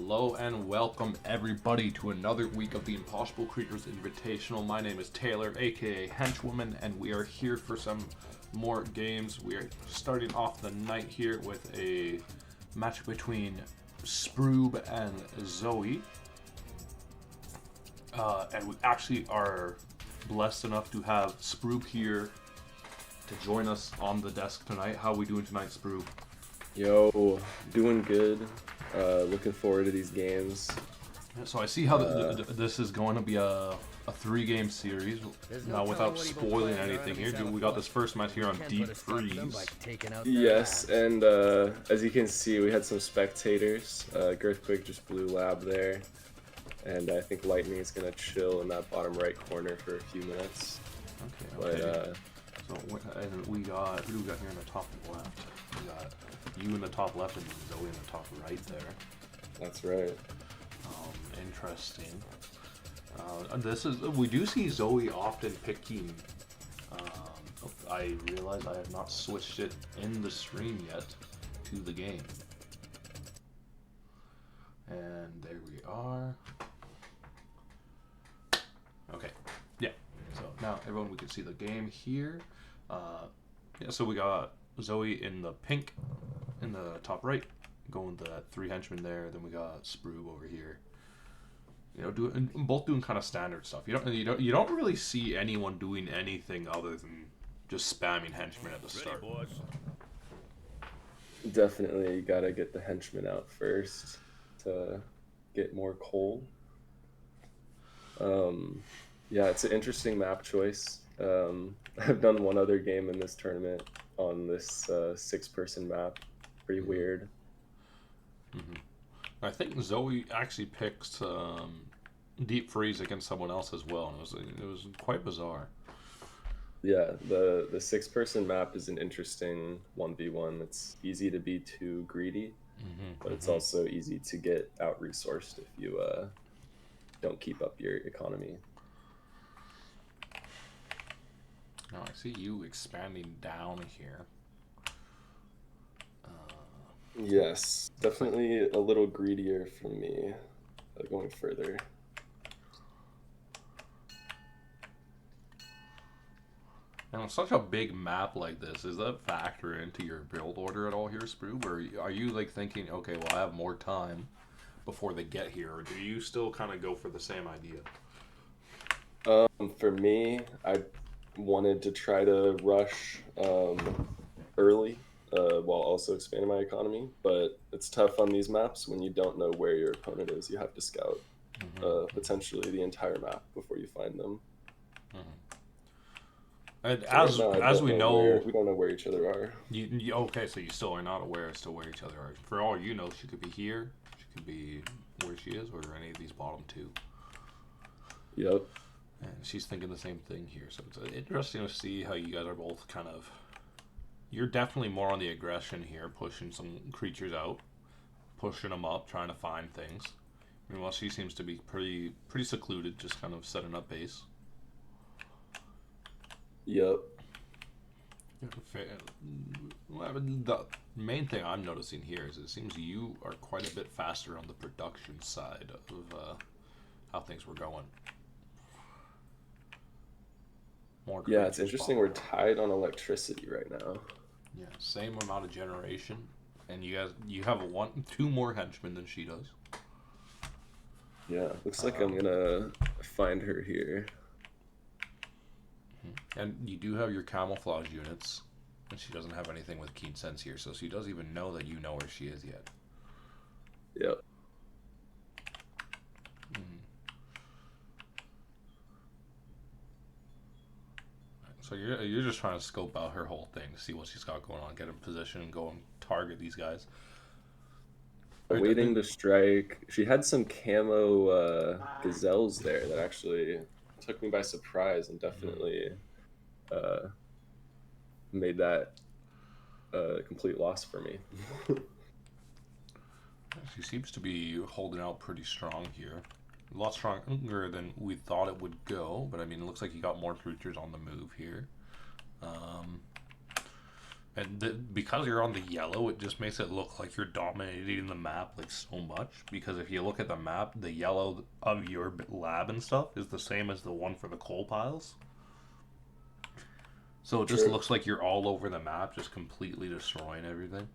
Hello and welcome everybody to another week of the Impossible Creatures Invitational. My name is Taylor, aka Henchwoman, and we are here for some more games. We are starting off the night here with a match between Sproob and Zoe. And we actually are blessed enough to have Sproob here to join us on the desk tonight. How are we doing tonight, Sproob? Yo, doing good. Looking forward to these games. So I see how this is going to be a 3-game series. Now, without spoiling anything here, we got this first match here on Deep Freeze. Yes, and as you can see, we had some spectators. Girthquake just blew lab there, and I think Lightning is gonna chill in that bottom right corner for a few minutes. Okay. But and we got, who do we got here in the top left? We got you in the top left and Zoe in the top right there. That's right. Interesting. We do see Zoe often picking. I realize I have not switched it in the stream yet to the game. And there we are. Okay. Yeah. So now everyone, we can see the game here. So we got Zoe in the pink in the top right, going the 3 henchmen there. Then we got Sproob over here. You know, both doing kind of standard stuff. You don't really see anyone doing anything other than just spamming henchmen at the start. Definitely, you gotta get the henchmen out first to get more coal. Yeah, it's an interesting map choice. I've done one other game in this tournament on this 6-person map. Pretty weird. I think Zoe actually picked Deep Freeze against someone else as well, and it was quite bizarre. Yeah, the 6-person map is an interesting 1v1. It's easy to be too greedy, but it's also easy to get out-resourced if you don't keep up your economy. Now I see you expanding down here. Yes, definitely a little greedier for me going further. And on such a big map like this, does that factor into your build order at all here, Sproob? Or are you like thinking, okay, well, I have more time before they get here, or do you still kind of go for the same idea? For me, I wanted to try to rush early while also expanding my economy, but it's tough on these maps when you don't know where your opponent is. You have to scout potentially the entire map before you find them. And so as we know, we don't know where each other are. Okay, so you still are not aware as to where each other are. For all you know, she could be here, she could be where she is, or any of these bottom 2. Yep. And she's thinking the same thing here. So it's interesting to see how you guys are both kind of... You're definitely more on the aggression here, pushing some creatures out, pushing them up, trying to find things. Meanwhile, she seems to be pretty secluded, just kind of setting up base. Yep. The main thing I'm noticing here is it seems you are quite a bit faster on the production side of how things were going. Yeah, it's interesting. We're tied on electricity right now. Yeah, same amount of generation, and you have 2 more henchmen than she does. Yeah, looks like I'm gonna find her here. And you do have your camouflage units, and she doesn't have anything with keen sense here, so she doesn't even know that you know where she is yet. Yep. So you're just trying to scope out her whole thing to see what she's got going on, get in position, and go and target these guys. Waiting to strike. She had some camo gazelles there that actually took me by surprise and definitely made that a complete loss for me. She seems to be holding out pretty strong here. A lot stronger than we thought it would go, but I mean, it looks like you got more creatures on the move here. And because you're on the yellow, it just makes it look like you're dominating the map like so much. Because if you look at the map, the yellow of your lab and stuff is the same as the one for the coal piles. So it just True. looks like you're all over the map, just completely destroying everything.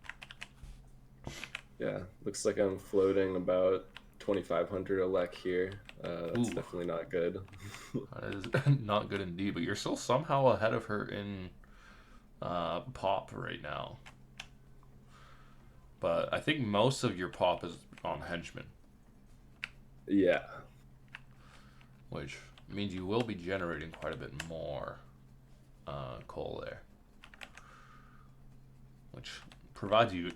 Yeah, looks like I'm floating about 2,500 elec here. That's Ooh, definitely not good. that is not good indeed. But you're still somehow ahead of her in pop right now. But I think most of your pop is on henchman, Yeah, which means you will be generating quite a bit more coal there, which provides you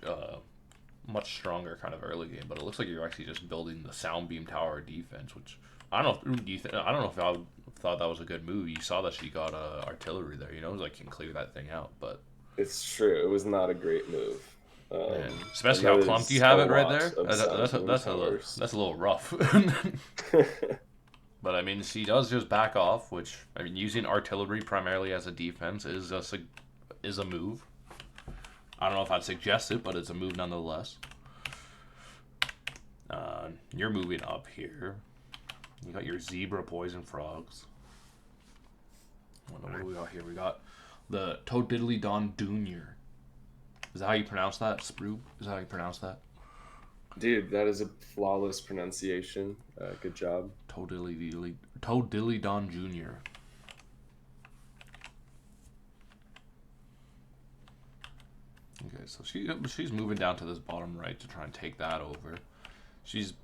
much stronger kind of early game. But it looks like you're actually just building the sound beam tower defense, which I don't know. I don't know if I thought that was a good move. You saw that she got artillery there. You know, like can clear that thing out. But it's true. It was not a great move. man, And especially how that clumped you is a have it right lot there. of sound beam That's towers. that's a little rough. But I mean, she does just back off, which I mean, using artillery primarily as a defense is a move. I don't know if I'd suggest it, but it's a move nonetheless. You're moving up here. You got your zebra poison frogs. What do we got here? We got the Toadiddly Don Junior. Is that how you pronounce that? Sproob? Is that how you pronounce that? Dude, that is a flawless pronunciation. Good job. Toadiddly Don Junior. Okay, so she's moving down to this bottom right to try and take that over. She's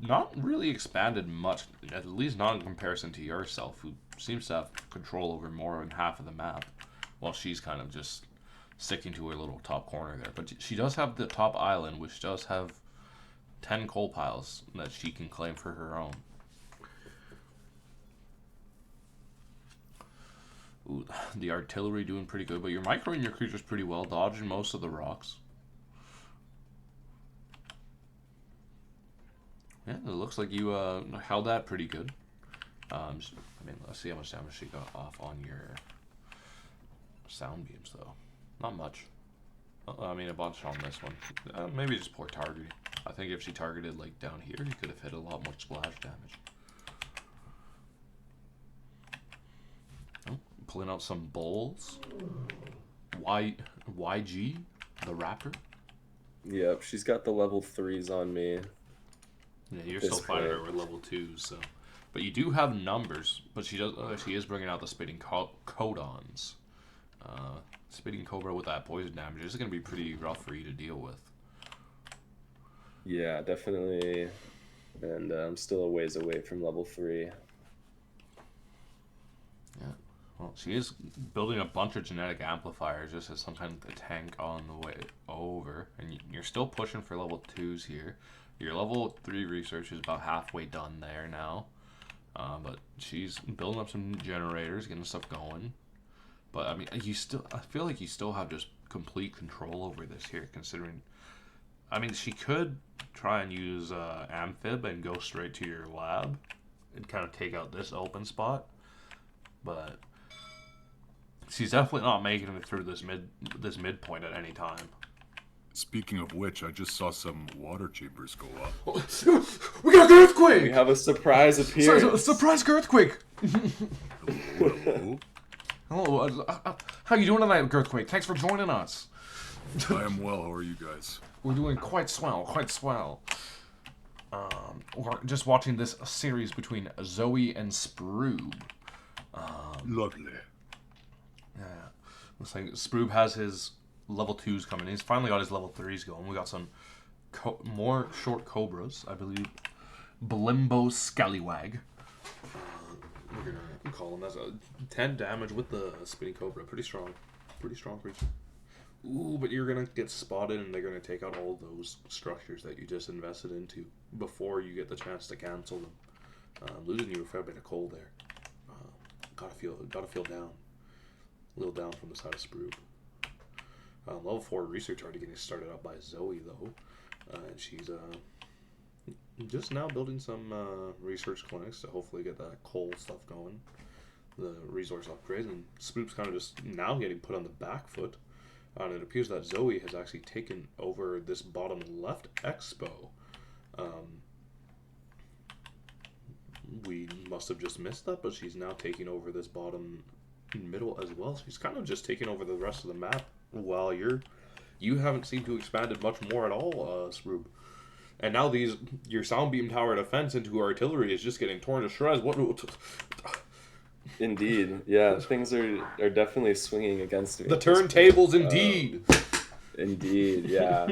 not really expanded much, at least not in comparison to yourself, who seems to have control over more than half of the map, while she's kind of just sticking to her little top corner there. But she does have the top island, which does have 10 coal piles that she can claim for her own. Ooh, the artillery doing pretty good, but you're microing your creatures pretty well, dodging most of the rocks. Yeah, it looks like you held that pretty good. I mean, let's see how much damage she got off on your sound beams, though. Not much. I mean, a bunch on this one. Maybe just poor targeting. I think if she targeted, like, down here, you could have hit a lot more splash damage. Oh, pulling out some bowls. YG, the Raptor. Yep, she's got the level 3s on me. Yeah, you're still fighting her with level 2s, so. But you do have numbers, but she is bringing out the spitting codons. Spitting Cobra with that poison damage is going to be pretty rough for you to deal with. Yeah, definitely. And I'm still a ways away from level 3. Yeah. Well, she is building a bunch of genetic amplifiers just as some kind of a tank on the way over. And you're still pushing for level 2s here. Your level 3 research is about halfway done there now. But she's building up some generators, getting stuff going. But I mean, I feel like you still have just complete control over this here, considering. I mean, she could try and use Amphib and go straight to your lab and kind of take out this open spot. But she's definitely not making it through this midpoint at any time. Speaking of which, I just saw some water chambers go up. We got an earthquake! We have a surprise appearance. Surprise earthquake! Hello? Hello, how you doing tonight, Earthquake? Thanks for joining us. I am well. How are you guys? We're doing quite swell, quite swell. We're just watching this series between Zoe and Sproob. Lovely. Yeah, looks like Sproob has his level 2s coming in. He's finally got his level 3s going. We got some more short cobras, I believe. Blimbo Scallywag. We're gonna call him. That's a 10 damage with the spinning cobra. Pretty strong creature. Ooh, but you're gonna get spotted, and they're gonna take out all those structures that you just invested into before you get the chance to cancel them. Losing you a fair bit of coal there. Gotta feel down. A little down from the side of Sproob. Level 4 research already getting started up by Zoe though, and she's just now building some research clinics to hopefully get that coal stuff going. the resource upgrades, and Spoop's kind of just now getting put on the back foot. And it appears that Zoe has actually taken over this bottom left expo. We must have just missed that, but she's now taking over this bottom middle as well. She's kind of just taking over the rest of the map, while you haven't seemed to expanded much more at all, Sproob. And now your sound beam tower defense into artillery is just getting torn to shreds. What? Indeed, yeah, things are definitely swinging against me. The turntables, indeed. Indeed, yeah.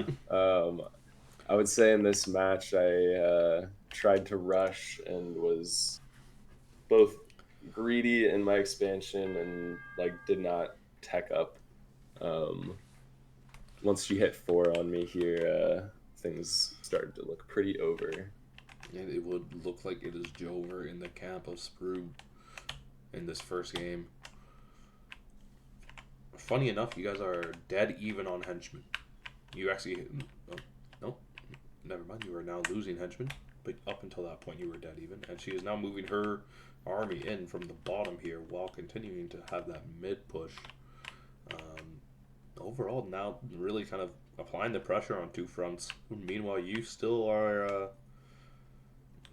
I would say in this match, I tried to rush and was both greedy in my expansion and like did not tech up. Once she hit 4 on me here, things started to look pretty over. Yeah, it would look like it is Jover in the camp of Sproob in this first game. Funny enough, you guys are dead even on henchmen. You actually... No, never mind. You are now losing henchmen. But up until that point, you were dead even. And she is now moving her army in from the bottom here while continuing to have that mid push. Overall, now really kind of applying the pressure on 2 fronts. Meanwhile, you still are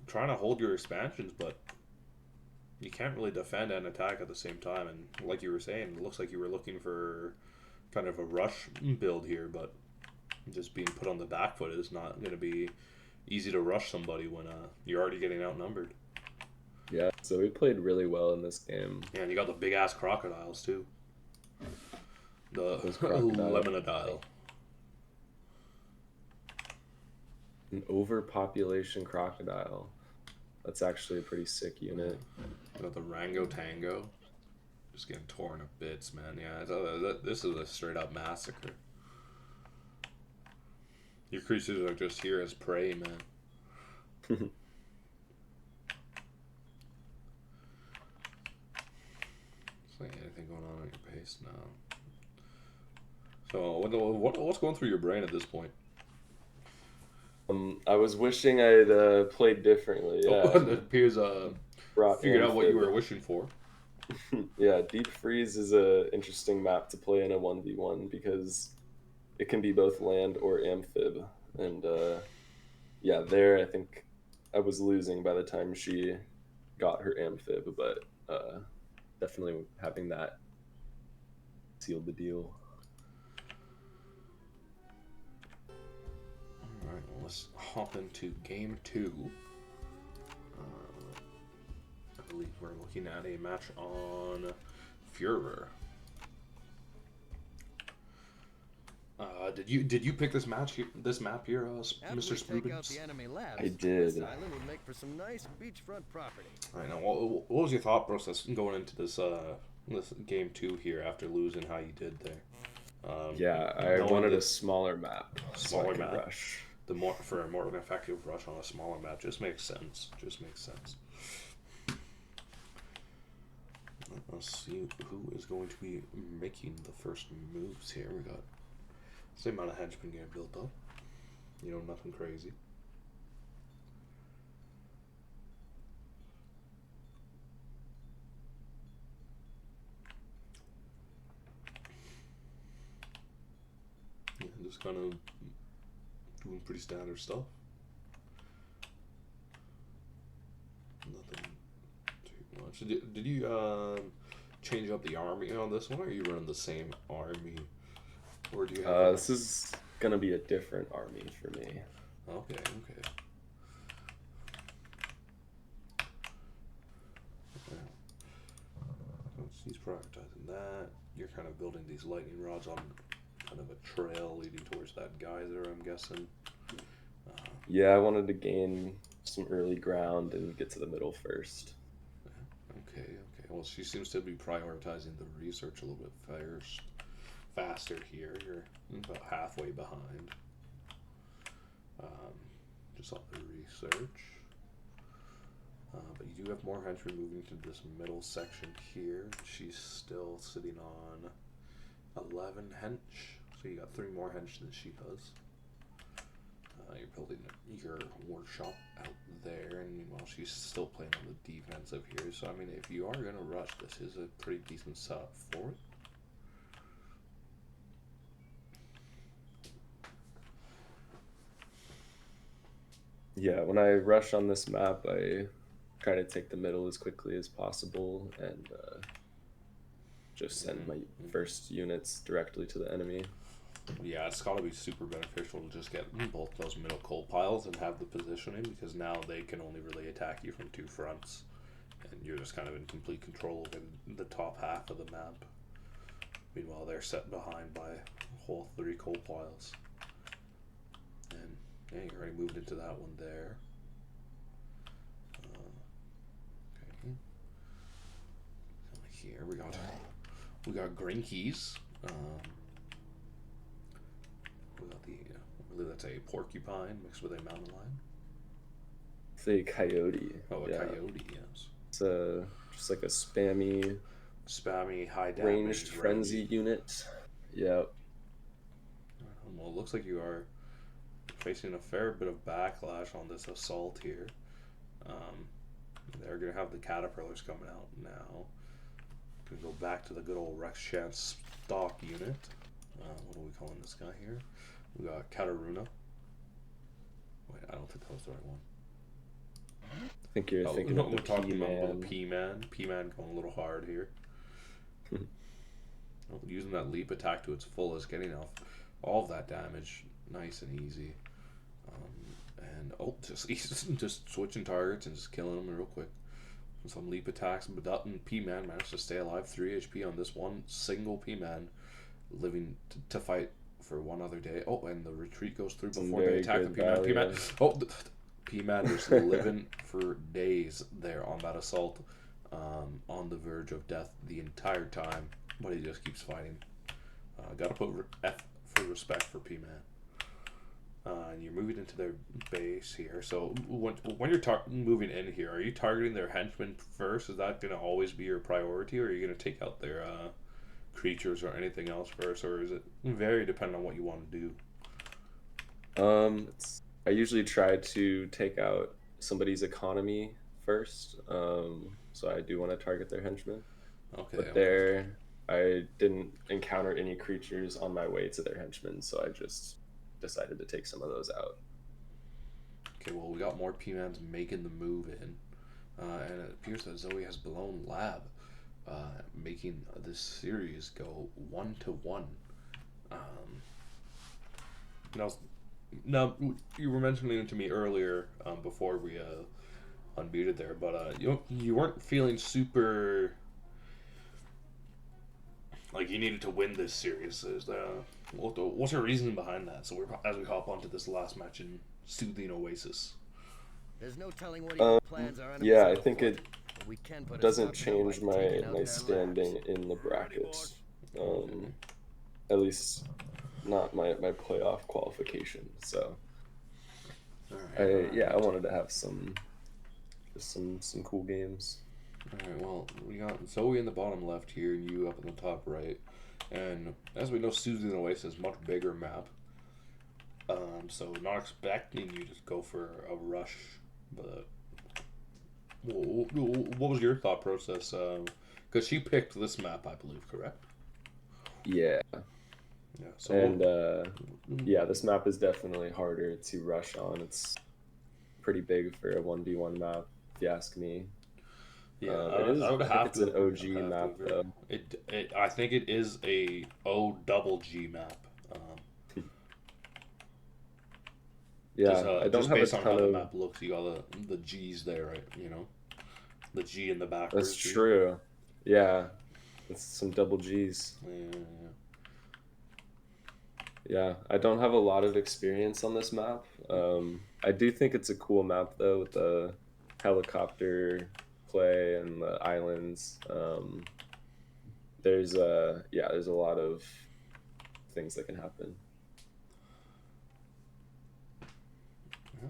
trying to hold your expansions, but you can't really defend and attack at the same time. And like you were saying, it looks like you were looking for kind of a rush build here, but just being put on the back foot is not going to be easy to rush somebody when you're already getting outnumbered. Yeah, so we played really well in this game. Yeah, and you got the big ass crocodiles too. The Lemonadile. An overpopulation crocodile. That's actually a pretty sick unit. Got the Rango Tango. Just getting torn to bits, man. Yeah, this is a straight up massacre. Your creatures are just here as prey, man. Anything going on at your pace now? So what's going through your brain at this point? I was wishing I'd played differently. Yeah, it appears figured out what you were wishing for. Yeah, Deep Freeze is a interesting map to play in a 1v1 because it can be both land or amphib, and yeah, there I think I was losing by the time she got her amphib, but definitely having that sealed the deal. Alright, well, let's hop into game 2. I believe we're looking at a match on Führer. Did you pick this map here, Mr. Spoobins? I did. Would make for some nice beachfront property. I know. What was your thought process going into this game 2 here after losing how you did there? Yeah, I wanted a smaller map. Smaller so map. Rush. For a more effective rush on a smaller map just makes sense. Let's see who is going to be making the first moves here. We got same amount of henchmen getting built up. You know, nothing crazy. Yeah, just kind of doing pretty standard stuff. Nothing too much. Did you change up the army on this one, or are you running the same army? Or do you have this is gonna be a different army for me. Okay. He's prioritizing that. You're kind of building these lightning rods on kind of a trail leading towards that geyser, I'm guessing. Yeah, I wanted to gain some early ground and get to the middle first. Okay. Well, she seems to be prioritizing the research a little bit faster here. You're about halfway behind. Just on the research. But you do have more henchmen moving to this middle section here. She's still sitting on 11 hench. So you got 3 more hench than she does. You're building your workshop out there, and meanwhile she's still playing on the defensive here. So I mean, if you are gonna rush, this is a pretty decent setup for it. Yeah, when I rush on this map, I try to take the middle as quickly as possible and just send my first units directly to the enemy. Yeah, it's got to be super beneficial to just get both those middle coal piles and have the positioning, because now they can only really attack you from two fronts, and you're just kind of in complete control over the top half of the map. Meanwhile, they're set behind by a whole 3 coal piles. And yeah, you already moved into that one there. Okay. Here we got green keys. We got the, I believe that's a porcupine mixed with a mountain lion. It's a coyote. Oh, a coyote, yes. It's just like a spammy high damage ranged frenzy unit. Yep. Well, it looks like you are facing a fair bit of backlash on this assault here. They're gonna have the caterpillars coming out now. Gonna go back to the good old Rex Chance stock unit. What are we calling this guy here? We got Kataruna. Wait, I don't think that was the right one. I think you're thinking of the P-Man. P-Man. P-Man going a little hard here. Using that leap attack to its fullest, getting off all of that damage nice and easy. Just switching targets and just killing them real quick. Some leap attacks, but Dutton P-Man managed to stay alive. 3 HP on this one single P-Man, living to fight for one other day. Oh, and the retreat goes through before they attack the P-Man. P-Man. Oh, P-Man was living for days there on that assault, on the verge of death the entire time, but he just keeps fighting. Gotta put F for respect for P-Man. And you're moving into their base here. So when you're moving in here, are you targeting their henchmen first? Is that going to always be your priority, or are you going to take out their creatures or anything else first, or is it very dependent on what you want to do? I usually try to take out somebody's economy first. So I do want to target their henchmen. Okay. But I didn't encounter any creatures on my way to their henchmen, so I just decided to take some of those out. Okay, well, we got more P-Mans making the move in, and it appears that Zoe has blown lab, making this series go 1-1. Now you were mentioning it to me earlier, before we unmuted there, but you weren't feeling super like you needed to win this series. What's your reason behind that? So as we hop onto this last match in Soothing Oasis. There's no telling what your plans are. Yeah, I think it doesn't change my standing in the brackets. At least not my playoff qualification. So I wanted to have some cool games. Alright, well, we got Zoe in the bottom left here, and you up in the top right. And as we know, Soothing Oasis is a much bigger map. So not expecting you to go for a rush, but what was your thought process? Because she picked this map, I believe, correct? Yeah. Yeah. So this map is definitely harder to rush on. It's pretty big for a 1v1 map, if you ask me. Yeah, I would have to. It's an OG map, though. I think it is a O-double-G map. I don't just have based a on ton how of... the map looks, you got the G's there, right? You know, the G in the back. That's true. Yeah, it's some double G's. Yeah, I don't have a lot of experience on this map. I do think it's a cool map though, with the helicopter play and the islands. There's a lot of things that can happen.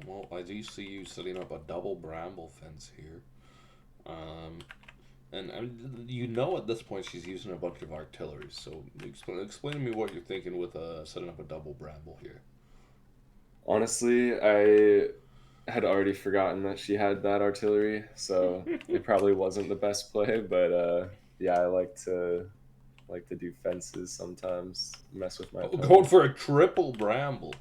Well, I do see you setting up a double bramble fence here. And at this point she's using a bunch of artillery, so explain to me what you're thinking with setting up a double bramble here. Honestly, I had already forgotten that she had that artillery, so it probably wasn't the best play. But yeah, I like to do fences sometimes, mess with my Oh, going opponent. for a triple bramble.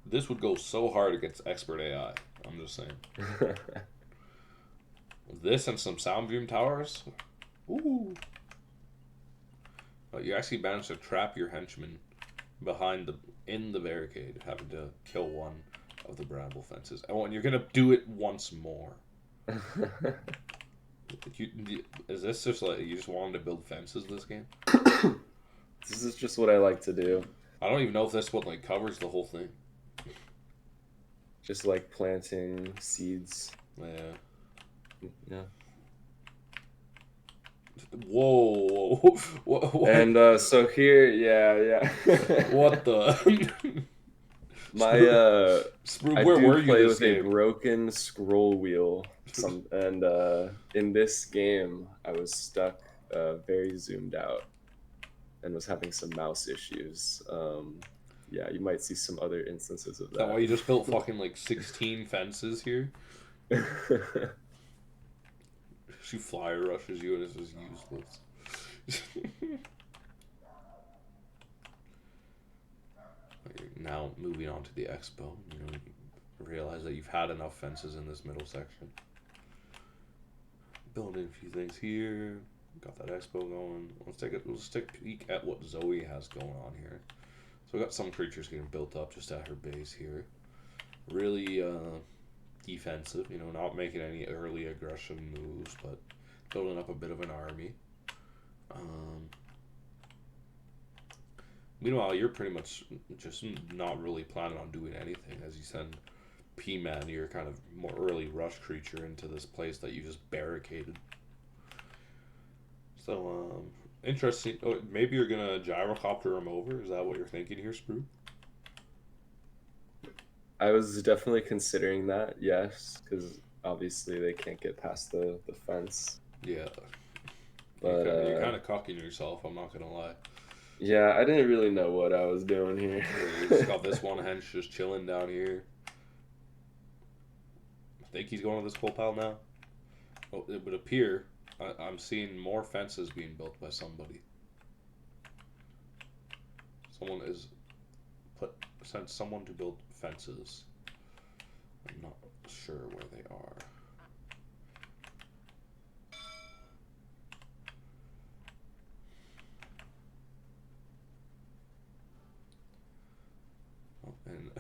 This would go so hard against expert AI. I'm just saying. This and some sound beam towers. Ooh. You actually managed to trap your henchman in the barricade, having to kill one of the bramble fences. Oh, and you're gonna do it once more. Is this just like you just wanted to build fences this game? This is just what I like to do. I don't even know if this one like covers the whole thing. Just like planting seeds. Yeah. Yeah. Whoa. What? And so here, yeah. What the? My Sprue, I where do were you play this with a game? broken scroll wheel. And in this game, I was stuck very zoomed out and was having some mouse issues. Yeah, you might see some other instances of Is that why you just built that. fucking like 16 fences here? She flyer rushes you and it's just useless. Now moving on to the expo, you realize that you've had enough fences in this middle section. Building a few things here. Got that expo going. Let's take a peek at what Zoe has going on here. So we got some creatures getting built up just at her base here. Really defensive, not making any early aggression moves, but building up a bit of an army. Meanwhile, you're pretty much just not really planning on doing anything as you send P-Man, your kind of more early rush creature, into this place that you just barricaded. So, interesting. Oh, maybe you're gonna gyrocopter him over. Is that what you're thinking here, Sprue? I was definitely considering that, yes, because obviously they can't get past the fence. Yeah. But You're kind of cocking yourself. I'm not gonna lie. yeah, I didn't really know what I was doing here. Yeah, you just got this one hench just chilling down here. I think he's going to this coal pile now. Oh, it would appear I'm seeing more fences being built by somebody. Someone is sent someone to build fences. I'm not sure where they are. Oh, and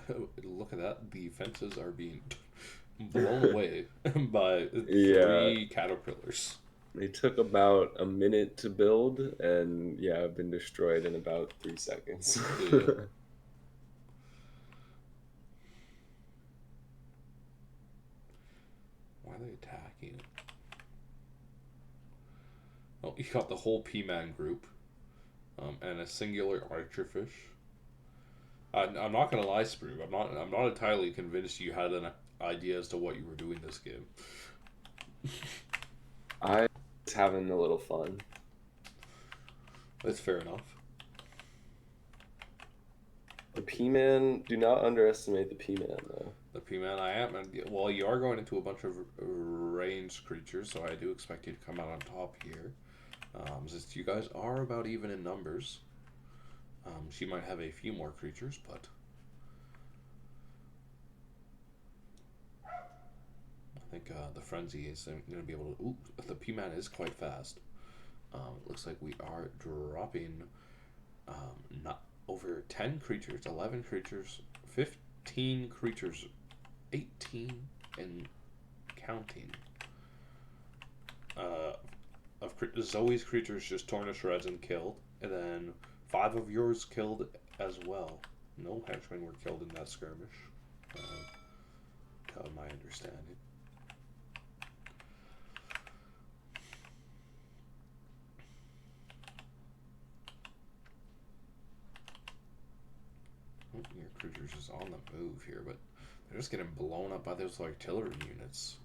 look at that. The fences are being blown away by Yeah, 3 caterpillars. they took about a minute to build, and yeah, I've been destroyed in about 3 seconds. Yeah. Why are they attacking? Oh, you got the whole P-Man group, and a singular archerfish. I'm not gonna lie, Sprue. I'm not entirely convinced you had an idea as to what you were doing this game. I was having a little fun. That's fair enough. The P-Man, do not underestimate the P-Man, though. The P-Man, I am, and well, you are going into a bunch of ranged creatures, so I do expect you to come out on top here. Since you guys are about even in numbers, she might have a few more creatures, but I think the Frenzy is going to be able to. Ooh, the P-Man is quite fast. It looks like we are dropping not over 10 creatures, 11 creatures, 15 creatures, 18 and counting. Of Zoe's creatures just torn to shreds and killed, and then 5 of yours killed as well. No henchmen were killed in that skirmish, to my understanding. Your creature's just on the move here, but they're just getting blown up by those artillery units.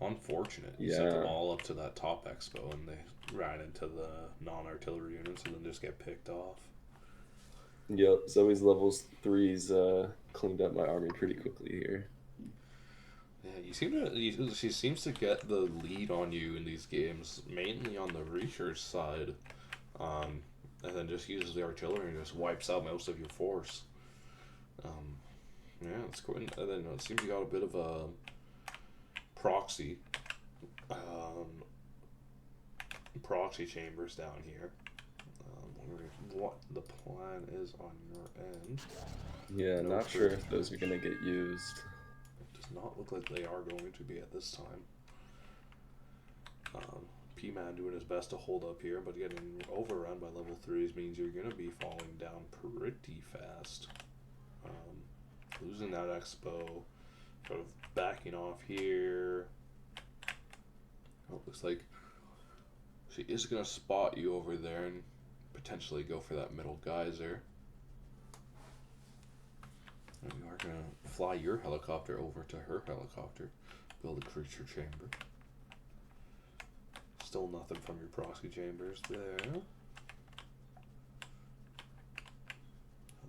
Unfortunate. You sent them all up to that top expo and they ran into the non-artillery units and then just get picked off. Yep, Zoe's levels threes cleaned up my army pretty quickly here. Yeah, she seems to get the lead on you in these games, mainly on the research side, um, and then just uses the artillery and just wipes out most of your force. Um, yeah, it's cool. And then it seems you got a bit of a proxy, um, proxy chambers down here. Wondering what the plan is on your end. Yeah, No not sure further. if those are gonna get used. It does not look like they are going to be at this time. P-Man doing his best to hold up here, but getting overrun by level 3s means you're going to be falling down pretty fast. Losing that expo, sort of backing off here. Oh, looks like she is going to spot you over there and potentially go for that middle geyser. And you are going to fly your helicopter over to her helicopter, build a creature chamber. Still nothing from your proxy chambers there.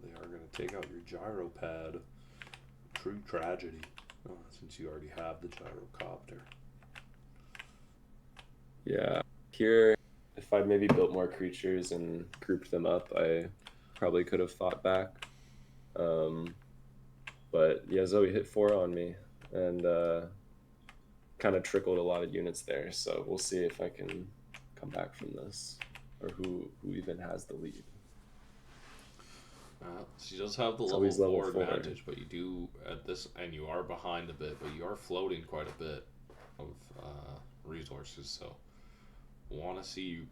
They are going to take out your gyro pad. True tragedy. Since you already have the gyrocopter. Yeah, here, if I'd maybe built more creatures and grouped them up, I probably could have fought back. But yeah, Zoe hit 4 on me and kind of trickled a lot of units there. So we'll see if I can come back from this, or who even has the lead. She does have the level Zoe's level 4 4. advantage, but you do at this, and you are behind a bit, but you are floating quite a bit of resources. So want to see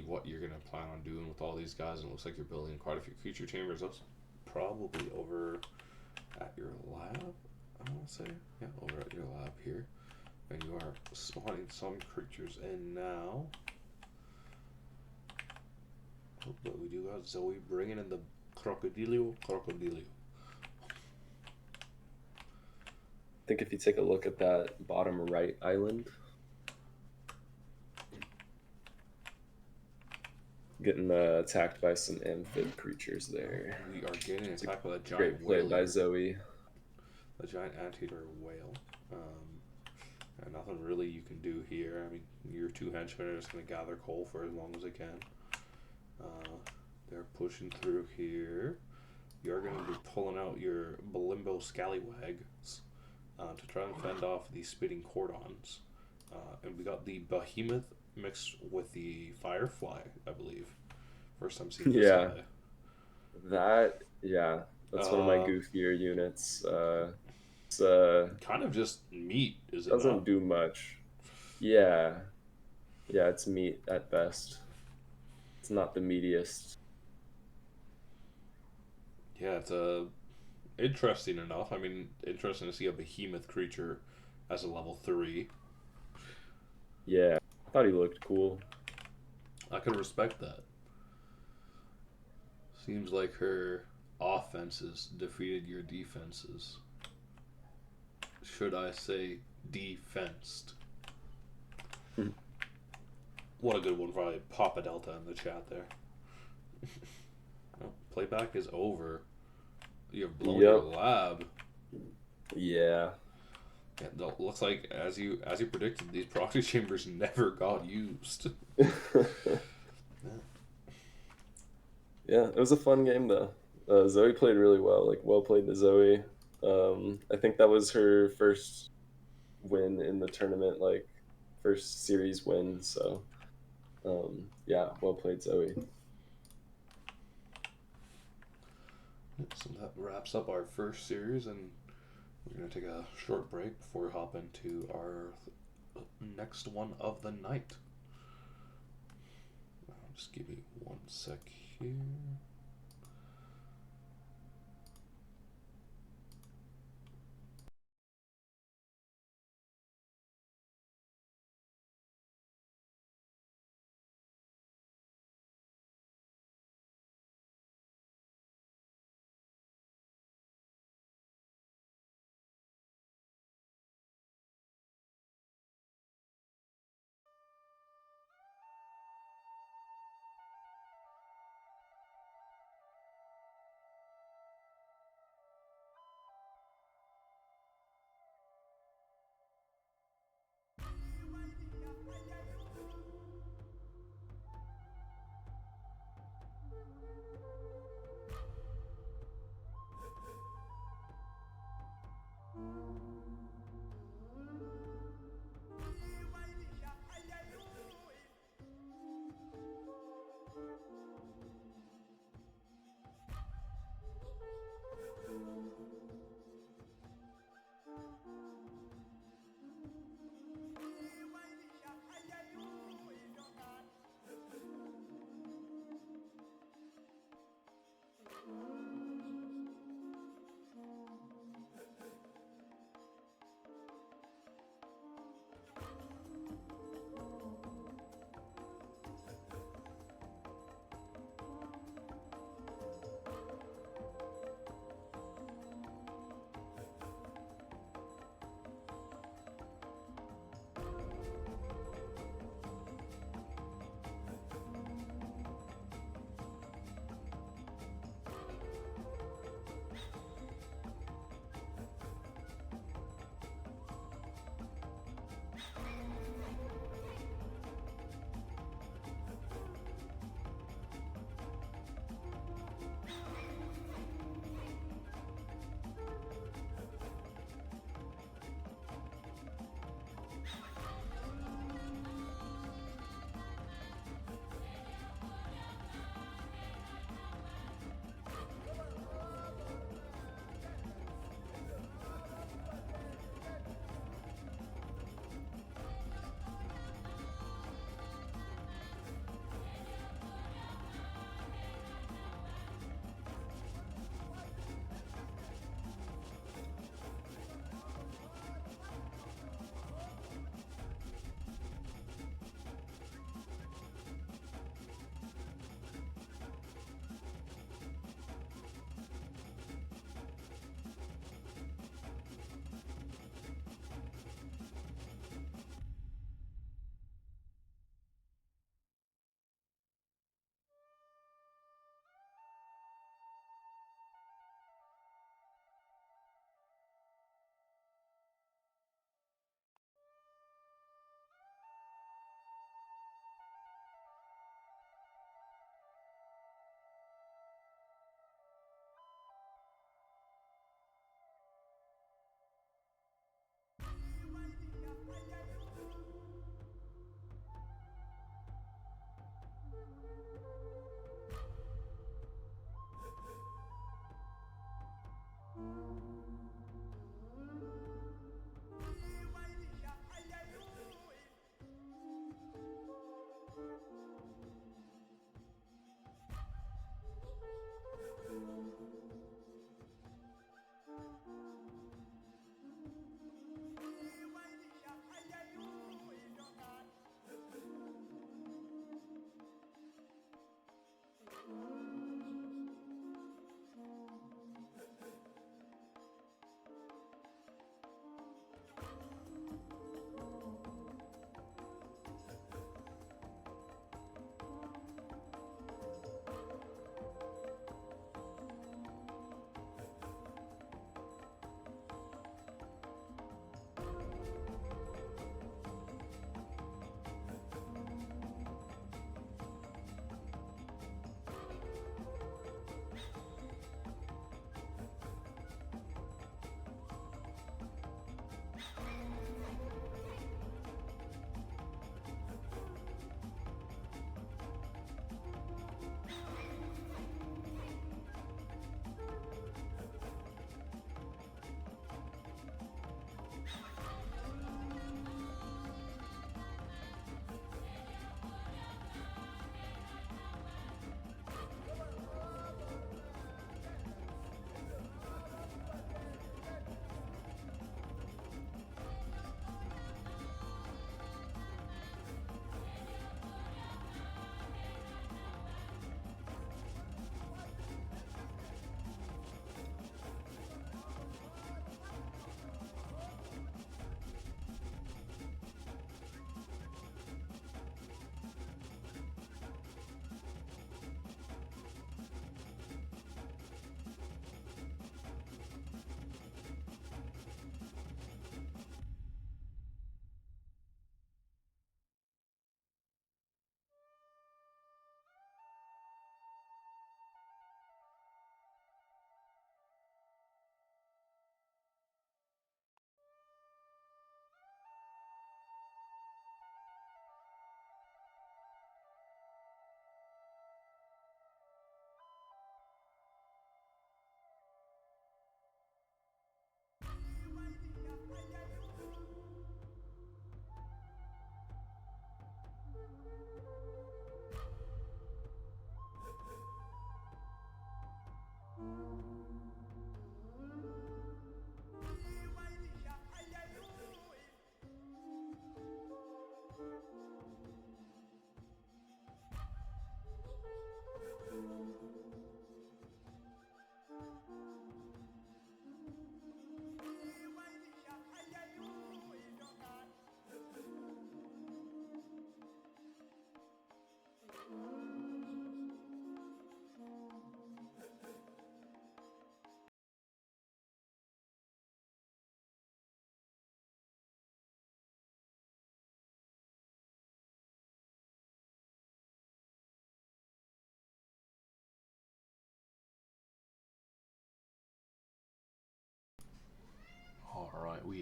what you're gonna plan on doing with all these guys. And it looks like you're building quite a few creature chambers. That's probably over at your lab. I want to say, yeah, over at your lab here, and you are spawning some creatures in now. Oh, but we do got Zoe bringing in the Crocodilio. I think if you take a look at that bottom right island, getting attacked by some amphib creatures there. We are getting attacked by a giant Great play whale. by Zoe. A giant anteater whale. And nothing really you can do here. I mean, your 2 henchmen are just going to gather coal for as long as they can. They're pushing through here. You're going to be pulling out your Balimbo Scallywags to try and fend off the spitting cordons. And we got the Behemoth mixed with the Firefly, I believe. First time seeing this guy. That's one of my goofier units. It's kind of just meat, is it doesn't not? do much. Yeah, it's meat at best. It's not the meatiest. Yeah, it's interesting enough. I mean, interesting to see a behemoth creature as a level 3. Yeah, I thought he looked cool. I can respect that. Seems like her offenses defeated your defenses. Should I say defensed? What a good one for Papa Delta in the chat there. Well, playback is over. You've blown your lab. Yeah. Yeah, looks like as you predicted, these proxy chambers never got used. Yeah, it was a fun game though. Zoe played really well. Like, well played to Zoe. I think that was her first win in the tournament, like first series win. So, yeah, well played, Zoe. So that wraps up our first series, and we're going to take a short break before we hop into our next one of the night. Just give me 1 sec here.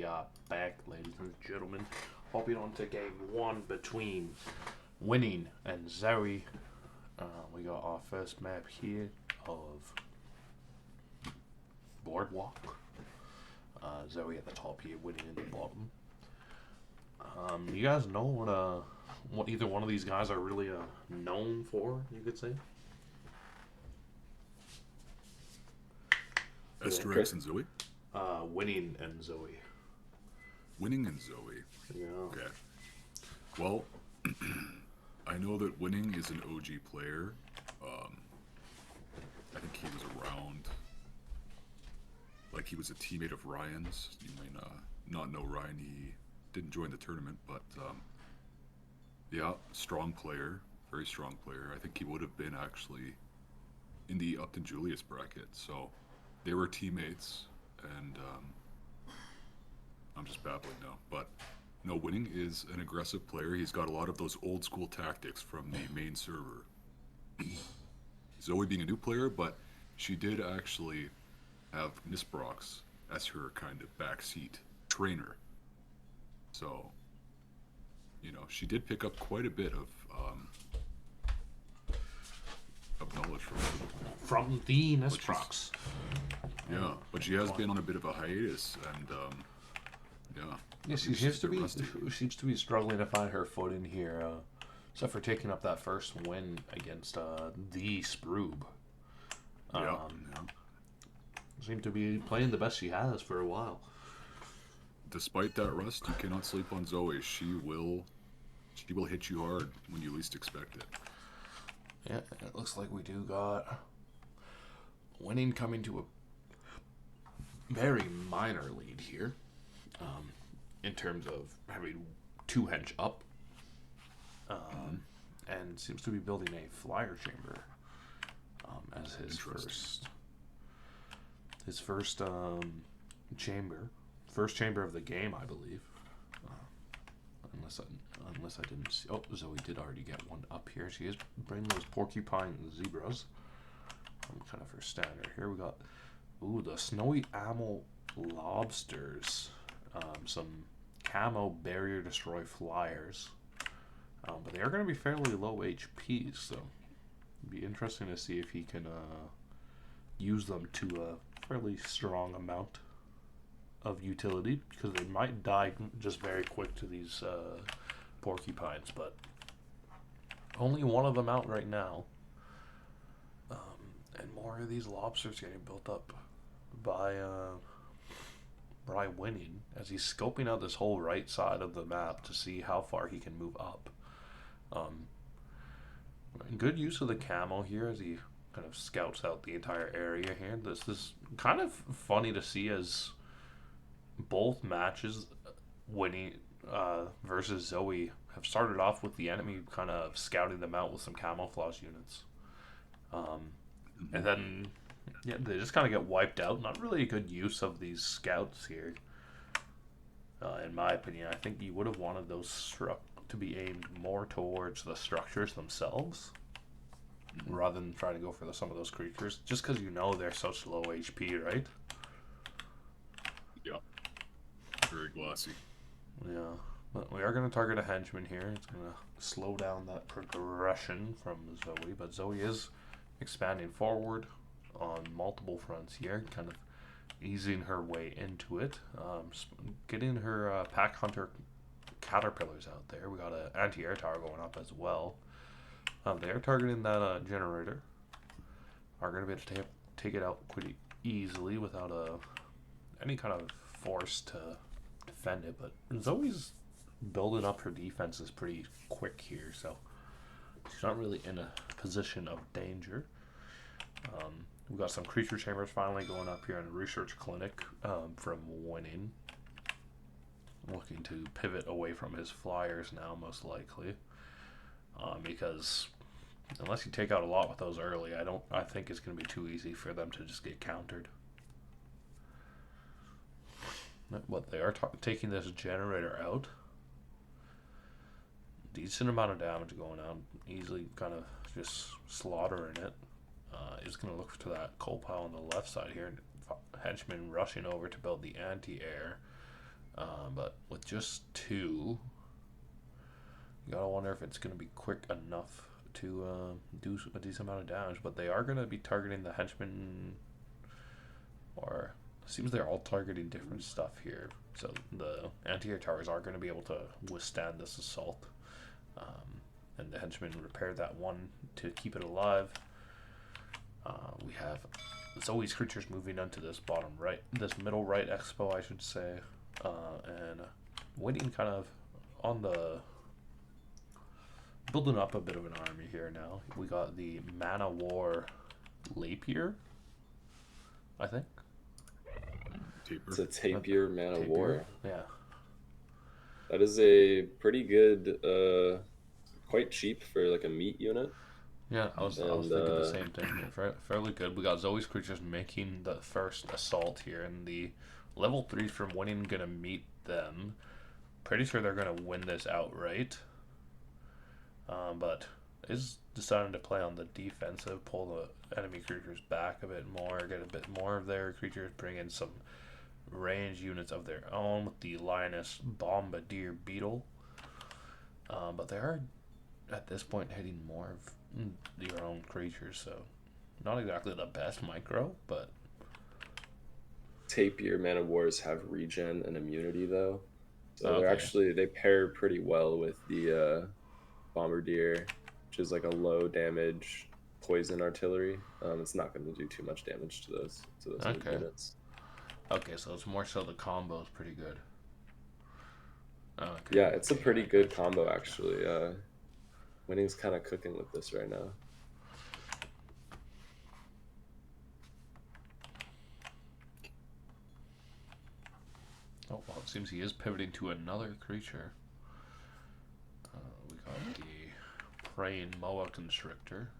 are back, ladies and gentlemen. Hopping on to game one between Winning and Zoe. We got our first map here of Boardwalk. Zoe at the top here, Winning in the bottom. You guys know what either one of these guys are really known for, you could say? Asterix and Zoe? Winning and Zoe. Winning and Zoe. Yeah. Okay. Well, I know that Winning is an OG player. I think he was around. Like, he was a teammate of Ryan's. You might not know Ryan. He didn't join the tournament, but yeah, strong player. Very strong player. I think he would have been actually in the Upton Julius bracket. So they were teammates, and I'm just babbling now. But no, Winning is an aggressive player. He's got a lot of those old school tactics from the main server. Zoe being a new player, but she did actually have Miss Brox as her kind of backseat trainer. So, you know, she did pick up quite a bit of knowledge From the Nisprox. Yeah, but she has been on a bit of a hiatus, and yeah. Yeah, she seems to be struggling to find her footing here, except for taking up that first win against the Sproob. Yeah. Seemed to be playing the best she has for a while. Despite that rust, you cannot sleep on Zoe. She will hit you hard when you least expect it. Yeah, it looks like we do got Winning coming to a very minor lead here, in terms of having 2 hench up, and seems to be building a flyer chamber as his first chamber of the game, I believe. Unless I didn't see. Oh, Zoe did already get one up here. She is bringing those porcupine zebras. Kind of her standard. Here we got, the snowy ammo lobsters. Some camo barrier destroy flyers. But they are going to be fairly low HP, so it'd be interesting to see if he can use them to a fairly strong amount of utility, because they might die just very quick to these porcupines, but only one of them out right now, and more of these lobsters getting built up by Winning, as he's scoping out this whole right side of the map to see how far he can move up. Good use of the camo here as he kind of scouts out the entire area here. This is kind of funny to see, as both matches, Winning versus Zoe, have started off with the enemy kind of scouting them out with some camouflage units. And then, yeah, they just kind of get wiped out. Not really a good use of these scouts here. In my opinion, I think you would have wanted those to be aimed more towards the structures themselves, rather than try to go for some of those creatures, just because you know they're such low HP, right? Yeah. Very glossy. Yeah. But we are going to target a henchman here. It's going to slow down that progression from Zoe, but Zoe is expanding forward on multiple fronts here, kind of easing her way into it, getting her pack hunter caterpillars out there. We got an anti-air tower going up as well. They are targeting that generator. Are going to be able to take it out pretty easily without any kind of force to defend it, but Zoe's building up her defenses pretty quick here, so she's not really in a position of danger. We've got some creature chambers finally going up here in research clinic from Winning, looking to pivot away from his flyers now, most likely, because unless you take out a lot with those early, I think it's going to be too easy for them to just get countered. But they are taking this generator out. Decent amount of damage going on, easily kind of just slaughtering it. Is going to look to that coal pile on the left side here. Henchman rushing over to build the anti-air. But with just two, you gotta wonder if it's gonna be quick enough to do a decent amount of damage. But they are gonna be targeting the henchmen, or it seems they're all targeting different stuff here. So the anti-air towers are gonna be able to withstand this assault. And the henchmen repair that one to keep it alive. We have Zoe's creatures moving onto this bottom right, this middle right expo, I should say, and winning kind of on the building up a bit of an army here now. We got the Mana War Lapier, I think. Taper. It's a Tapier Mana Tapier. War. Yeah. That is a pretty good, quite cheap for like a meat unit. Yeah, I was And, thinking the same thing. Fairly good. We got Zoe's creatures making the first assault here, and the level 3 from winning gonna meet them. Pretty sure they're gonna win this outright. But is deciding to play on the defensive, pull the enemy creatures back a bit more, get a bit more of their creatures, bring in some range units of their own with the Lioness Bombardier Beetle. But they are at this point hitting more of your own creatures, so not exactly the best micro, but Tapier Mana Wars have regen and immunity though, so Okay. they pair pretty well with the Bombardier, which is like a low damage poison artillery. It's not going to do too much damage to those meat Okay. units. Okay, so it's more so the combo is pretty good. Okay. Yeah, it's a Okay, pretty I good gotcha. combo actually. Winning's kind of cooking with this right now. Oh, well, it seems he is pivoting to another creature. We got the Praying Moa Constrictor.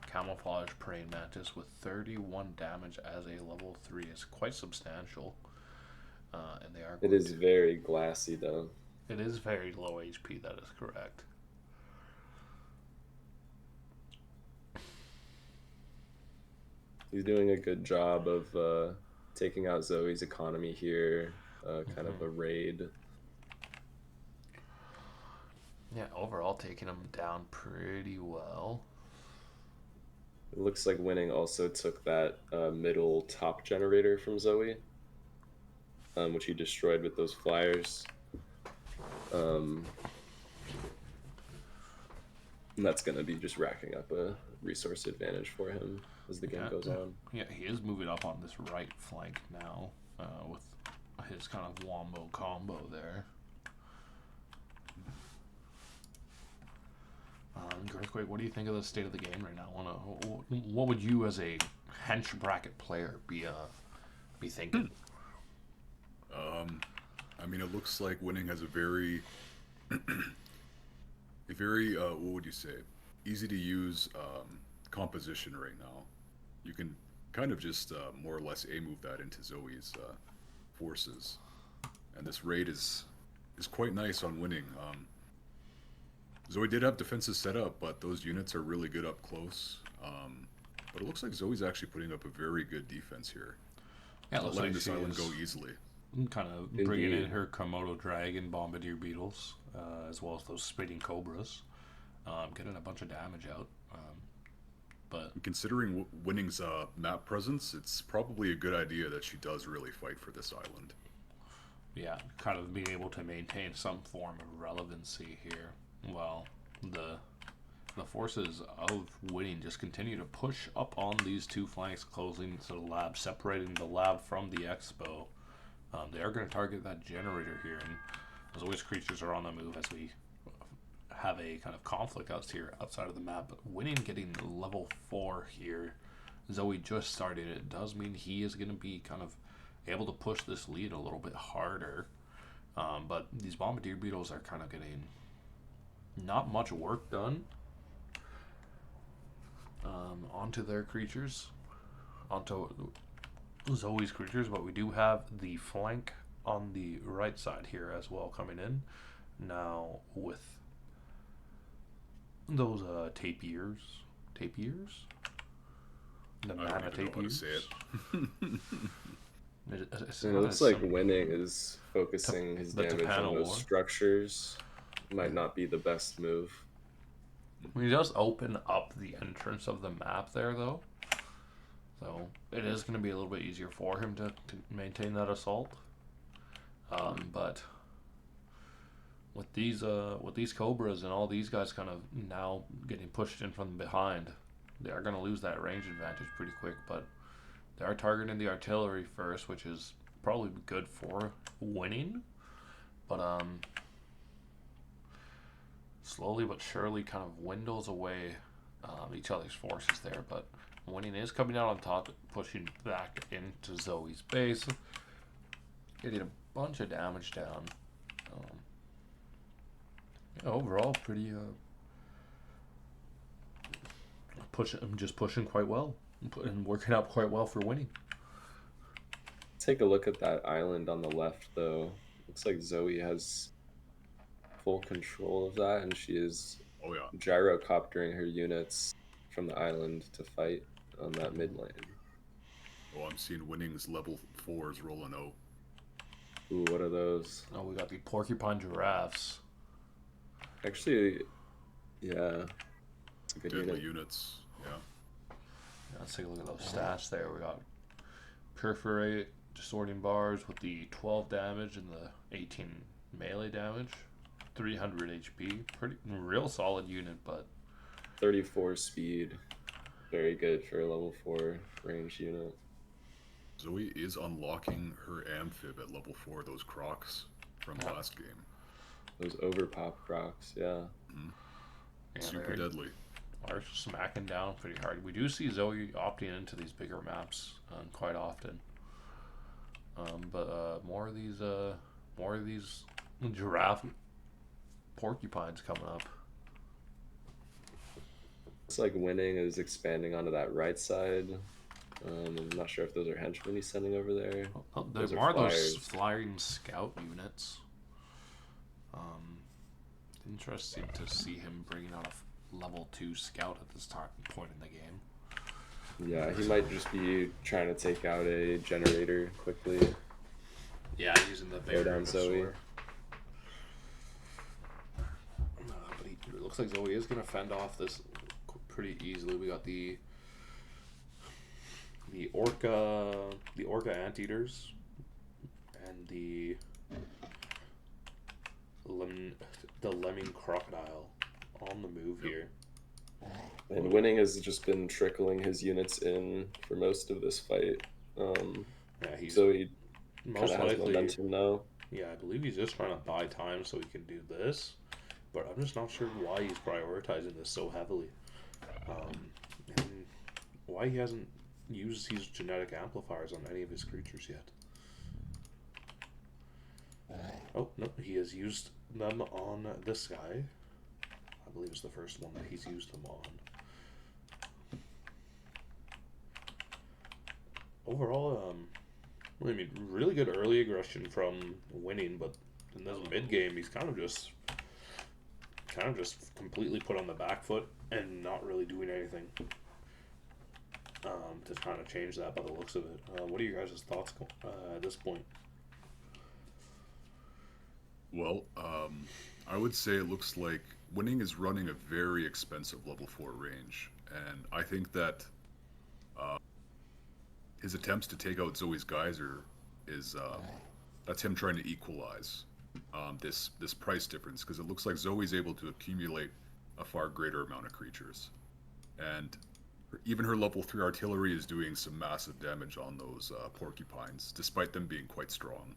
Camouflage Praying Mantis with 31 damage as a level 3 is quite substantial. And they are It going is to... very glassy though. It is very low HP, that is correct. He's doing a good job of taking out Zoe's economy here. Kind of a raid. Yeah, overall taking him down pretty well. It looks like Winning also took that middle top generator from Zoe, which he destroyed with those flyers. And that's going to be just racking up a resource advantage for him as the game goes on. Yeah, he is moving up on this right flank now with his kind of wombo combo there. Earthquake, what do you think of the state of the game right now? What would you, as a hench bracket player, be thinking? I mean, it looks like Winning has a very, what would you say, easy to use composition right now. You can kind of just more or less A-move that into Zoe's forces, and this raid is quite nice on Winning. Zoe did have defenses set up, but those units are really good up close. But it looks like Zoe's actually putting up a very good defense here. Yeah, it Not looks letting like this she island is go easily. kind of bringing in Indeed. her Komodo Dragon Bombardier Beetles, as well as those Spitting Cobras, getting a bunch of damage out. But Considering Winning's map presence, it's probably a good idea that she does really fight for this island. yeah, kind of being able to maintain some form of relevancy here. Well, the forces of Winning just continue to push up on these two flanks, closing to the lab, separating the lab from the expo. They are going to target that generator here, and as always, creatures are on the move as we have a kind of conflict out here outside of the map. But Winning getting level 4 here, Zoe just started. It does mean he is going to be kind of able to push this lead a little bit harder. But these Bombardier Beetles are kind of getting not much work done onto their creatures, onto Zoe's creatures, but we do have the flank on the right side here as well coming in now with those tapirs, the I don't mana even know how to tapirs. say it. And it looks like winning is focusing his the damage Tapana on those War. structures. Might not be the best move. He does open up the entrance of the map there, though. So it is going to be a little bit easier for him to maintain that assault. But with these Cobras and all these guys kind of now getting pushed in from behind, they are going to lose that range advantage pretty quick. But they are targeting the artillery first, which is probably good for winning. But slowly but surely kind of windows away each other's forces there. But winning is coming out on top, pushing back into Zoe's base, getting a bunch of damage down. Yeah, overall, pretty just pushing quite well and working out quite well for winning. Take a look at that island on the left, though. Looks like Zoe has full control of that, and she is Oh yeah. gyrocoptering her units from the island to fight on that mid lane. Oh, I'm seeing Winning's level 4s rolling out. Ooh, what are those? Oh, we got the porcupine giraffes. Actually, yeah, it's a good Deadly unit. units. Yeah. Yeah, let's take a look at those stats there. We got perforate distorting bars with the 12 damage and the 18 melee damage, 300 HP. Pretty real solid unit, but 34 speed, very good for a level 4 range unit. Zoe is unlocking her amphib at level 4, those crocs from last game. Those overpop crocs, yeah. yeah, Super deadly. are smacking down pretty hard. We do see Zoe opting into these bigger maps quite often. But more of these giraffe porcupines coming up. It's like winning is expanding onto that right side. I'm not sure if those are henchmen he's sending over there. Oh, Those there are are those flyers. flying scout units. Interesting to see him bringing out a level 2 scout at this point in the game. Yeah, he might just be trying to take out a generator quickly. Yeah, using the Go barrier down of Zoe. sword. But it looks like Zoe is going to fend off this pretty easily. We got the orca anteaters and the lemming crocodile on the move here. And winning has just been trickling his units in for most of this fight. Yeah, he's So he most kind of has likely. momentum now. Yeah, I believe he's just trying to buy time so he can do this. But I'm just not sure why he's prioritizing this so heavily. And why he hasn't used his genetic amplifiers on any of his creatures yet. Oh, no, he has used them on this guy. I believe it's the first one that he's used them on. Overall, I mean, really good early aggression from winning, but in this mid game, he's kind of just completely put on the back foot and not really doing anything to kind of change that by the looks of it. What are you guys' thoughts at this point? Well, I would say it looks like Winning is running a very expensive level 4 range, and I think that his attempts to take out Zoe's Geyser is that's him trying to equalize this price difference, because it looks like Zoe's able to accumulate a far greater amount of creatures, and even her level 3 artillery is doing some massive damage on those porcupines, despite them being quite strong.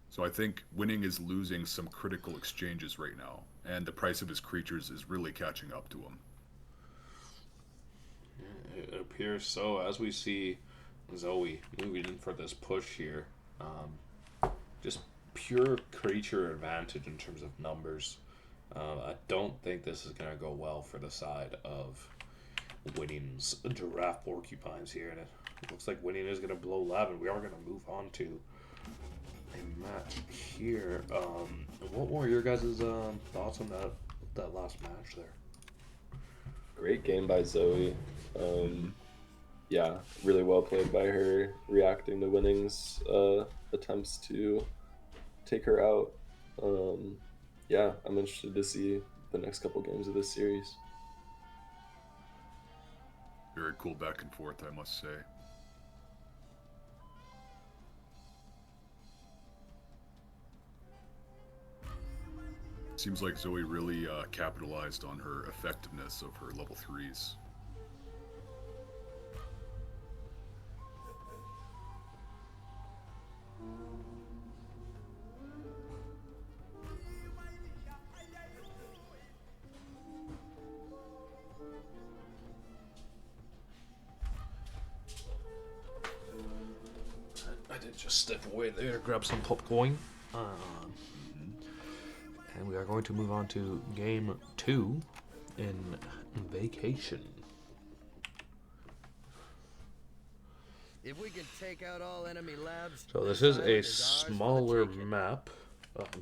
So I think Winning is losing some critical exchanges right now, and the price of his creatures is really catching up to him. It appears so, as we see Zoe moving in for this push here. Just pure creature advantage in terms of numbers. I don't think this is going to go well for the side of Winning's giraffe porcupines here, and it looks like Winning is going to blow lab, and we are going to move on to a match here. What were your guys' thoughts on that last match there? Great game by Zoe. yeah, really well played by her, reacting to Winning's attempts to take her out. Um, yeah, I'm interested to see the next couple games of this series. Very cool back and forth, I must say. Seems like Zoe really capitalized on her effectiveness of her level 3s. I did just step away there to grab some popcorn. And we are going to move on to game 2 in Vacation. If we can take out all enemy labs, So this this is a island is ours for the smaller taking. map,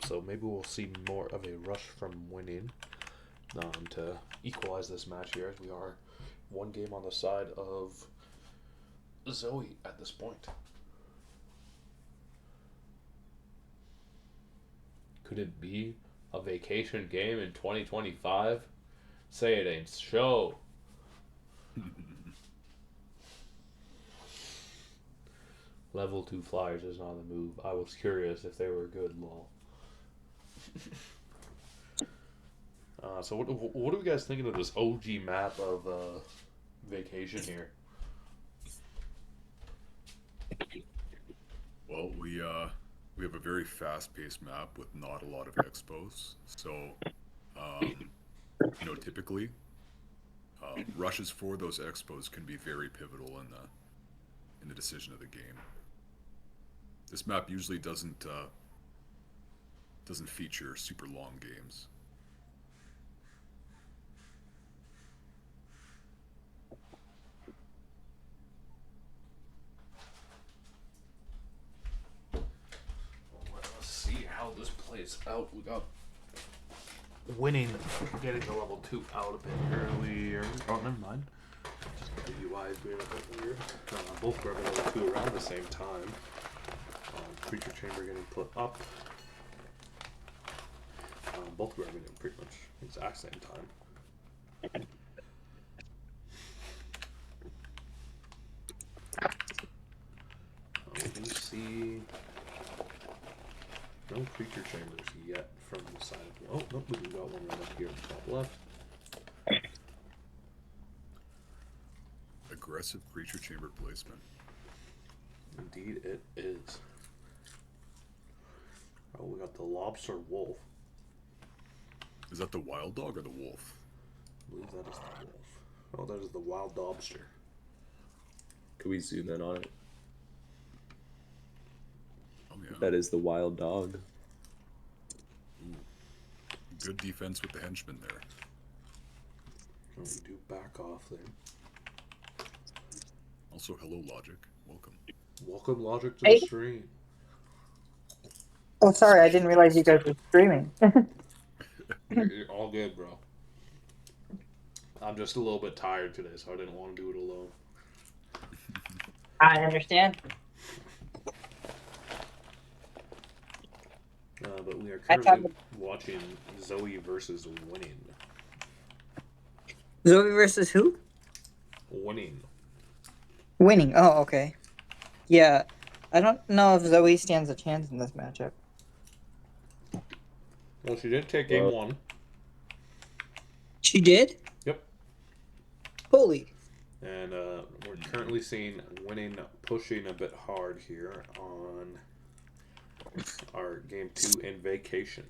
so maybe we'll see more of a rush from Winning to equalize this match here, as we are one game on the side of Zoe at this point. Could it be a Vacation game in 2025? Say it ain't show. Level 2 flyers is not the move. I was curious if they were good, lol. So what are you guys thinking of this OG map of Vacation here? Well, we have a very fast-paced map with not a lot of expos. So, typically, rushes for those expos can be very pivotal in the decision of the game. This map usually doesn't feature super long games. Let's see how this plays out. We got Winning getting the level 2 out a bit earlier. Oh, never mind. Just the UI is being a bit weird. Both grabbing level 2 around the same time. Creature Chamber getting put up. Both grabbing it pretty much exact same time. We see no Creature Chambers yet from the side of... Oh, nope, we got one right up here at the top left. Aggressive Creature Chamber placement. Indeed it is. Oh, we got the Lobster Wolf. Is that the wild dog or the wolf? I believe that is the wolf. Oh, that is the wild lobster. Could we zoom in on it? Oh yeah. That is the wild dog. Ooh. Good defense with the henchman there. Oh, we do back off there. Also, hello Logic. Welcome. Welcome, Logic, to Hey. the stream. Oh, sorry, I didn't realize you guys were streaming. You're all good, bro. I'm just a little bit tired today, so I didn't want to do it alone. I understand. But we are currently watching Zoe versus Winning. Zoe versus who? Winning. Winning. Oh, okay. Yeah, I don't know if Zoe stands a chance in this matchup. Well, she did take game 1. She did? Yep. Holy. And we're currently seeing Winning pushing a bit hard here on our game 2 in Vacation.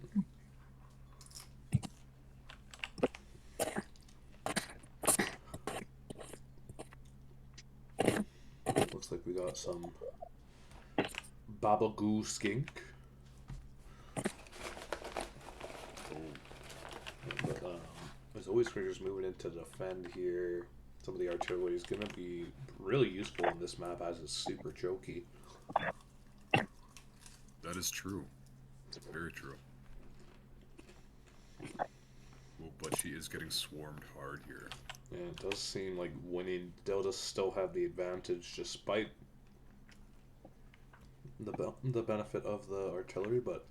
Looks like we got some Babagoo Skink. But as always, creatures moving into defend here. Some of the artillery is going to be really useful in this map as it's super choky. That is true. Very true. Well, but she is getting swarmed hard here. Yeah, it does seem like winning does still have the advantage despite the benefit of the artillery, but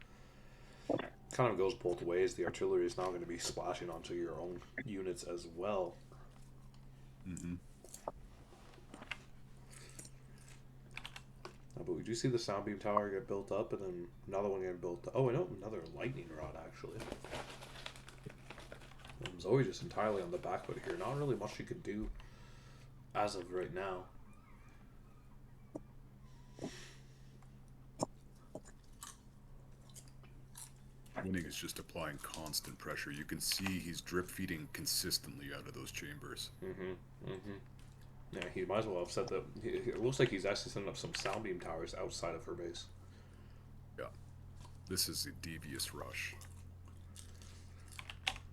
kind of goes both ways. The artillery is now going to be splashing onto your own units as well. Mm-hmm. But we do see the sound beam tower get built up, and then another one getting built up. Oh, I know, another lightning rod, actually. Zoe just entirely on the back foot here. Not really much she could do as of right now. Winning is just applying constant pressure. You can see he's drip feeding consistently out of those chambers. Mm-hmm. Mm-hmm. Yeah, he might as well have set the. It looks like he's actually setting up some sound beam towers outside of her base. Yeah. This is a devious rush.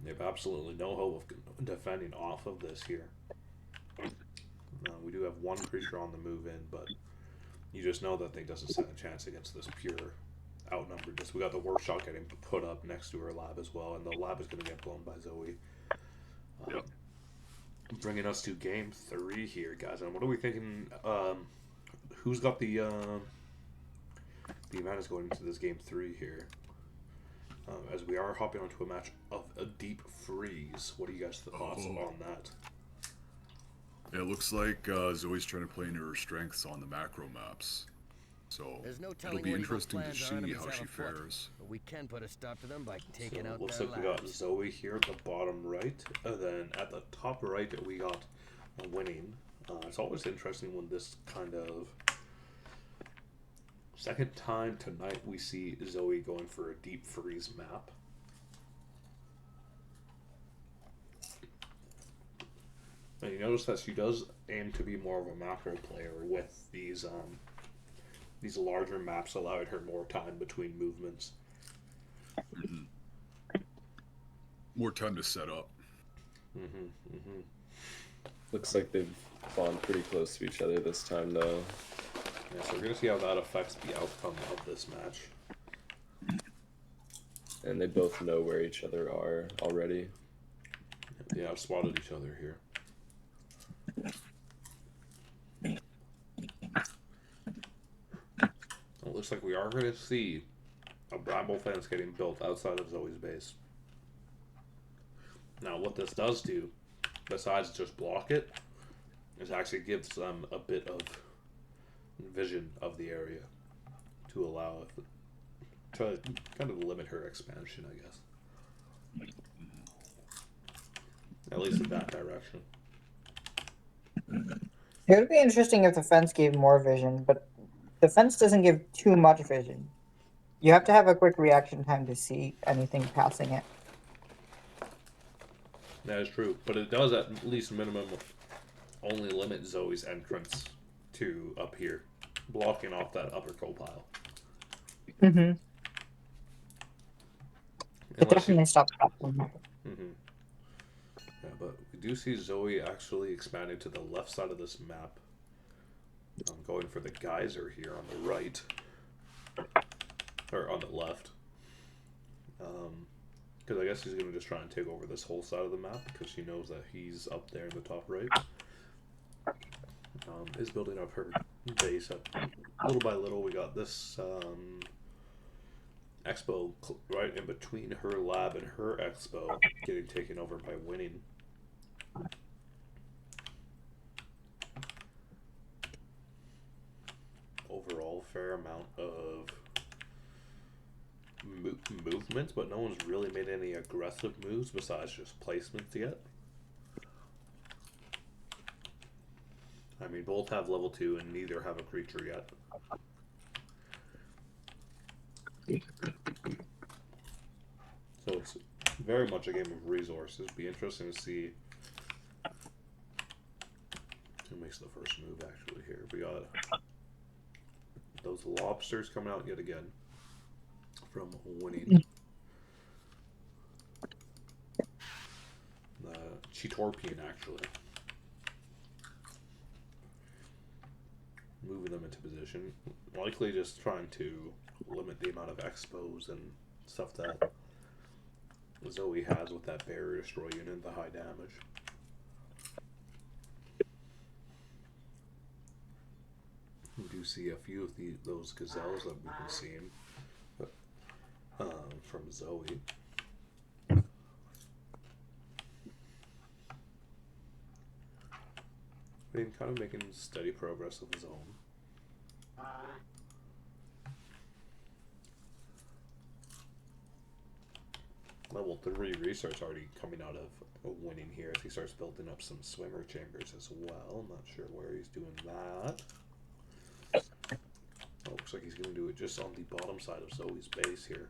They have absolutely no hope of defending off of this here. We do have one creature on the move in, but you just know that thing doesn't stand a chance against this pure outnumbered. Just we got the workshop getting put up next to her lab as well, and the lab is going to get blown by Zoe. Yep. Bringing us to game 3 here, guys. And what are we thinking? Who's got the advantage going into this game 3 here? As we are hopping onto a match of a deep freeze. What are you guys' thoughts on that? Yeah, it looks like Zoe's trying to play into her strengths on the macro maps. So There's no it'll telling be what evil interesting to plans our see enemies how have she afoot, fares. but we can put a stop to them by taking So out looks their like we got labs. Zoe here at the bottom right, and then at the top right we got winning. It's always interesting when this kind of second time tonight we see Zoe going for a deep freeze map. And you notice that she does aim to be more of a macro player with these larger maps, allowing her more time between movements. Mm-hmm. More time to set up. Mm-hmm, mm-hmm. Looks like they've gone pretty close to each other this time, though. Yeah, so we're going to see how that affects the outcome of this match. And they both know where each other are already. Yeah, I've spotted each other here. It looks like we are going to see a Bramble fence getting built outside of Zoe's base. Now, what this does do, besides just block it, is actually gives them a bit of vision of the area to allow it to kind of limit her expansion, I guess. At least in that direction. It would be interesting if the fence gave more vision, but the fence doesn't give too much vision. You have to have a quick reaction time to see anything passing it. That is true, but it does at least minimum only limit Zoe's entrance to up here, blocking off that upper coal pile. Mm-hmm. It definitely stops that from happening. Mm-hmm. Yeah, but we do see Zoe actually expanding to the left side of this map. I'm going for the geyser here on the right, or on the left. Because I guess he's going to just try and take over this whole side of the map because she knows that he's up there in the top right. Is building up her base up little by little. We got this expo right in between her lab and her expo getting taken over by winning. Overall, fair amount of movements, but no one's really made any aggressive moves besides just placements yet. I mean, both have level 2 and neither have a creature yet. So it's very much a game of resources. Be interesting to see who makes the first move actually here. We got those lobsters coming out yet again from winning. Cheetorpian actually. Moving them into position. Likely just trying to limit the amount of expos and stuff that Zoe has with that barrier destroy unit, the high damage. do see a few of those gazelles that we've been seeing from Zoe. Been kind of making steady progress of his own. Level 3 research already coming out of winning here as he starts building up some swimmer chambers as well. Not sure where he's doing that. Oh, looks like he's going to do it just on the bottom side of Zoe's base here.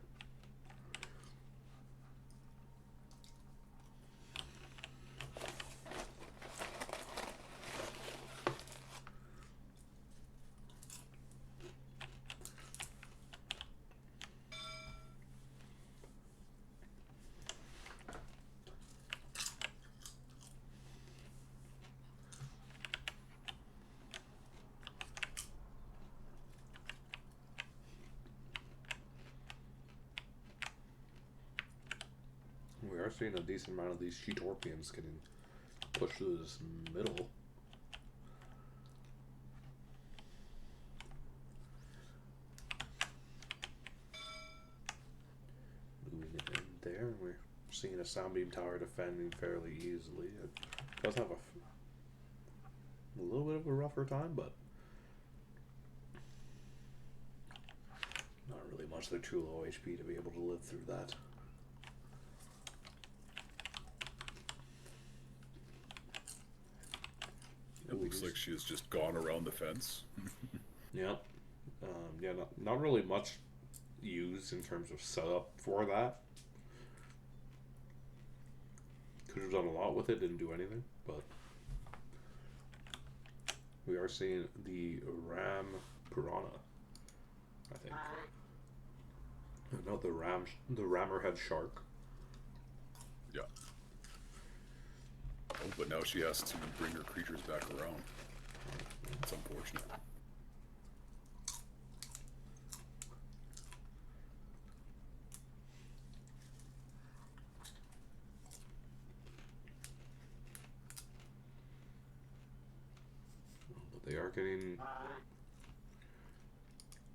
We are seeing a decent amount of these Sheetorpians getting pushed through this middle. Moving it in there, and we're seeing a sound beam tower defending fairly easily. It does have a little bit of a rougher time, but not really much. They're too low HP to be able to live through that. It looks like she has just gone around the fence. Yeah. Yeah, not really much used in terms of setup for that. Could have done a lot with it, didn't do anything, but we are seeing the Ram Piranha, I think. No, the Rammerhead Shark. Yeah. Oh, but now she has to bring her creatures back around. It's unfortunate. But they are getting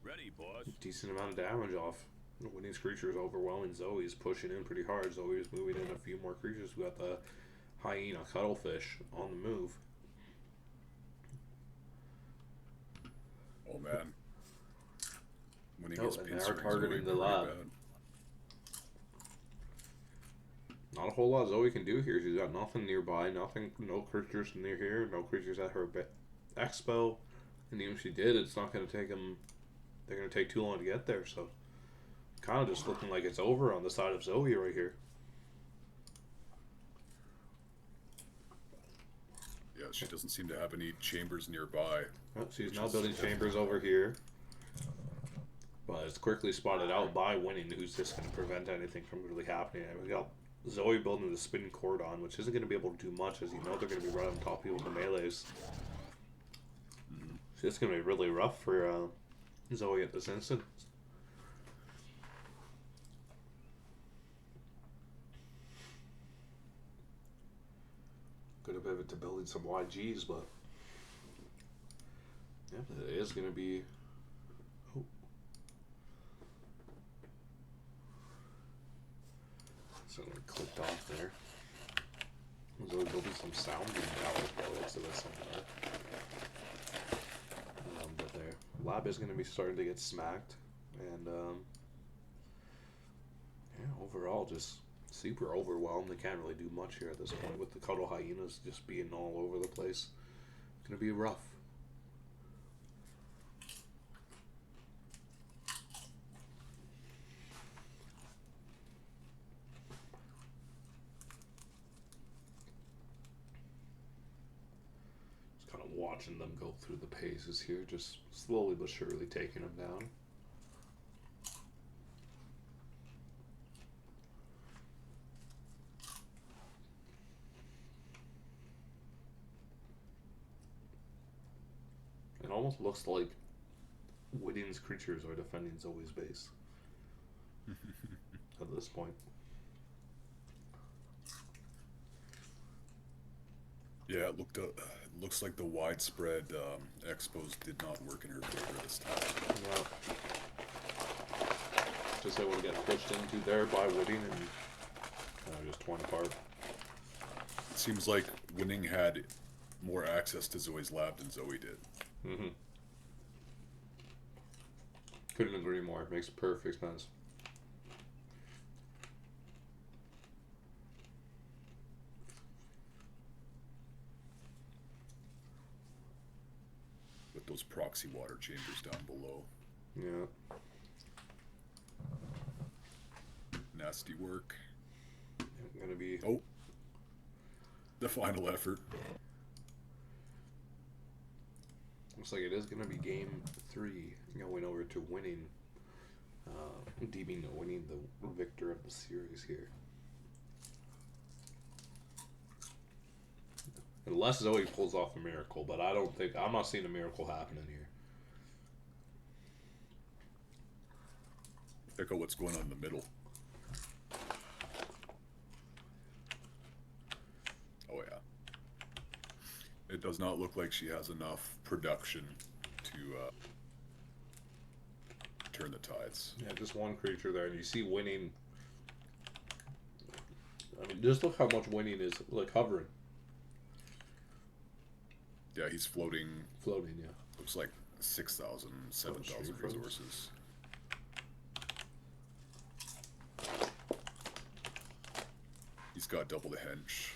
Ready, boss. a decent amount of damage off. When these creatures overwhelming Zoe's pushing in pretty hard. Zoe's moving in a few more creatures. We got the hyena cuttlefish on the move. Oh man. Winning Oh, his and they pincer are is targeting going the pretty lab. bad. Not a whole lot Zoe can do here. She's got nothing nearby, no creatures near here, no creatures at her expo. And even if she did, it's not going to take them. They're going to take too long to get there. So, kind of just looking like it's over on the side of Zoe right here. Yeah, she doesn't seem to have any chambers nearby. Oh, she's now building chambers over here. But it's quickly spotted out by winning, who's just going to prevent anything from really happening. And we got Zoe building the spin cordon, which isn't going to be able to do much, as you know they're going to be right on top of you with the melees. So it's going to be really rough for Zoe at this instant. Could have pivoted to building some YGs, but yeah, it is going to be. Oh. So it clicked off there. Zoe building some sounding towers by the looks of it somewhere. But their lab is going to be starting to get smacked, and yeah, overall just super overwhelmed. They can't really do much here at this point with the cuddle hyenas just being all over the place. It's going to be rough. Just kind of watching them go through the paces here, just slowly but surely taking them down. It almost looks like Whitting's creatures are defending Zoe's base at this point. Yeah, it looks like the widespread expos did not work in her favor this time. Yeah. Just able to get pushed into there by winning and just torn apart. It seems like Winning had more access to Zoe's lab than Zoe did. Mm-hmm. Couldn't agree more. It makes perfect sense. With those proxy water chambers down below. Yeah. Nasty work. Gonna be. Oh. The final effort. Looks like it is gonna be game 3 going over to winning. Deeming winning the victor of the series here. Unless Zoe pulls off a miracle, but I'm not seeing a miracle happening here. Check out what's going on in the middle. Oh yeah. It does not look like she has enough production to turn the tides. Yeah, just one creature there, and you see winning. I mean, just look how much winning is like hovering. Yeah, he's floating. Floating, yeah. Looks like 6,000, 7,000 resources. He's got double the hench.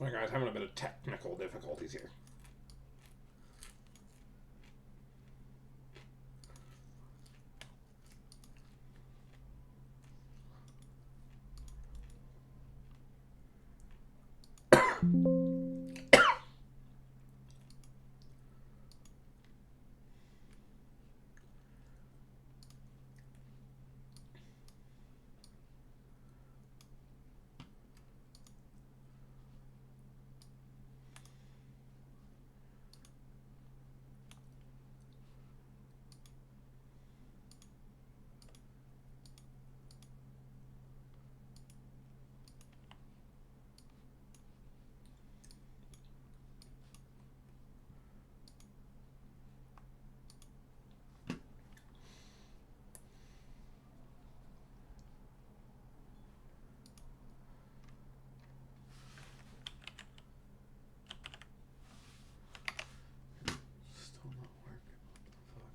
Alright guys, having a bit of technical difficulties here. Still not working. What the fuck?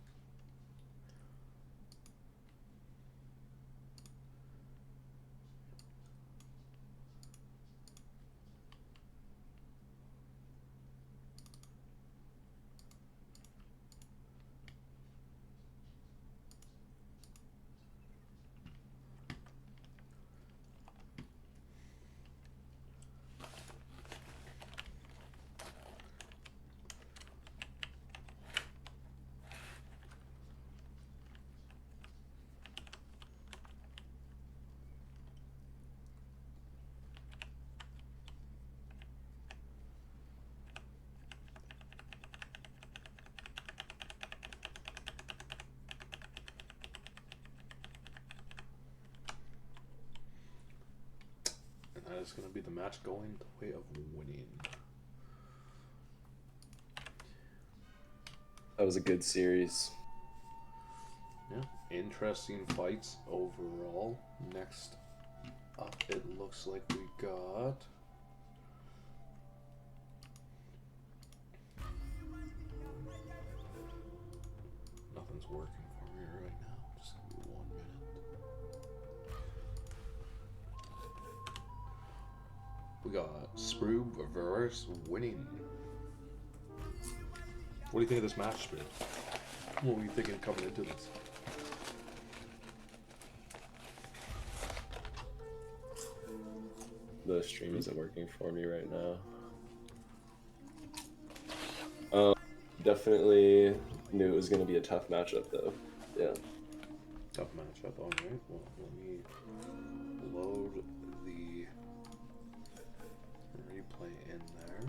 And that is going to be the match going the way of winning. That was a good series. Yeah, interesting fights overall. Next up, it looks like we got. Nothing's working for me right now. Just give me 1 minute. We got Sproob versus winning. What do you think of this match, Sproob? What were you thinking coming into this? The stream isn't working for me right now. Definitely knew it was going to be a tough matchup, though. Yeah. Tough matchup. All right. Well, let me load the replay in there.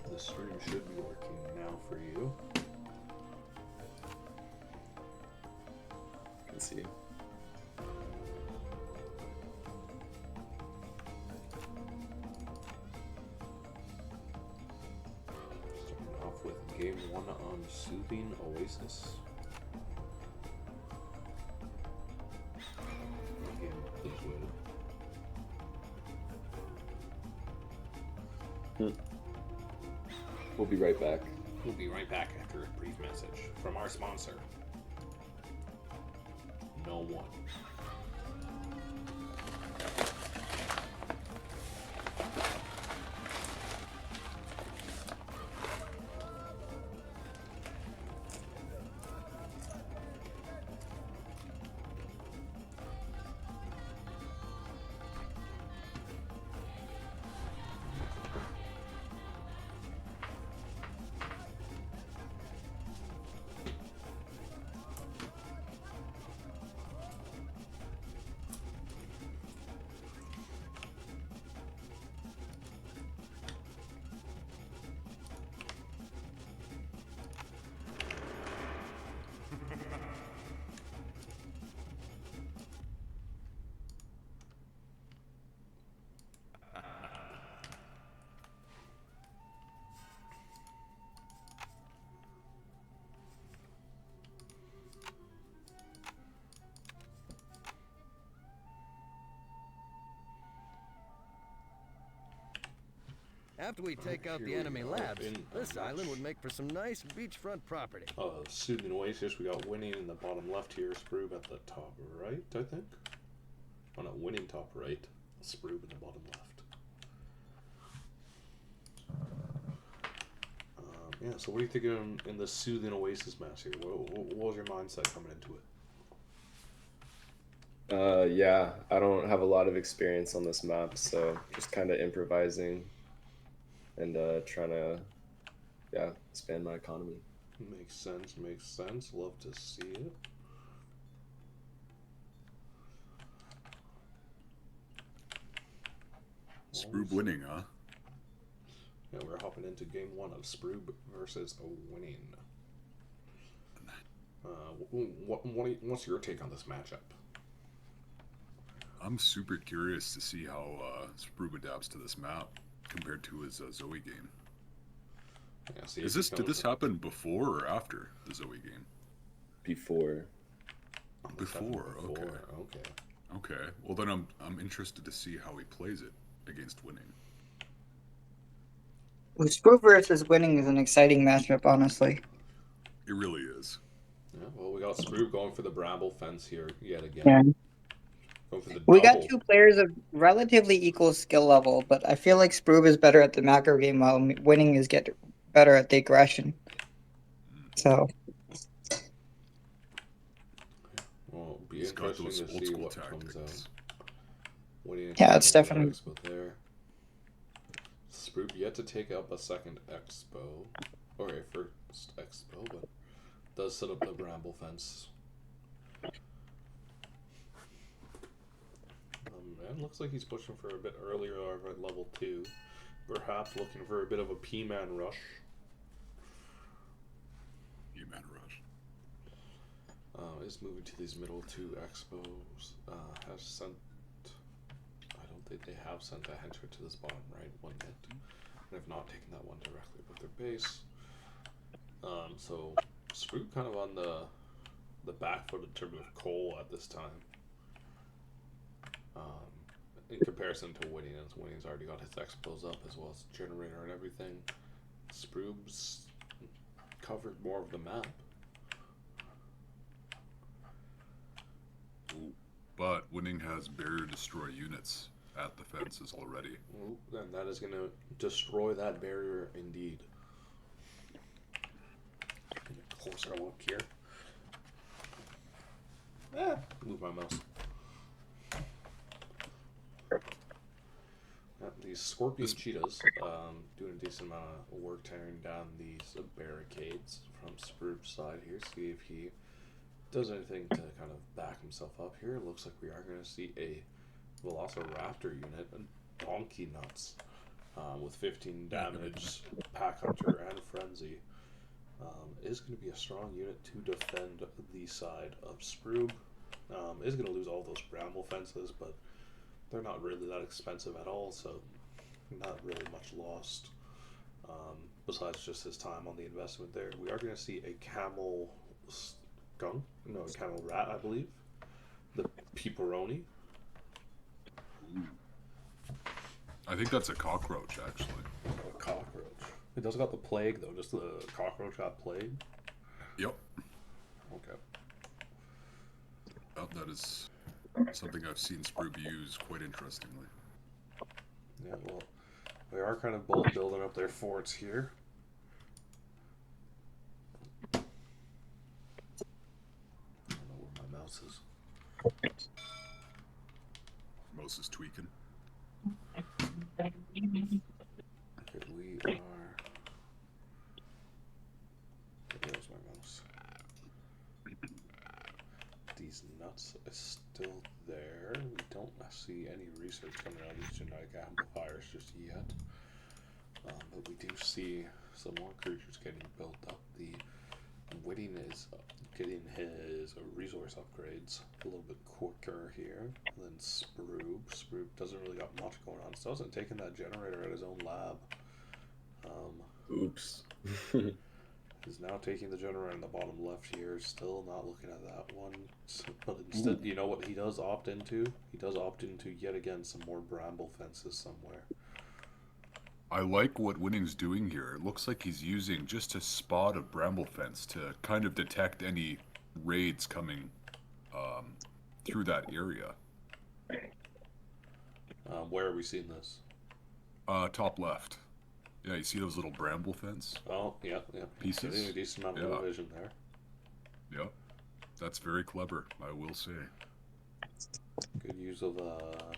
And the stream should be working now for you. I can see. Starting off with game 1 on Soothing Oasis. Again, please wait. We'll be right back. We'll be right back after a brief message from our sponsor. No one. After we take out the Here we enemy go. labs, In this a island match. would make for some nice beachfront property. Soothing Oasis, we got winning in the bottom left here, Sproob at the top right, I think. Oh no, winning top right, Sproob in the bottom left. Yeah, so what do you think in the Soothing Oasis match here? What was your mindset coming into it? Yeah, I don't have a lot of experience on this map, so just kind of improvising and trying to, expand my economy. Makes sense, makes sense. Love to see it. Sproob winning, huh? Yeah, we're hopping into game 1 of Sproob versus winning. What's your take on this matchup? I'm super curious to see how Sproob adapts to this map compared to his Zoe game. Yeah, see Did this happen before or after the Zoe game? Before. Before. Okay. Okay. Okay. Well, then I'm interested to see how he plays it against winning. Sproob versus winning is an exciting matchup, honestly. It really is. Yeah, well, we got Sproob going for the bramble fence here yet again. Yeah. Going for the We got double. two players of relatively equal skill level, but I feel like Sproob is better at the macro game while winning is better at the aggression. So Well, it'll be He's got interesting those to old see school what comes out. tactics. Winning yeah, it's taking definitely. Expo there. Sproob yet to take up a second Expo, or a first Expo, but does set up the bramble fence. Man, looks like he's pushing for a bit earlier over at level 2. Perhaps looking for a bit of a P-man rush. P-man rush. Is moving to these middle 2 Expos. Has sent... I don't think they have sent a henchman to this bottom right one yet. And have not taken that one directly with their base. So Sproob kind of on the back foot in terms of coal at this time. In comparison to winning, as winning's already got his expos up as well as generator and everything. Sproob's covered more of the map. Ooh. But winning has barrier destroy units at the fences already. Ooh, and that is going to destroy that barrier indeed. Closer look here. Move my mouse. Scorpion This- Cheetahs doing a decent amount of work tearing down these barricades from Spruce's side here. See if he does anything to kind of back himself up here. It looks like we are going to see a Velociraptor unit, a Donkey Nuts, with 15 damage, Pack Hunter, and Frenzy. Is going to be a strong unit to defend the side of Sproob. Is going to lose all those bramble fences, but they're not really that expensive at all, so not really much lost. Besides just his time on the investment there. We are going to see a camel skunk, no, a camel rat, I believe. The Peperoni. I think that's a cockroach, actually. A cockroach. It does got the plague, though. Just the cockroach got plague. Yep. Okay. Oh, that is something I've seen Sproob use quite interestingly. Yeah, well, they are kind of both building up their forts here. I don't know where my mouse is. Mouse is tweaking. Okay, we are. There's my mouse. These nuts are still there. We don't see any research coming out of these genetic amplifiers just yet. But we do see some more creatures getting built up. The Whitting is getting his resource upgrades a little bit quicker here than Sproob. Sproob doesn't really got much going on. Still hasn't taken that generator at his own lab. Oops. He's now taking the generator in the bottom left here. Still not looking at that one. But instead, you know what he does opt into? He does opt into yet again some more bramble fences somewhere. I like what Winning's doing here. It looks like he's using just a spot of bramble fence to kind of detect any raids coming through that area. Where are we seeing this? Top left. Yeah, you see those little bramble fence Oh, yeah. pieces? Getting a decent amount of vision there. Yeah, that's very clever, I will say. Good use of a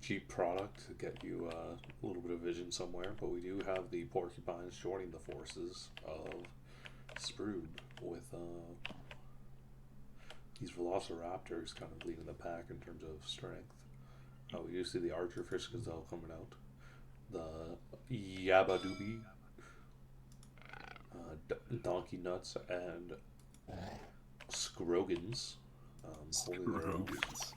cheap product to get you a little bit of vision somewhere. But we do have the porcupines joining the forces of Sproob with these velociraptors kind of leading the pack in terms of strength. We do see the archer fish gazelle coming out. The Yabadoobie, Donkey Nuts, and Scrogans. Holding their own. Scrogans.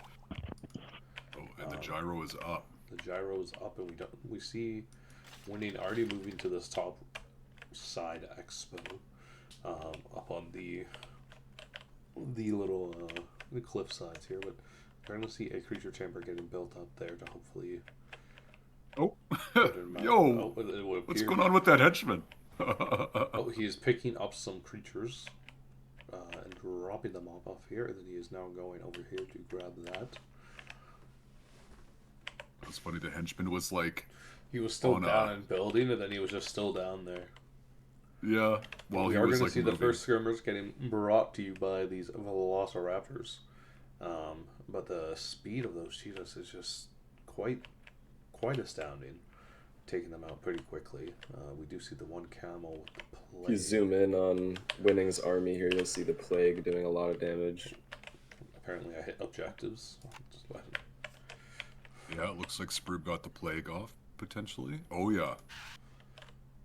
Oh, and the gyro is up. The gyro is up, and we see Winning already moving to this top side expo, up on the little the cliff sides here. But we're going to see a creature chamber getting built up there to hopefully. Oh, Yo, yo, what's going on with that henchman? Oh, he is picking up some creatures and dropping them off here, and then he is now going over here to grab that. It's funny, the henchman was like... He was still down and building, and then he was just still down there. Yeah, well, we he are was going to like see moving. the first skirmers getting brought to you by these velociraptors. But the speed of those cheetahs is just quite astounding. Taking them out pretty quickly. We do see the one camel with the plague. If you zoom in on Winning's army here, you'll see the plague doing a lot of damage. Apparently I hit objectives. Yeah, it looks like Sproob got the plague off, potentially. Oh, yeah.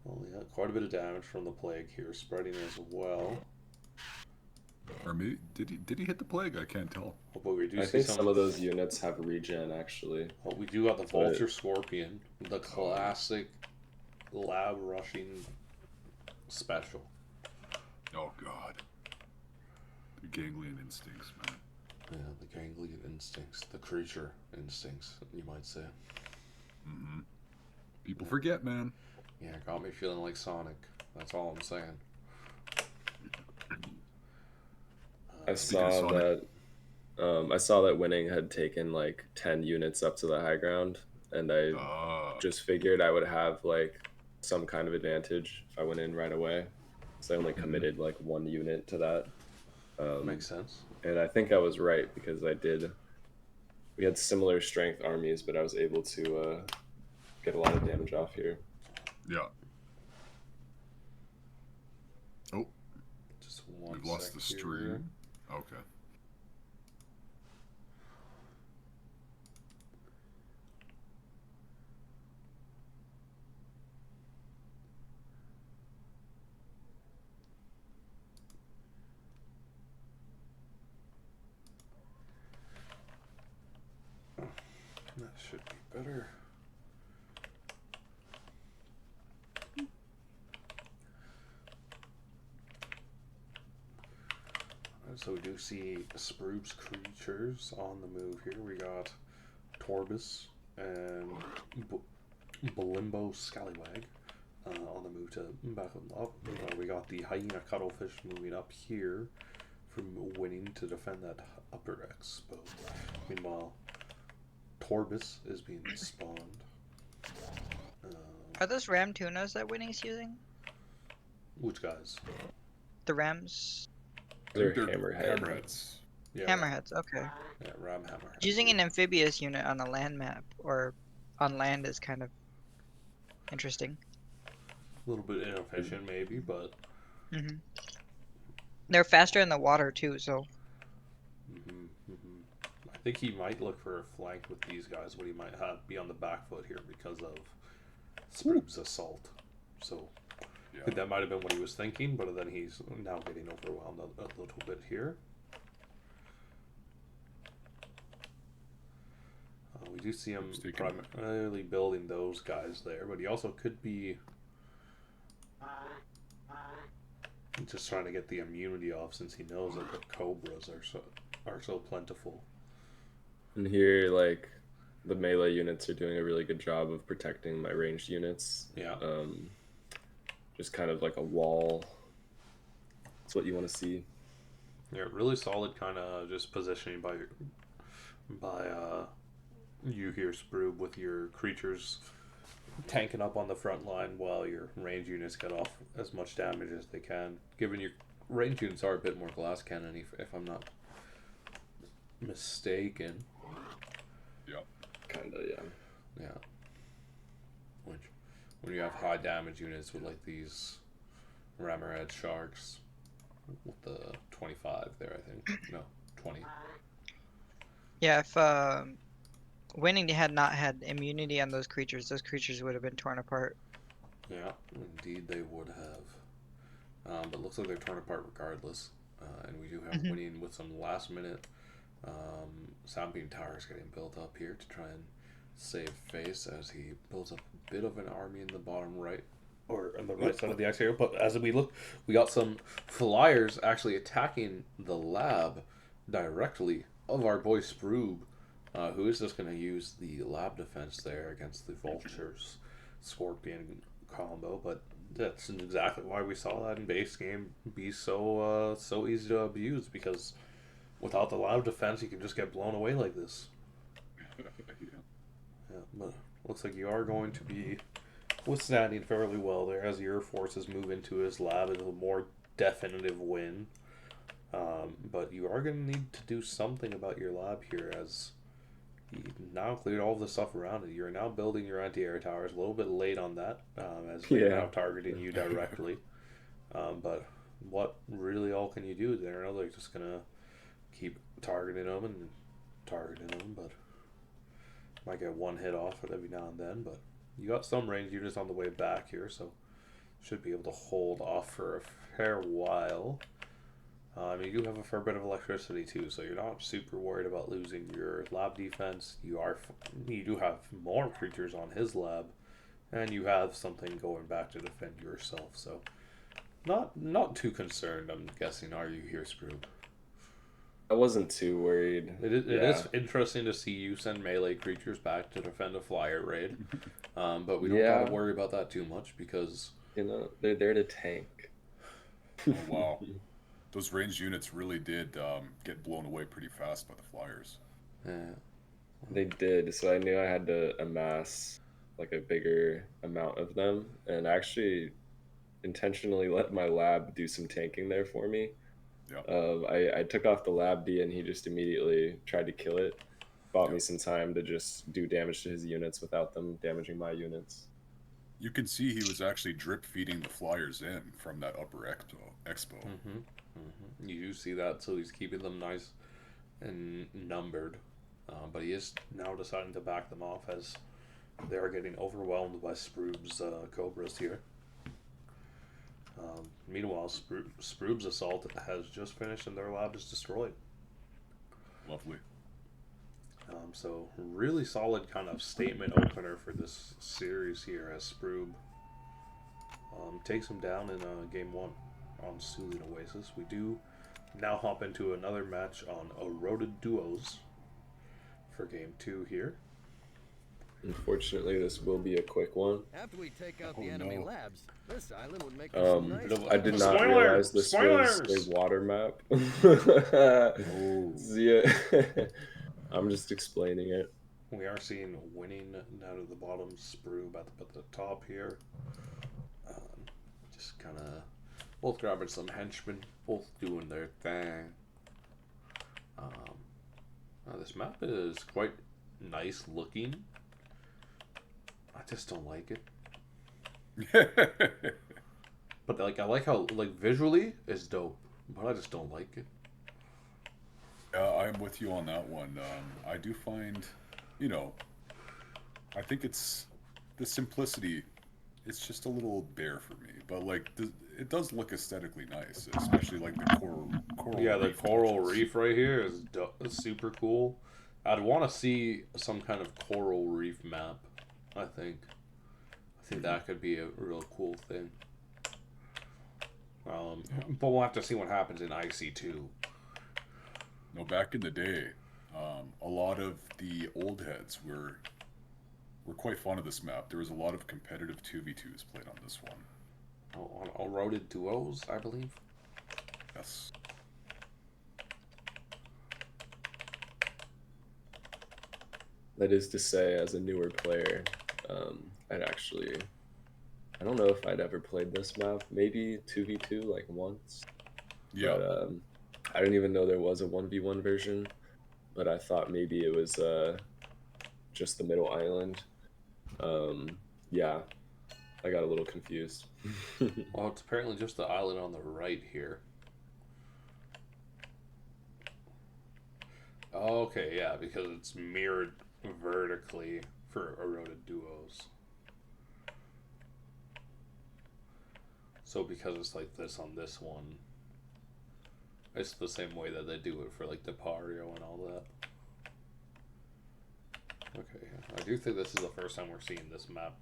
Well, yeah, quite a bit of damage from the plague here, spreading as well. Or maybe, did he hit the plague? I can't tell. Oh, but we do I see think some of those units have regen, actually. Oh, we do got the Vulture Scorpion, the classic lab rushing special. Oh, God. The ganglion instincts, man. Yeah, the ganglion instincts, the creature instincts, you might say. Mm-hmm. People forget, man. Yeah, got me feeling like Sonic. That's all I'm saying. I saw that Winning had taken like 10 units up to the high ground, and I just figured I would have like some kind of advantage if I went in right away. So I only committed like 1 unit to that. Makes sense. And I think I was right because we had similar strength armies, but I was able to get a lot of damage off here. Yeah. Oh, Just one we've lost the sec here. stream. Okay. That should be better. So we do see Sprube's creatures on the move here. We got Torbus and Balimbo Scallywag on the move to back them up. We got the Hyena Cuttlefish moving up here from winning to defend that upper expo. Meanwhile, Torbus is being spawned. Are those ram tunas that Winning's using? Which guys? The rams? They're They're hammerheads. Yeah, Hammerheads, okay. Yeah, Ram Hammerhead. Using an amphibious unit on a land map or on land is kind of interesting. A little bit inefficient, maybe, but. They're faster in the water too, so. I think he might look for a flank with these guys, but he might be on the back foot here because of Sprube's assault. So Yeah. that might have been what he was thinking, but then he's now getting overwhelmed a little bit here. We do see him primarily building those guys there, but he also could be just trying to get the immunity off since he knows that the cobras are so plentiful. And here, like, the melee units are doing a really good job of protecting my ranged units. Yeah. Just kind of like a wall. That's what you want to see. Yeah, really solid kind of just positioning by you here, Sprube, with your creatures tanking up on the front line while your range units get off as much damage as they can. Given your range units are a bit more glass cannon, if I'm not mistaken. Yeah. Kinda, yeah. Yeah. Which, when you have high damage units with like these Rammerhead sharks with the 25 there, I think. No, 20. Yeah, if Winning had not had immunity on those creatures would have been torn apart. Yeah, indeed they would have. But looks like they're torn apart regardless. And we do have Winning with some last minute Soundbeam towers getting built up here to try and save face as he builds up a bit of an army in the bottom right. Or on the right side of the exterior. But as we look, we got some flyers actually attacking the lab directly of our boy Sprube. Who is just going to use the lab defense there against the Vultures Scorpion combo, but that's exactly why we saw that in base game be so easy to abuse, because without the lab defense you can just get blown away like this. Yeah, but looks like you are going to be withstanding fairly well there as your forces move into his lab as a more definitive win. But you are going to need to do something about your lab here as you now cleared all the stuff around it. You're now building your anti-air towers. A little bit late on that, as they're now targeting you directly. But what really all can you do there? Now they're just gonna keep targeting them and targeting them, but might get one hit off every now and then. But you got some range units on the way back here, so should be able to hold off for a fair while. You do have a fair bit of electricity too, so you're not super worried about losing your lab defense. You do have more creatures on his lab, and you have something going back to defend yourself. So, not too concerned. I'm guessing. Are you here, Sprube? I wasn't too worried. It is interesting to see you send melee creatures back to defend a flyer raid, but we don't gotta worry about that too much because they're there to tank. Oh, wow. Those ranged units really did get blown away pretty fast by the flyers. Yeah. They did, so I knew I had to amass like a bigger amount of them, and actually intentionally let my lab do some tanking there for me. Yeah. I took off the lab D and he just immediately tried to kill it bought me some time to just do damage to his units without them damaging my units. You can see he was actually drip feeding the flyers in from that upper expo. You do see that, so he's keeping them nice and numbered. But he is now deciding to back them off as they are getting overwhelmed by Sproob's Cobras here. Meanwhile, Sproob's assault has just finished and their lab is destroyed. Lovely. So really solid kind of statement opener for this series here as Sproob takes him down in game 1 on Sulian Oasis. We do now hop into another match on Eroded Duos for game 2 here. Unfortunately, this will be a quick one. After we take out the Oh, enemy no. labs, this island would make for some nice I did not Spoilers! realize this Spoilers! was a water map. Oh. Yeah. I'm just explaining it. We are seeing winning down at the bottom, Sproob at the top here. Just kind of both grabbing some henchmen, both doing their thing. This map is quite nice looking. I just don't like it. But like, I like how visually it's dope, but I just don't like it. I'm with you on that one. I do find, I think it's the simplicity. It's just a little bare for me, but like it does look aesthetically nice, especially like the coral. Yeah, the reef coral images. reef right here is super cool. I'd want to see some kind of coral reef map. I think that could be a real cool thing. But we'll have to see what happens in IC2. No, back in the day, a lot of the old heads were quite fond of this map. There was a lot of competitive 2v2s played on this one. On Eroded Duos, I believe. Yes. That is to say, as a newer player, I don't know if I'd ever played this map. Maybe 2v2 like once. Yeah. But I didn't even know there was a 1v1 version. But I thought maybe it was just the middle island. Yeah, I got a little confused. Well, it's apparently just the island on the right here. Okay, yeah, because it's mirrored vertically for Eroded Duos. So because it's like this on this one, it's the same way that they do it for like Depario and all that. Okay, I do think this is the first time we're seeing this map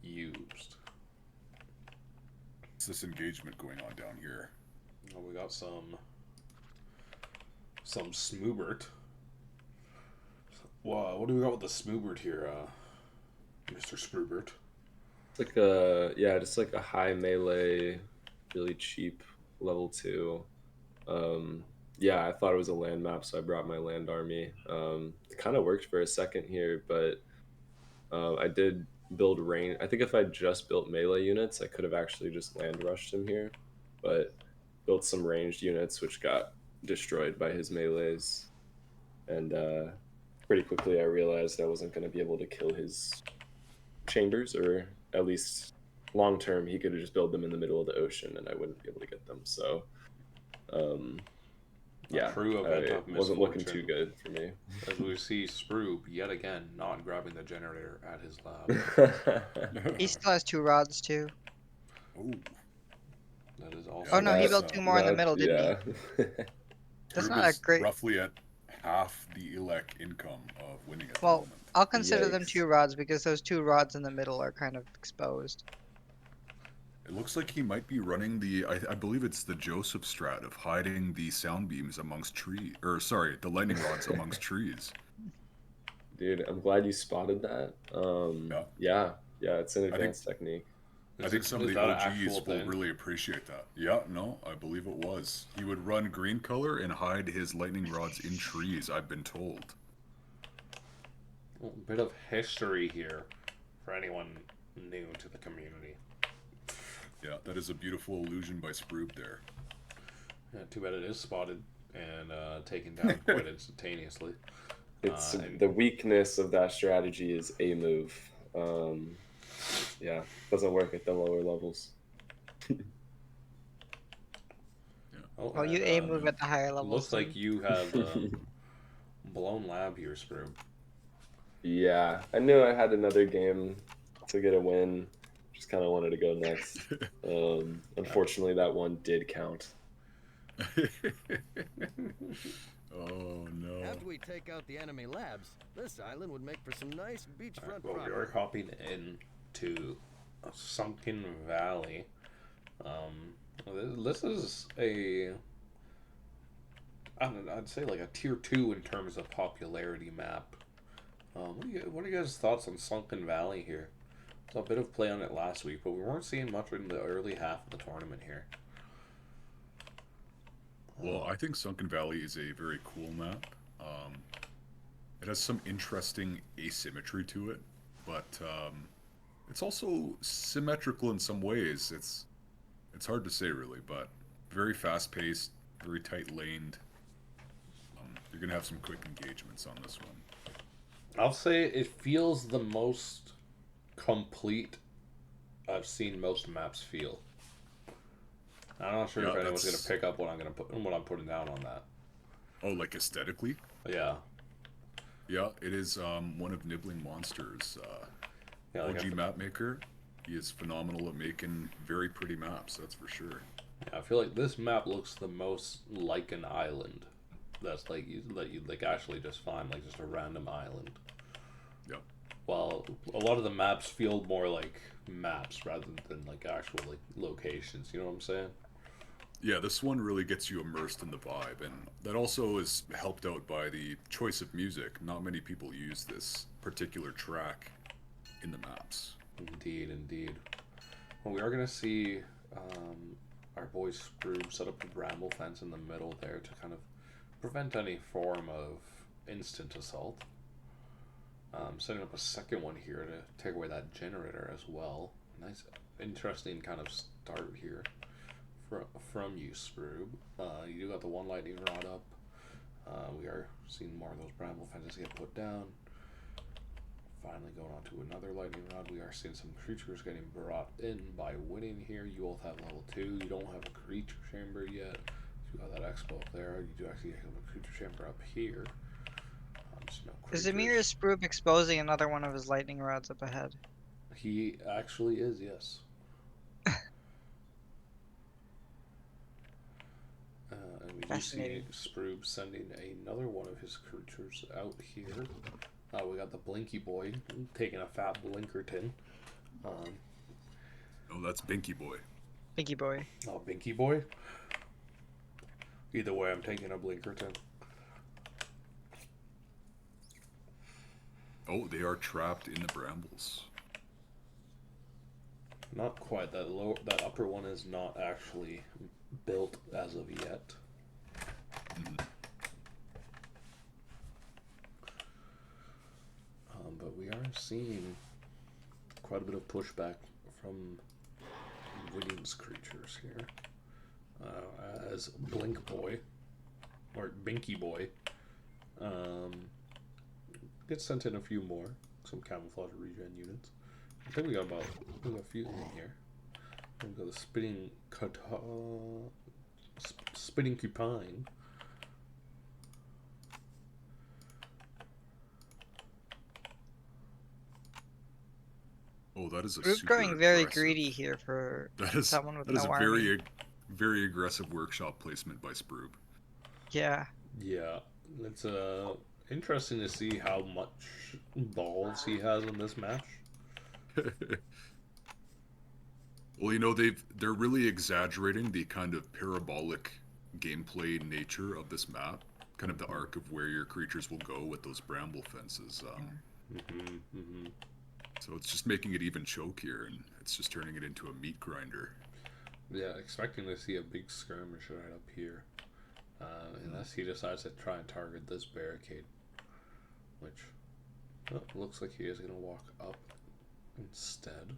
used. What's this engagement going on down here? Oh, we got some Smoobert. Wow, what do we got with the Smoobert here, Mr. Sproobert? It's like just like a high melee, really cheap level 2. Yeah, I thought it was a land map, so I brought my land army. It kind of worked for a second here, but I did build range. I think if I just built melee units, I could have actually just land rushed him here, but built some ranged units, which got destroyed by his melees. And pretty quickly I realized I wasn't going to be able to kill his chambers, or at least long term he could have just built them in the middle of the ocean and I wouldn't be able to get them. So yeah, true event it of wasn't looking misfortune. too good for me. As we see Sproob yet again not grabbing the generator at his lab. He still has 2 rods too. Oh, That is also. Oh no, he That's, built 2 more in the middle, didn't he? he? That's Drew not a is great. roughly at half the elec income of winning at Well, the moment. I'll consider them Yikes. 2 rods because those 2 rods in the middle are kind of exposed. It looks like he might be running I believe it's the Joseph strat of hiding the sound beams amongst trees, or sorry, the lightning rods amongst trees. Dude, I'm glad you spotted that. Yeah, it's an advanced technique. I think some of is the that an OGs actual will thing? really appreciate that. Yeah, no, I believe it was. He would run green color and hide his lightning rods in trees, I've been told. A bit of history here for anyone new to the community. Yeah, that is a beautiful illusion by Sproob there. Yeah, too bad it is spotted and taken down quite instantaneously. It's And the weakness of that strategy is a move. Yeah, doesn't work at the lower levels. oh, Well, you and, A move at the higher levels. looks like then. you have blown lab here, Sprue. Yeah, I knew I had another game to get a win. Just kind of wanted to go next. Unfortunately, that one did count. Oh no. After we take out the enemy labs, this island would make for some nice beachfront Well, we property. are hopping into a sunken valley. This is a, I'd say like a tier 2 in terms of popularity map. What are you guys' thoughts on Sunken Valley here? Saw a bit of play on it last week, but we weren't seeing much in the early half of the tournament here. Well, I think Sunken Valley is a very cool map. It has some interesting asymmetry to it, but it's also symmetrical in some ways. It's hard to say really, but very fast paced, very tight laned. You're gonna have some quick engagements on this one. I'll say it feels the most complete I've seen most maps feel. I'm not sure Yeah, if anyone's that's- gonna pick up what I'm putting down on that. Oh, like aesthetically? Yeah. Yeah, it is one of Nibbling Monster's Yeah, like OG map maker. He is phenomenal at making very pretty maps, that's for sure. I feel like this map looks the most like an island. That's like you like actually just find like just a random island. Yep. While a lot of the maps feel more like maps rather than like actual like locations. You know what I'm saying? Yeah, this one really gets you immersed in the vibe, and that also is helped out by the choice of music. Not many people use this particular track in the maps. Indeed, indeed. Well, we are gonna see our boy Sprue set up a bramble fence in the middle there to kind of prevent any form of instant assault. Setting up a second one here to take away that generator as well. Nice, interesting kind of start here from you, Sprue. You do got the one lightning rod up. We are seeing more of those bramble fences get put down. Finally going on to another lightning rod. We are seeing some creatures getting brought in by winning here. You both have level 2. You don't have a creature chamber yet. You got that expo up there. You do actually have a creature chamber up here. No Is Amir Sproob exposing another one of his lightning rods up ahead? He actually is, yes. And we do see Sproob sending another one of his creatures out here. We got the Blinky Boy taking a fat Blinkerton. Oh, that's Binky Boy. Binky Boy. Oh, Binky Boy? Either way, I'm taking a Blinkerton. Oh, they are trapped in the brambles. Not quite. That upper one is not actually built as of yet. But we are seeing quite a bit of pushback from Winning's creatures here. As Blink Boy, or Binky Boy, gets sent in a few more. Some camouflage regen units. I think we got a few in here. We've got the spitting cupine. Oh, that is a We're super going very aggressive- greedy here for That is someone with that is no a army. very aggressive workshop placement by Sproob. Yeah. Yeah, it's interesting to see how much balls he has in this match. Well, you know, they're really exaggerating the kind of parabolic gameplay nature of this map, kind of the arc of where your creatures will go with those bramble fences. So it's just making it even chokier, and it's just turning it into a meat grinder. Yeah, expecting to see a big skirmish right up here. Unless he decides to try and target this barricade. Which, looks like he is going to walk up instead.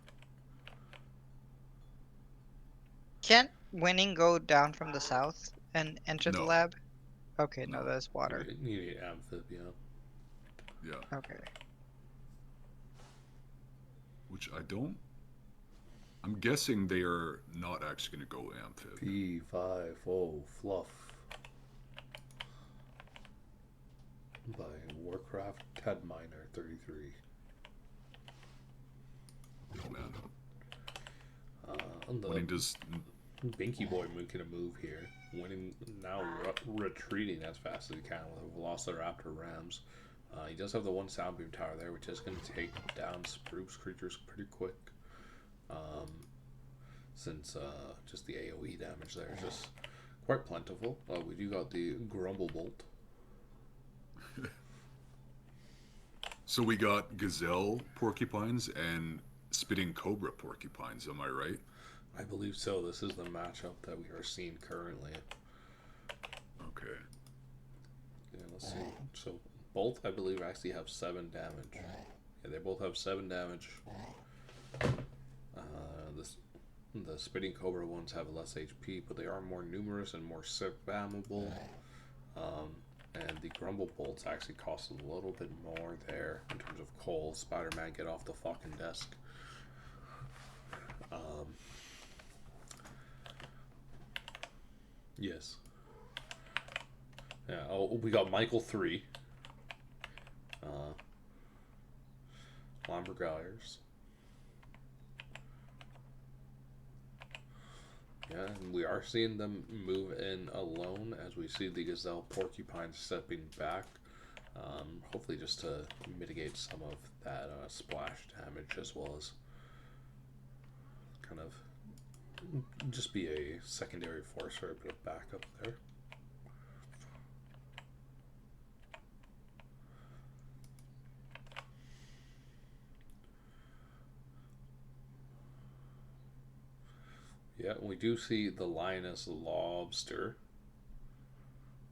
Can't Winning go down from the south and enter the No. lab? Okay, no, No. that's water. You need amphib, yeah. Yeah. Okay. Which I don't. I'm guessing they are not actually going to go amphib. P5O Fluff by Warcraft Ted Miner 33. Oh man. The Does Binky Boy making a move here. Winning now, retreating as fast as he can with a Velociraptor Rams. He does have the one Sound Beam Tower there, which is going to take down Spruce creatures pretty quick. Since just the AoE damage there is just quite plentiful. We do got the Grumble Bolt. So we got Gazelle Porcupines and Spitting Cobra Porcupines, am I right? I believe so. This is the matchup that we are seeing currently. Okay. Yeah, let's see. So both, I believe, actually have 7 damage. Yeah, they both have 7 damage. The Spitting Cobra ones have less HP, but they are more numerous and more spammable. And the Grumble Bolts actually cost a little bit more there in terms of coal. Spider-Man, get off the fucking desk. Yes. Yeah. Oh, we got Michael 3. Lamberguyers. Yeah, and we are seeing them move in alone as we see the Gazelle Porcupine stepping back. Hopefully just to mitigate some of that splash damage, as well as kind of just be a secondary force or a bit of backup there. Yeah, we do see the Lioness Lobster.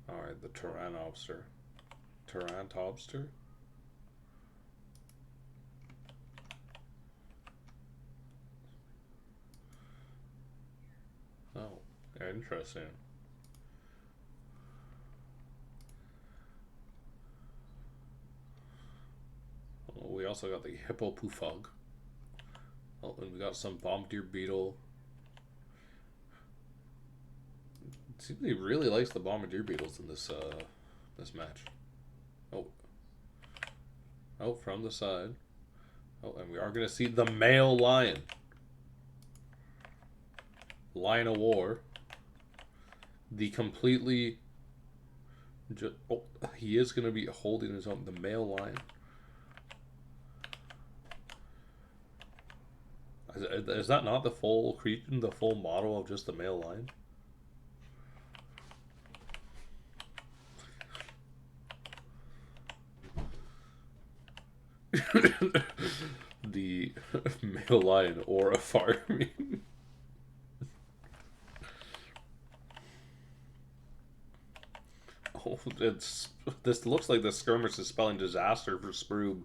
Alright, the Tyrannobster. Tyrantobster? Oh, interesting. We also got the Hippopufug. Oh, and we got some Bombardier Beetle. It seems he really likes the Bombardier Beetles in this this match. Oh, from the side. Oh, and we are going to see the male lion. Lion of War. The completely... Oh, he is going to be holding his own. The male lion. Is that not the full creature, the full model of just the male lion? The male lion or a farming. Oh, this looks like the skirmish is spelling disaster for Sproob,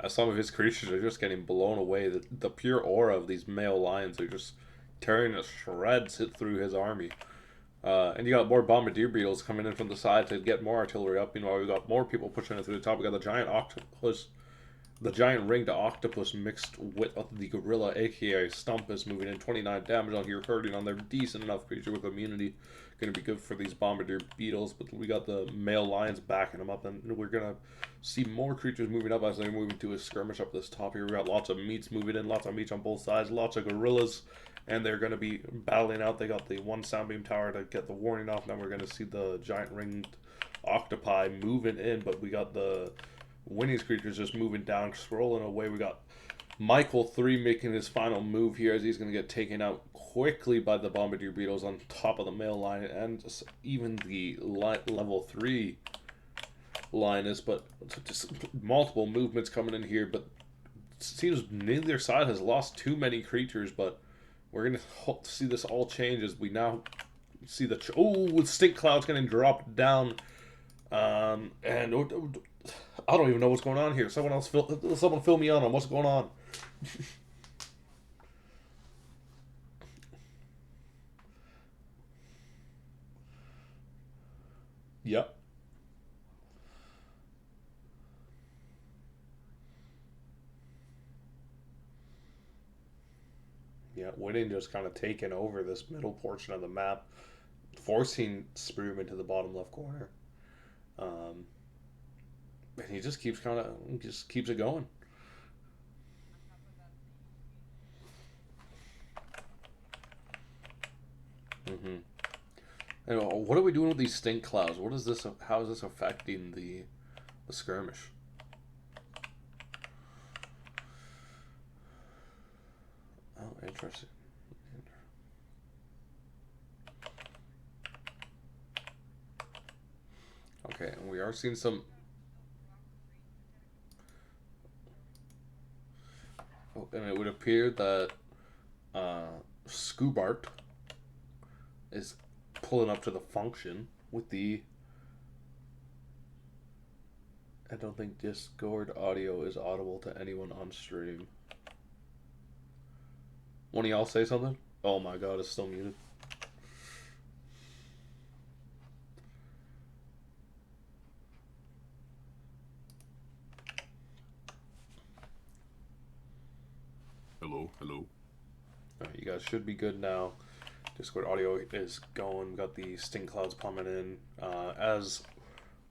as some of his creatures are just getting blown away. The pure aura of these male lions are just tearing to shreds through his army. And you got more Bombardier Beetles coming in from the side to get more artillery up. Meanwhile, we got more people pushing it through the top. We got the giant octopus, the giant ringed octopus mixed with the gorilla, aka Stumpus, moving in 29 damage on here, hurting on their decent enough creature with immunity. Going to be good for these Bombardier Beetles, but we got the male lions backing them up, and we're going to see more creatures moving up as they move into a skirmish up this top here. We got lots of meats moving in, lots of meats on both sides, lots of gorillas, and they're going to be battling out. They got the one sound beam tower to get the warning off. Now we're going to see the giant ringed octopi moving in, but we got the Winnie's creatures just moving down, scrolling away. We got Michael 3 making his final move here as he's going to get taken out quickly by the Bombardier Beetles on top of the male line, and even the level 3 Lioness, but just multiple movements coming in here, but it seems neither side has lost too many creatures, but we're going to see this all change as we now see the... with Stink Cloud's getting dropped down, and... I don't even know what's going on here. Someone fill me in on what's going on. Yep. Yeah, Winning just kind of taking over this middle portion of the map, forcing Spruem into the bottom left corner. Um, and he just keeps it going. Mm-hmm. And what are we doing with these stink clouds? What is this? How is this affecting the skirmish? Oh, interesting. Okay, and we are seeing some. Oh, and it would appear that Scoobart is pulling up to the function with the. I don't think Discord audio is audible to anyone on stream. One of y'all say something? Oh my god, it's still muted. Hello, hello. Alright, you guys should be good now. Discord audio is going. We got the stink clouds coming in. As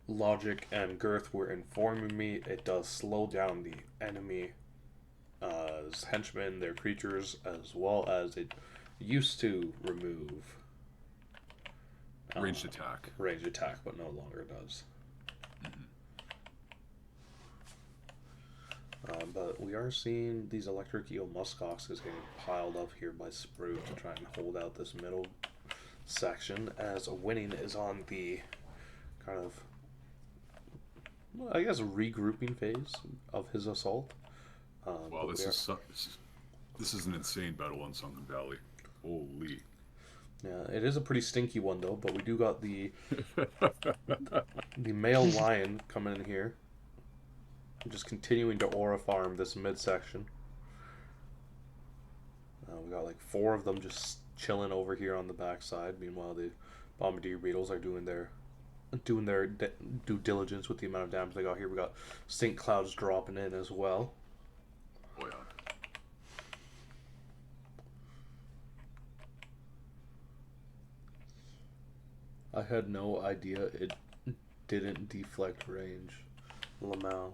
Logic and Girth were informing me, it does slow down the enemy henchmen, their creatures, as well as it used to remove Ranged attack. Ranged attack, but no longer does. But we are seeing these electric eel muskoxes getting piled up here by Spruce to try and hold out this middle section, as Winning is on the kind of, well, I guess, a regrouping phase of his assault. Wow, this is an insane battle on Sunken Valley. Holy. Yeah, it is a pretty stinky one though, but we do got the male lion coming in here. Just continuing to aura farm this midsection. We got like 4 of them just chilling over here on the backside. Meanwhile, the bombardier beetles are doing their due diligence with the amount of damage they got here. We got stink clouds dropping in as well. Oh yeah. I had no idea it didn't deflect range. Lamau.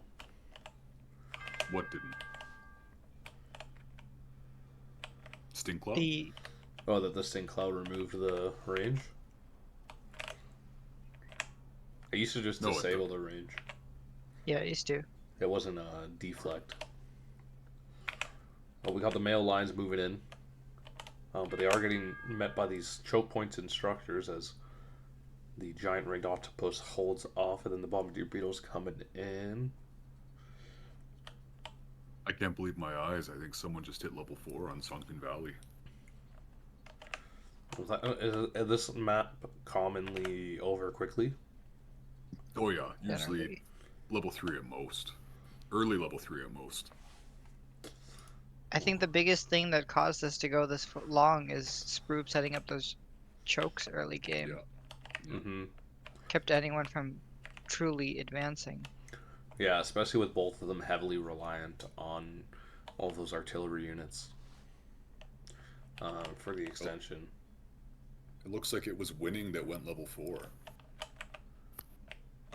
What didn't? Stink Cloud? Oh, that the stink cloud removed the range? I used to just disable the range. Yeah, it used to. It wasn't deflect. Oh, we got the male lines moving in. But they are getting met by these choke points and structures as the giant ringed octopus holds off, and then the bombardier beetles coming in. I can't believe my eyes. I think someone just hit level 4 on Sunken Valley. Is this map commonly over quickly? Oh yeah, usually Generally. level 3 at most. Early level 3 at most. I think the biggest thing that caused us to go this long is Sprupe setting up those chokes early game. Yeah. Mm-hmm. Kept anyone from truly advancing. Yeah, especially with both of them heavily reliant on all those artillery units for the extension. It looks like it was Winning that went level 4.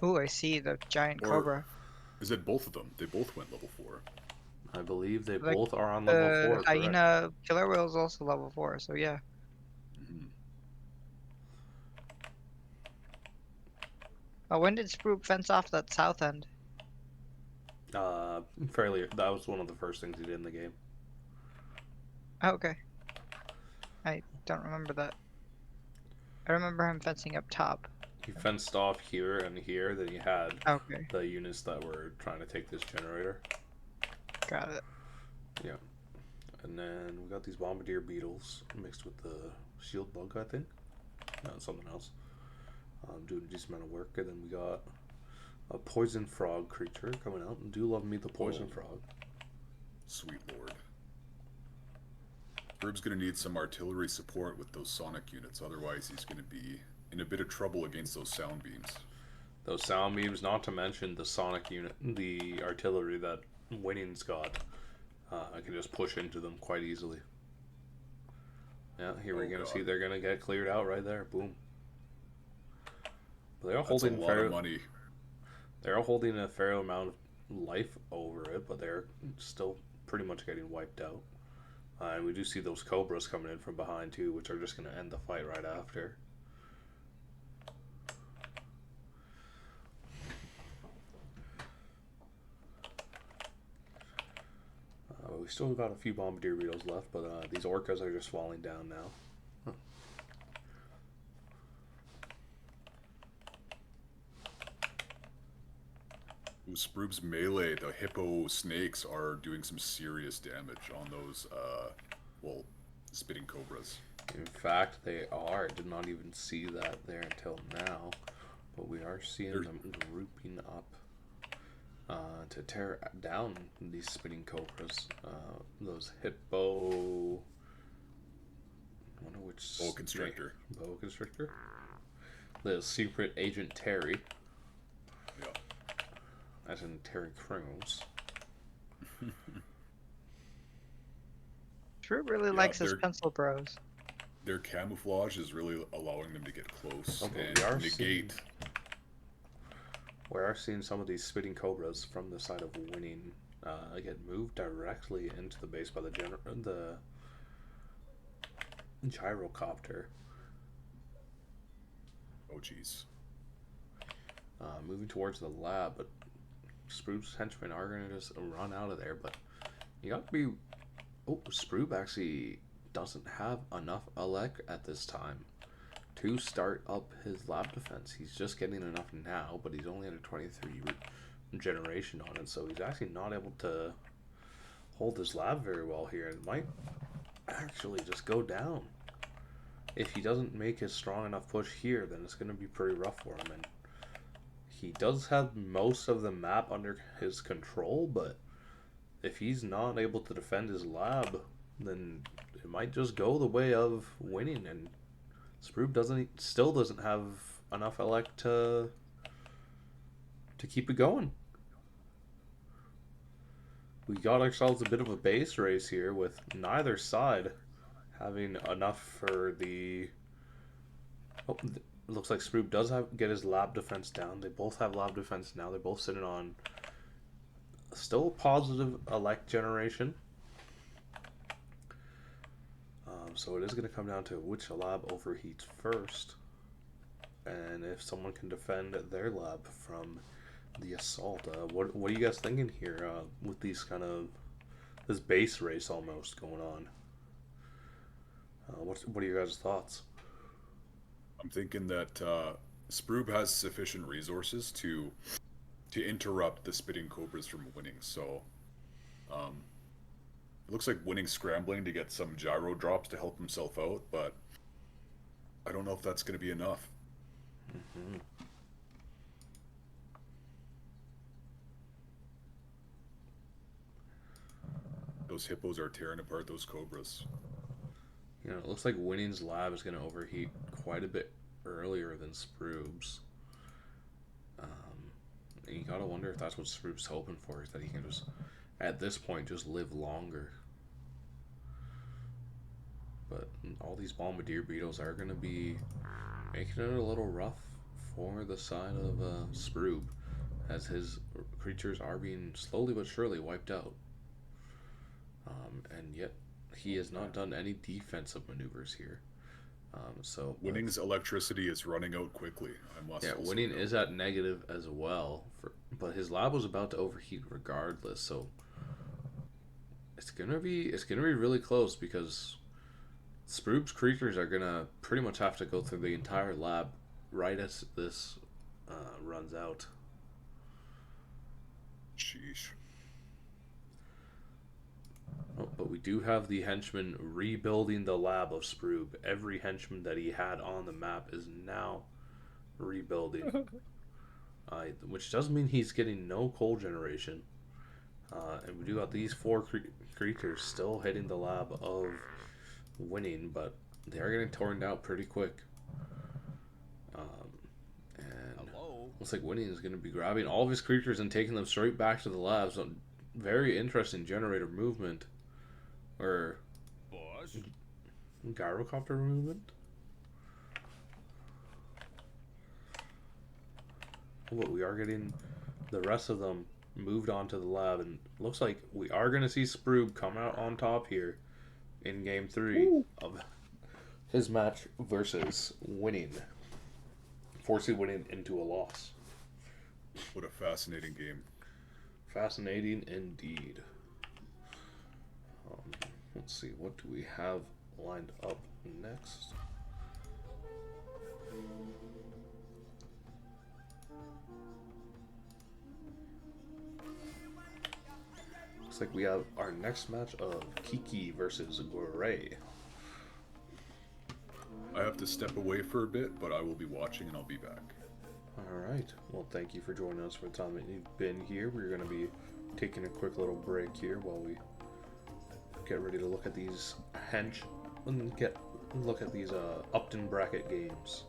Ooh, I see the giant Or- cobra. Is it both of them? They both went level 4. I believe they Like, both are on level 4. The Correct. hyena killer whale is also level 4, so yeah. Mm-hmm. When did Sprupe fence off that south end? Fairly. That was one of the first things he did in the game. Oh, okay. I don't remember that. I remember him fencing up top. He fenced off here and here. Then he had Okay, the units that were trying to take this generator. got it. Yeah. And then we got these bombardier beetles mixed with the shield bug, I think. No, something else. Doing a decent amount of work. And then we got a poison frog creature coming out. And do love me the poison frog. Sweet lord. Birb's gonna need some artillery support with those sonic units, otherwise he's gonna be in a bit of trouble against those sound beams. Those sound beams, not to mention the sonic unit, the artillery that Winning's got. I can just push into them quite easily. Yeah, here we're Oh, gonna God. see they're gonna get cleared out right there. Boom. But That's a lot of money. they're holding a fair amount of life over it, but they're still pretty much getting wiped out. And we do see those cobras coming in from behind too, which are just gonna end the fight right after. We still got a few bombardier beetles left, but these orcas are just falling down now. Sprube's melee, the hippo snakes are doing some serious damage on those, well, spitting cobras. In fact, they are. Did not even see that there until now, but we are seeing them grouping up to tear down these spitting cobras. Those hippo. I wonder which. Boa constrictor. Boa constrictor. The secret agent Terry. Yeah. As in Terry Crews. True really likes his pencil bros. Their camouflage is really allowing them to get close Okay, and negate. We are seeing some of these spitting cobras from the side of winning get moved directly into the base by the gyrocopter. Oh, jeez. Moving towards the lab, but Sprube's henchmen are going to just run out of there. But you got to be. Oh, Sprube actually doesn't have enough elect at this time to start up his lab defense. He's just getting enough now, but he's only at a 23 generation on it, so he's actually not able to hold his lab very well here, and might actually just go down. If he doesn't make a strong enough push here, then it's going to be pretty rough for him. And he does have most of the map under his control, but if he's not able to defend his lab, then it might just go the way of winning, and Sprube still doesn't have enough elect to keep it going. We got ourselves a bit of a base race here with neither side having enough for the. Oh, it looks like Sprube does get his lab defense down. They both have lab defense now. They're both sitting on still a positive elect generation. So it is going to come down to which lab overheats first, and if someone can defend their lab from the assault. What are you guys thinking here with these this base race almost going on? What are your guys' thoughts? I'm thinking that Sprube has sufficient resources to interrupt the spitting cobras from winning. So, it looks like winning scrambling to get some gyro drops to help himself out, but I don't know if that's going to be enough. Mm-hmm. Those hippos are tearing apart those cobras. You know, it looks like Winning's lab is going to overheat quite a bit earlier than Sprube's. And you gotta wonder if that's what Sprube's hoping for, is that he can just, at this point, just live longer. But all these bombardier beetles are going to be making it a little rough for the side of Sprube, as his creatures are being slowly but surely wiped out. And yet he has not done any defensive maneuvers here. Winning's electricity is running out quickly. Winning is at negative as well, but his lab was about to overheat regardless. So it's gonna be really close, because Sprube's creatures are gonna pretty much have to go through the entire lab right as this runs out. Sheesh. Oh, but we do have the henchman rebuilding the lab of Sprube. Every henchman that he had on the map is now rebuilding. Which does mean he's getting no coal generation. And we do have these four creatures still hitting the lab of Winning, but they are getting torn out pretty quick. And looks like Winning is going to be grabbing all of his creatures and taking them straight back to the lab. So very interesting generator movement. Or gyrocopter movement. But we are getting the rest of them moved on to the lab, and looks like we are going to see Sproob come out on top here in game 3 of his match versus winning, forcing winning into a loss. What a fascinating game. Fascinating indeed. Let's see, what do we have lined up next? Looks like we have our next match of Kiki versus Gray. I have to step away for a bit, but I will be watching and I'll be back. Alright, well, thank you for joining us for the time that you've been here. We're going to be taking a quick little break here while we get ready to look at these look at these Upton bracket games.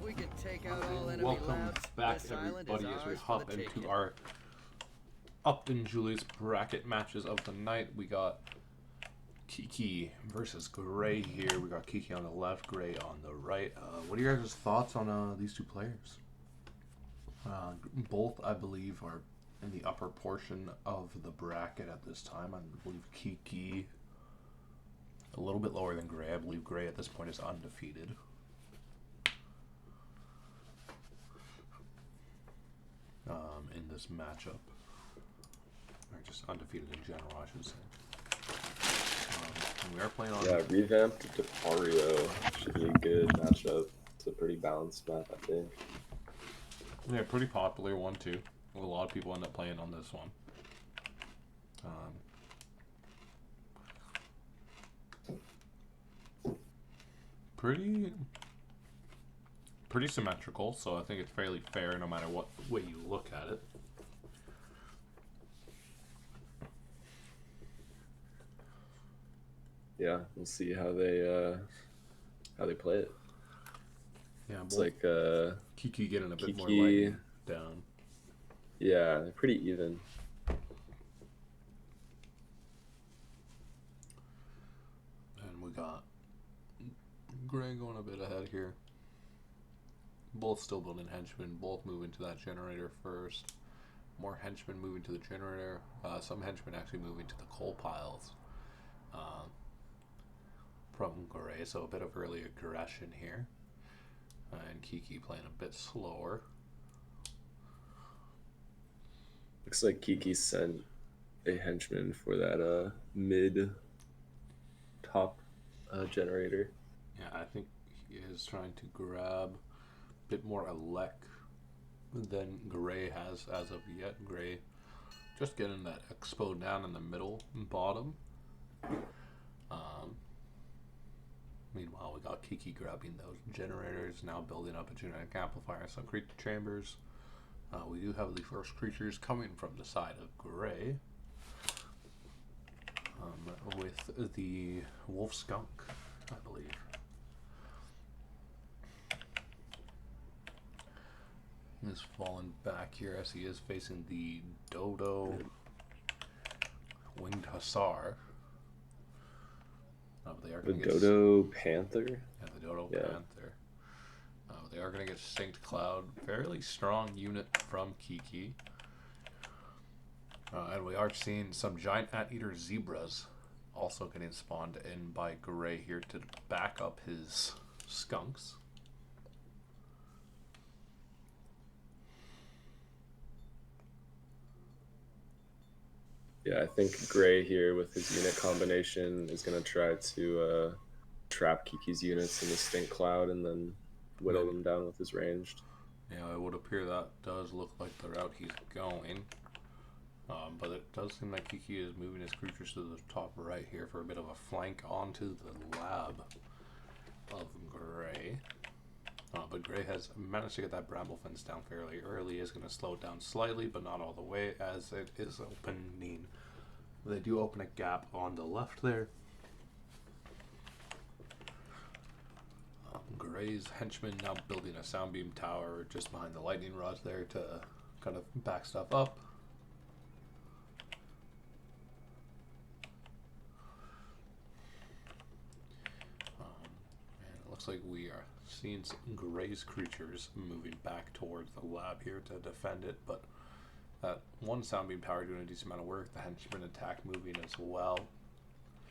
If we can take out all enemy Welcome labs, back, this island is everybody, as we ours for hop the into taking. our Upton Julie's bracket matches of the night. We got Kiki versus Gray here. We got Kiki on the left, Gray on the right. What are your guys' thoughts on these two players? Both, I believe, are in the upper portion of the bracket at this time. I believe Kiki a little bit lower than Gray. I believe Gray at this point is undefeated. In this matchup, or just undefeated in general, I should say. And we are playing on. Yeah, revamped Depario should be a good matchup. It's a pretty balanced map, I think. Yeah, pretty popular one too. A lot of people end up playing on this one. Pretty symmetrical, so I think it's fairly fair no matter what way you look at it. Yeah, we'll see how they play it. Yeah, It's both like Kiki getting a bit more Kiki- lightning down. yeah, they're pretty even. And we got Gray going a bit ahead here. Both still building henchmen, both moving to that generator first. More henchmen moving to the generator. Some henchmen actually moving to the coal piles from Gray, so a bit of early aggression here. And Kiki playing a bit slower. Looks like Kiki sent a henchman for that mid top generator. Yeah, I think he is trying to grab a bit more elect than Gray has as of yet. Gray just getting that expo down in the middle and bottom. Meanwhile, we got Kiki grabbing those generators, now building up a genetic amplifier, some creature chambers. We do have the first creatures coming from the side of Gray, with the wolf skunk, I believe. He's fallen back here as he is facing the Dodo Winged Hussar. They are The gonna get Dodo Panther. Yeah, the Dodo Yeah. Panther. They are going to get Synced Cloud. Fairly strong unit from Kiki. And we are seeing some giant anteater zebras also getting spawned in by Gray here to back up his skunks. Yeah, I think Gray here with his unit combination is going to try to trap Kiki's units in the stink cloud and then whittle them down with his ranged. Yeah, it would appear that does look like the route he's going. But it does seem like Kiki is moving his creatures to the top right here for a bit of a flank onto the lab of Gray. But Gray has managed to get that bramble fence down fairly early. Is going to slow it down slightly, but not all the way, as it is opening. They do open a gap on the left there. Gray's henchman now building a sound beam tower just behind the lightning rods there to kind of back stuff up. And it looks like we are seeing some Gray's creatures moving back towards the lab here to defend it, but that one sound beam tower doing a decent amount of work. The henchman attack moving as well.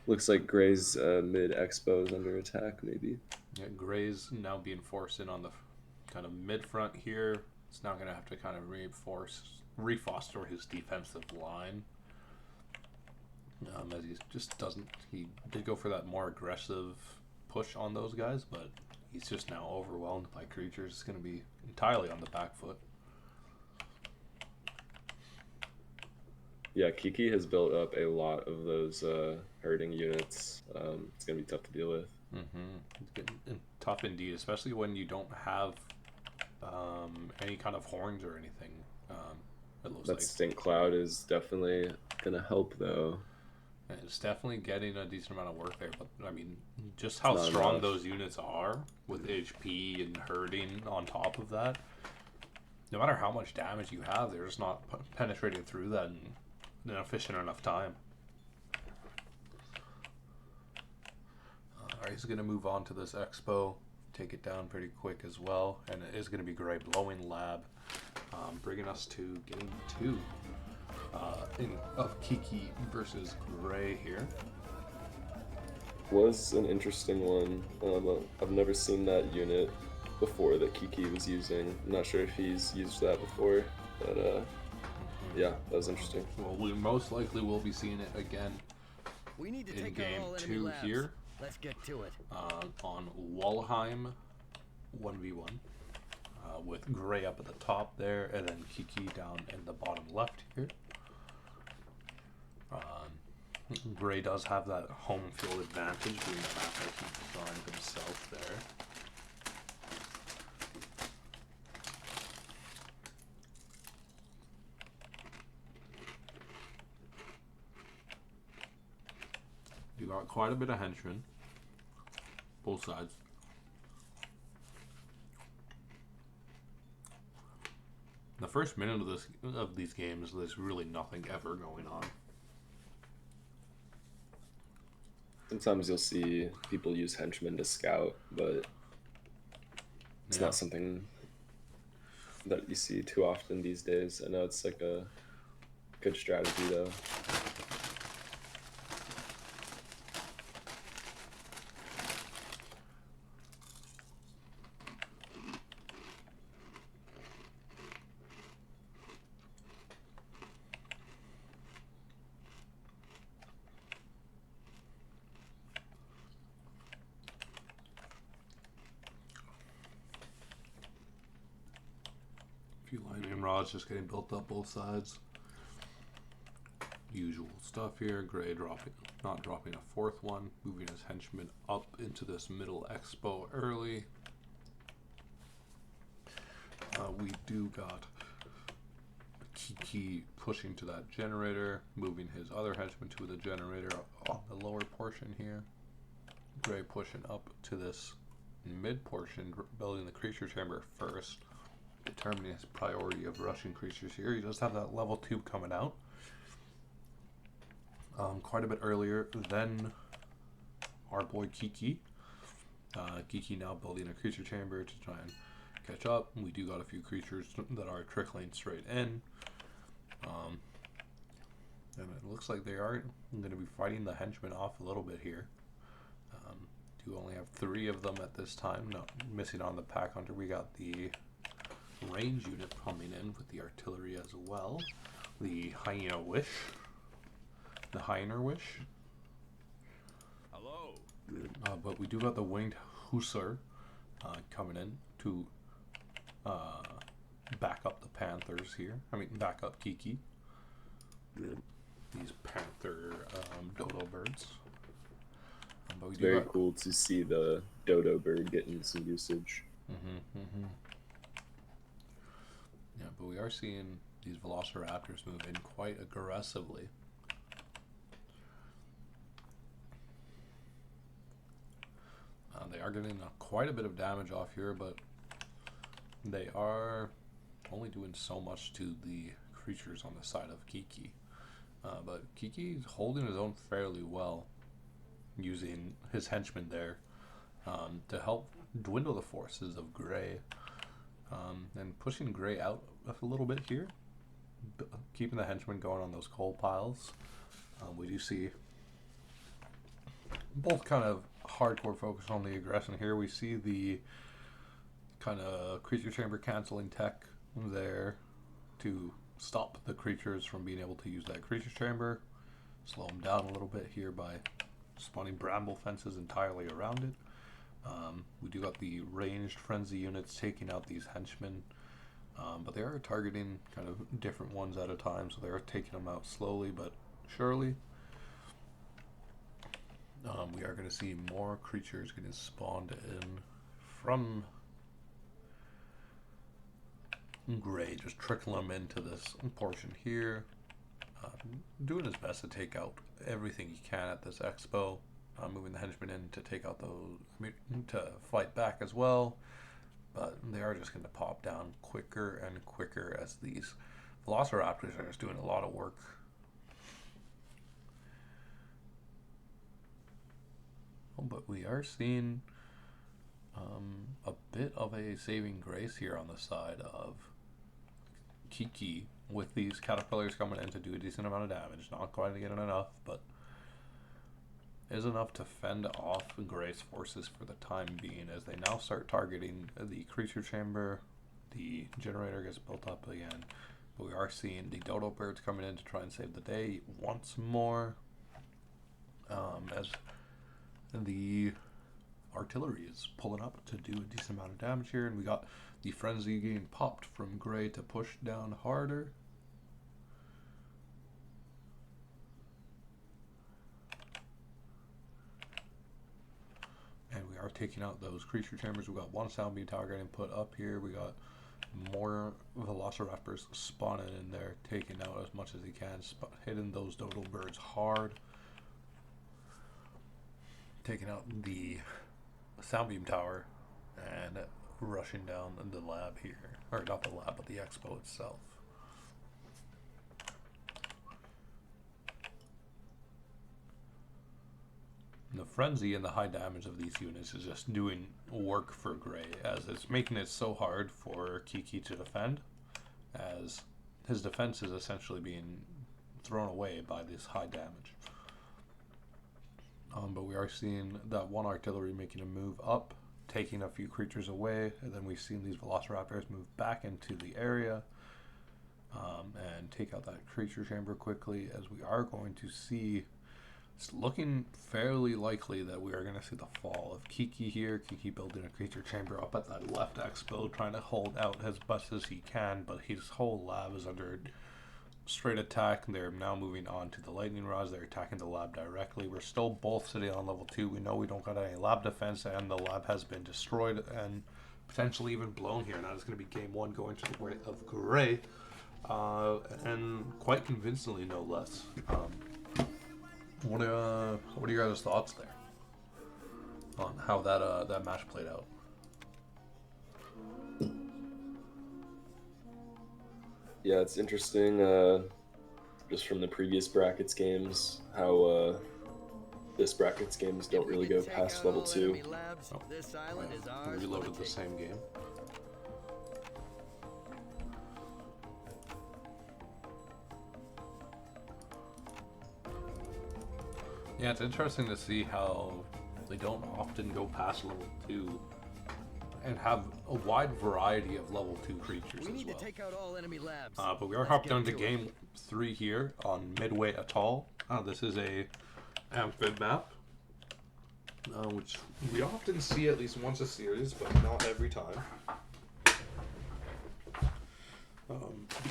Looks like Gray's mid expo is under attack, maybe. Yeah, Gray's now being forced in on the kind of mid front here. It's now going to have to kind of refoster his defensive line. As he just doesn't. He did go for that more aggressive push on those guys, but he's just now overwhelmed by creatures. It's going to be entirely on the back foot. Yeah, Kiki has built up a lot of those herding units. It's going to be tough to deal with. It's getting tough indeed, especially when you don't have any kind of horns or anything. It looks That like stink cloud is definitely going to help, though. And it's definitely getting a decent amount of work there, but I mean, just how not strong enough. those units are with HP and hurting on top of that. No matter how much damage you have, they're just not penetrating through that in an efficient enough time. Alright, he's going to move on to this expo, take it down pretty quick as well, and it is going to be Gray blowing lab, bringing us to game 2 of Kiki versus Gray here. Was an interesting one. I've never seen that unit before that Kiki was using. I'm not sure if he's used that before, but yeah, that was interesting. Well, we most likely will be seeing it again We need to in take game out all enemy 2 labs. here Let's get to it. on Walheim 1v1 with Gray up at the top there and then Kiki down in the bottom left here. Gray does have that home field advantage being the map that he designed himself there. You got quite a bit of henchmen, both sides. The first minute of these games, there's really nothing ever going on. Sometimes you'll see people use henchmen to scout, but it's Yeah. not something that you see too often these days. I know it's like a good strategy though. A few lightning rods just getting built up both sides. Usual stuff here. Gray not dropping a fourth one, moving his henchmen up into this middle expo early. We do got Kiki pushing to that generator, moving his other henchman to the generator on the lower portion here. Gray pushing up to this mid portion, building the creature chamber first, determining his priority of rushing creatures here. He does have that level 2 coming out quite a bit earlier than our boy Kiki. Kiki now building a creature chamber to try and catch up. We do got a few creatures that are trickling straight in. And it looks like they are going to be fighting the henchmen off a little bit here. Do only have 3 of them at this time. No, missing on the pack hunter. We got the range unit coming in with the artillery as well. The hyena wish. The hyena wish. Hello. But we do got the winged hussar coming in to back up the panthers here. I mean, back up Kiki. These panther dodo birds. But we It's do very got, cool to see the dodo bird getting some usage. Yeah, but we are seeing these velociraptors move in quite aggressively. They are getting quite a bit of damage off here, but they are only doing so much to the creatures on the side of Kiki. But Kiki is holding his own fairly well, using his henchmen there to help dwindle the forces of Gray, and pushing Gray out a little bit here, keeping the henchmen going on those coal piles. We do see both kind of hardcore focus on the aggression here. We see the kind of creature chamber canceling tech there to stop the creatures from being able to use that creature chamber, slow them down a little bit here by spawning bramble fences entirely around it. We do got the ranged frenzy units taking out these henchmen, but they are targeting kind of different ones at a time, so they are taking them out slowly but surely. We are going to see more creatures getting spawned in from Gray, just trickle them into this portion here. doing his best to take out everything he can at this expo. Moving the henchmen in to take out those, to fight back as well. But they are just going to pop down quicker and quicker as these Velociraptors are just doing a lot of work. Oh, but we are seeing a bit of a saving grace here on the side of Kiki, with these caterpillars coming in to do a decent amount of damage. Not quite getting enough, but is enough to fend off Gray's forces for the time being, as they now start targeting the creature chamber. The generator gets built up again, but we are seeing the dodo birds coming in to try and save the day once more, as the artillery is pulling up to do a decent amount of damage here. And we got the frenzy getting popped from Gray to push down harder. And we are taking out those creature chambers. We got one sound beam tower getting put up here. We got more Velociraptors spawning in there, taking out as much as he can, hitting those dodo birds hard. Taking out the sound beam tower and rushing down the lab here. Or not the lab, but the expo itself. The frenzy and the high damage of these units is just doing work for Gray, as it's making it so hard for Kiki to defend, as his defense is essentially being thrown away by this high damage. But we are seeing that one artillery making a move up, taking a few creatures away, and then we've seen these Velociraptors move back into the area and take out that creature chamber quickly, as we are going to see. It's looking fairly likely that we are going to see the fall of Kiki here. Kiki building a creature chamber up at that left expo, trying to hold out as best as he can, but his whole lab is under straight attack. They're now moving on to the lightning rods. They're attacking the lab directly. We're still both sitting on level 2. We know we don't got any lab defense, and the lab has been destroyed and potentially even blown here. Now it's going to be game 1 going to the way of Gray, and quite convincingly, no less. What are your guys' thoughts there on how that match played out? Yeah, it's interesting, just from the previous brackets games, how this brackets games don't really go past level 2. This island is ours. Reloaded the same game. Yeah, it's interesting to see how they don't often go past level 2 and have a wide variety of level 2 creatures We as need well. to take out all enemy labs. But we are Let's hopped get down to to it. game 3 here on Midway Atoll. This is a amphib map, which we often see at least once a series, but not every time.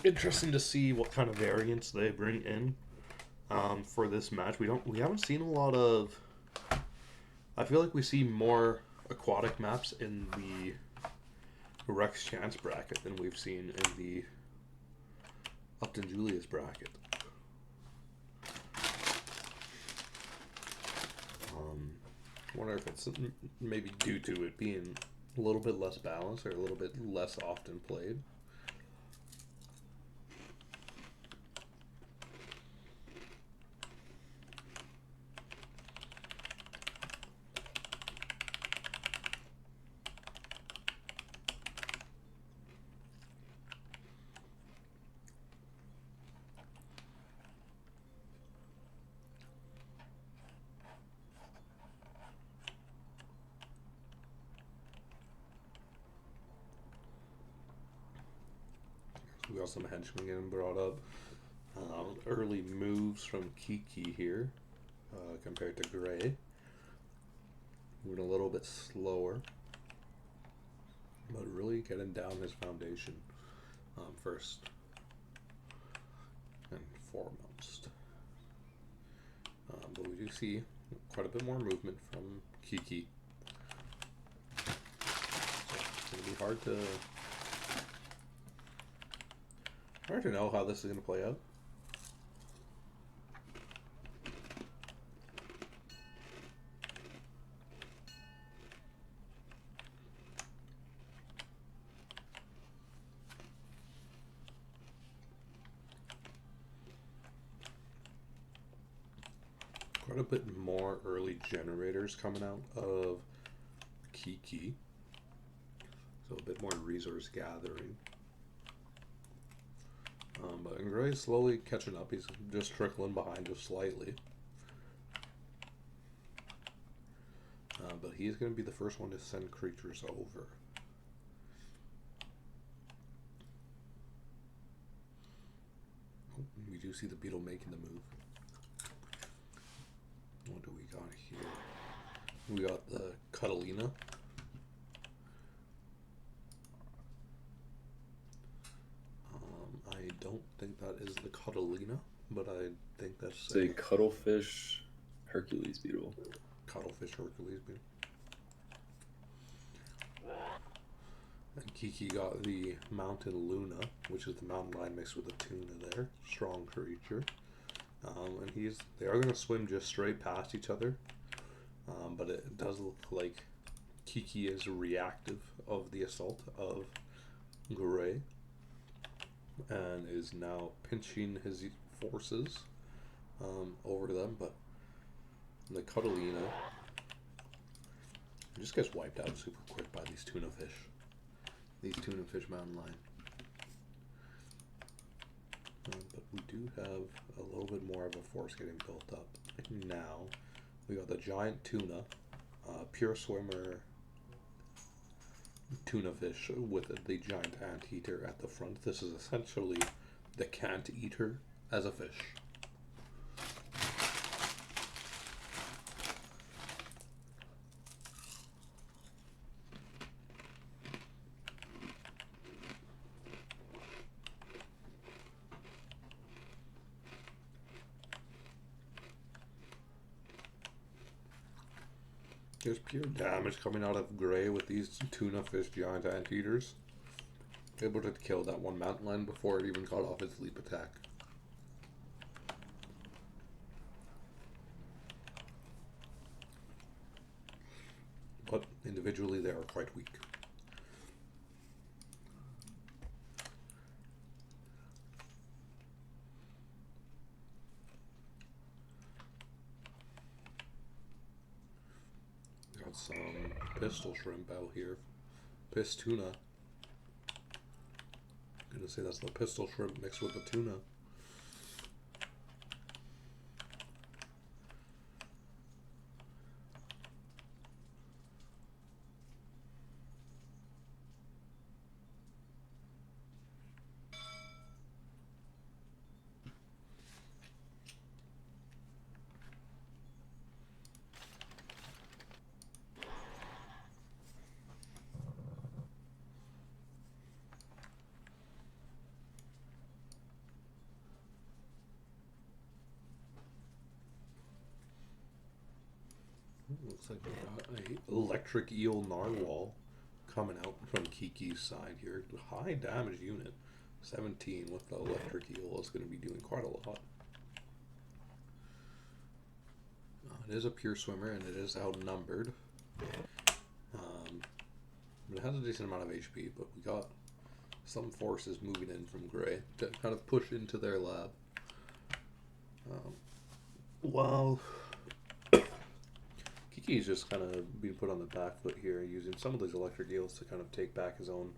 Interesting to see what kind of variants they bring in for this match. We haven't seen a lot of. I feel like we see more aquatic maps in the Rex Chance bracket than we've seen in the Upton Julius bracket. Wonder if it's maybe due to it being a little bit less balanced or a little bit less often played. We got some henchmen getting brought up. Early moves from Kiki here compared to Gray. Moving a little bit slower, but really getting down his foundation first and foremost. But we do see quite a bit more movement from Kiki. So it's going to be hard to know how this is going to play out. Quite a bit more early generators coming out of Kiki. So a bit more resource gathering. But Gray's slowly catching up. He's just trickling behind just slightly. But he's going to be the first one to send creatures over. Oh, we do see the beetle making the move. What do we got here? We got the Catalina. I don't think that is the Catalina, but I think that's It's a cuttlefish Hercules beetle. Cuttlefish Hercules beetle. And Kiki got the Mountain Luna, which is the mountain lion mixed with a tuna there. Strong creature. And they are going to swim just straight past each other. But it does look like Kiki is reactive of the assault of Gray. And is now pinching his forces over them. But the Catalina just gets wiped out super quick by these tuna fish. These tuna fish mountain lion. But we do have a little bit more of a force getting built up. Now, we got the giant tuna, pure swimmer tuna fish with the giant anteater at the front. This is essentially the can't eater as a fish. There's pure damage coming out of Gray with these tuna fish giant anteaters. Able to kill that one mountain lion before it even got off its leap attack. But individually they are quite weak. Got some pistol shrimp out here. Pistuna. I'm gonna say that's the pistol shrimp mixed with the tuna. Looks like we got a electric eel narwhal coming out from Kiki's side here. High damage unit. 17 with the electric eel is going to be doing quite a lot. It is a pure swimmer and it is outnumbered. But it has a decent amount of HP, but we got some forces moving in from Gray to kind of push into their lab. While Kiki's just kind of being put on the back foot here, using some of these electric eels to kind of take back his own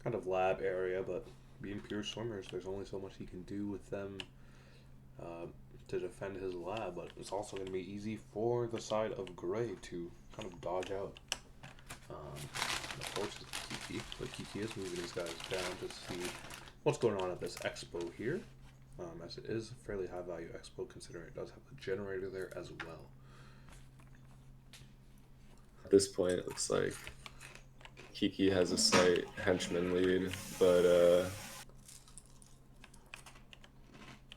kind of lab area, but being pure swimmers, there's only so much he can do with them to defend his lab, but it's also going to be easy for the side of Gray to kind of dodge out the forces of Kiki, but Kiki is moving his guys down to see what's going on at this expo here, as it is a fairly high value expo considering it does have a generator there as well. At this point, it looks like Kiki has a slight henchman lead, but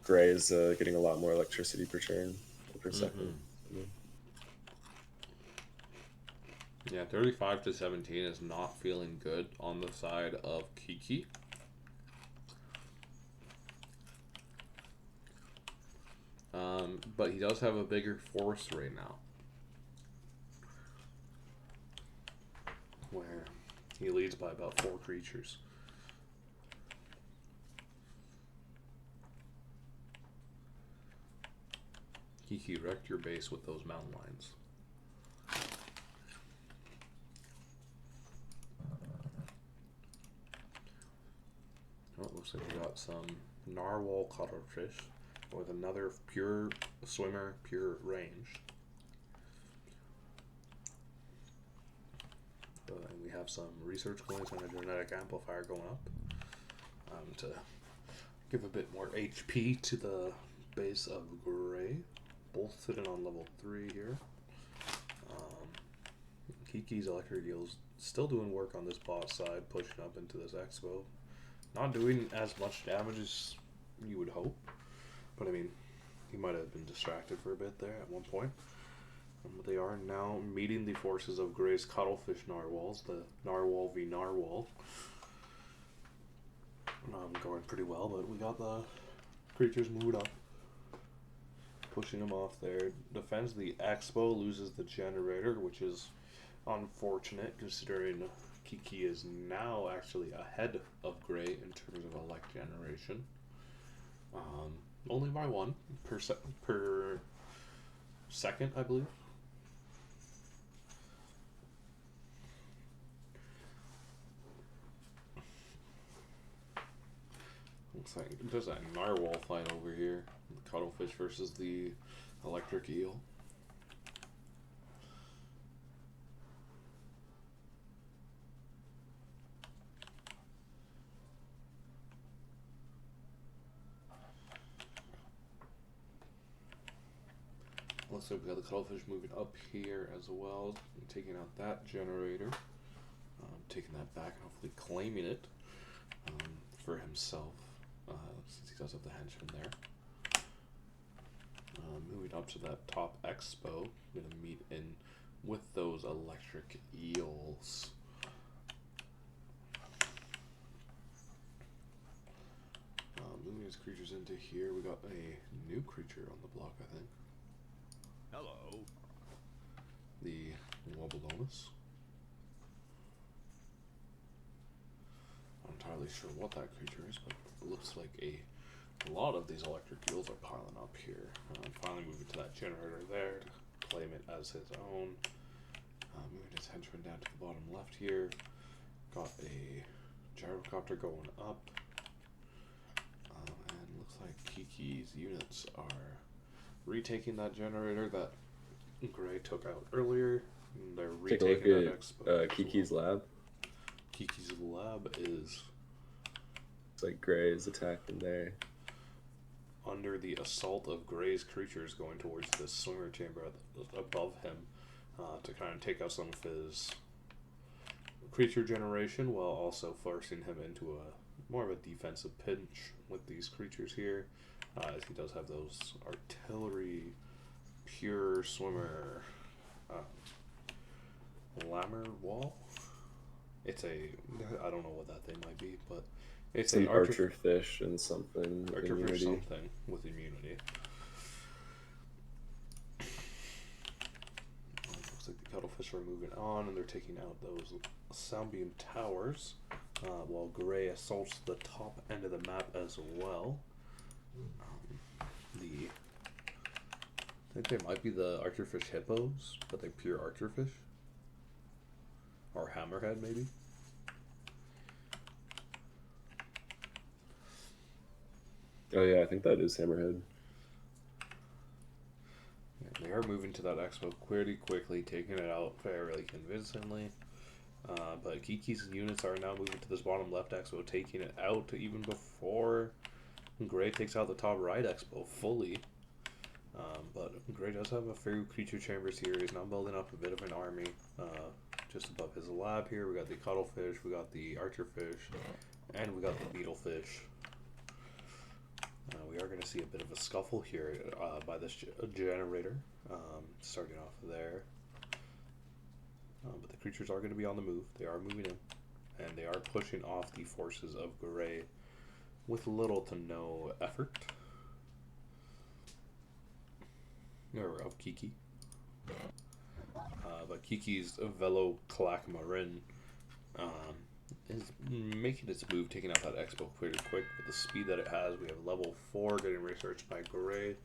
Gray is getting a lot more electricity per turn, per second. Yeah, 35 to 17 is not feeling good on the side of Kiki. But he does have a bigger force right now, where he leads by about 4 creatures. Kiki wrecked your base with those mountain lions. Oh, it looks like we got some narwhal cuttlefish with another pure swimmer, pure range. And we have some research coins and a genetic amplifier going up to give a bit more HP to the base of Gray. Both sitting on level 3 here. Kiki's electric eels still doing work on this boss side, pushing up into this expo. Not doing as much damage as you would hope, but I mean, he might have been distracted for a bit there at one point. They are now meeting the forces of Gray's cuttlefish narwhals, the narwhal v narwhal. Going pretty well, but we got the creatures moved up, pushing them off there. Defends the expo, loses the generator, which is unfortunate considering Kiki is now actually ahead of Gray in terms of elect generation. Only by 1 per second, I believe. Looks like there's that narwhal fight over here. The cuttlefish versus the electric eel. Looks like we got the cuttlefish moving up here as well, taking out that generator, taking that back and hopefully claiming it for himself, since he does have the henchman there. Moving up to that top expo, gonna meet in with those electric eels. Moving his creatures into here, we got a new creature on the block, I think. Hello. The Wobulonus. Not entirely sure what that creature is, but it looks like a lot of these electric eels are piling up here. Finally moving to that generator there to claim it as his own. Moving his henchman down to the bottom left here. Got a gyrocopter going up. And looks like Kiki's units are retaking that generator that Gray took out earlier. And they're retaking that expo. Kiki's lab. Kiki's lab is... It's like Gray is attacking there. Under the assault of Gray's creatures going towards this swimmer chamber above him to kind of take out some of his creature generation while also forcing him into a more of a defensive pinch with these creatures here, as he does have those artillery pure swimmer lammer wall. It's a, I don't know what that thing might be, but it's an an archer fish and something with archer immunity. fish something with immunity. Looks like the cuttlefish are moving on and they're taking out those soundbeam towers while Gray assaults the top end of the map as well. I think they might be the archerfish hippos, but they're pure archerfish. Or hammerhead, maybe. Oh yeah, I think that is hammerhead. Yeah, they are moving to that expo pretty quickly, taking it out fairly convincingly. But Kiki's units are now moving to this bottom left expo, taking it out even before Gray takes out the top right expo fully. But Gray does have a few creature chambers here. He's now building up a bit of an army just above his lab here. We got the cuttlefish, we got the archerfish, and we got the beetlefish. We are going to see a bit of a scuffle here by this generator, starting off there. But the creatures are going to be on the move. They are moving in, and they are pushing off the forces of Gray with little to no effort. Or of Kiki. But Kiki's Velo Clack Marin is making its move, taking out that expo pretty quick with the speed that it has. We have level 4 getting researched by Gray.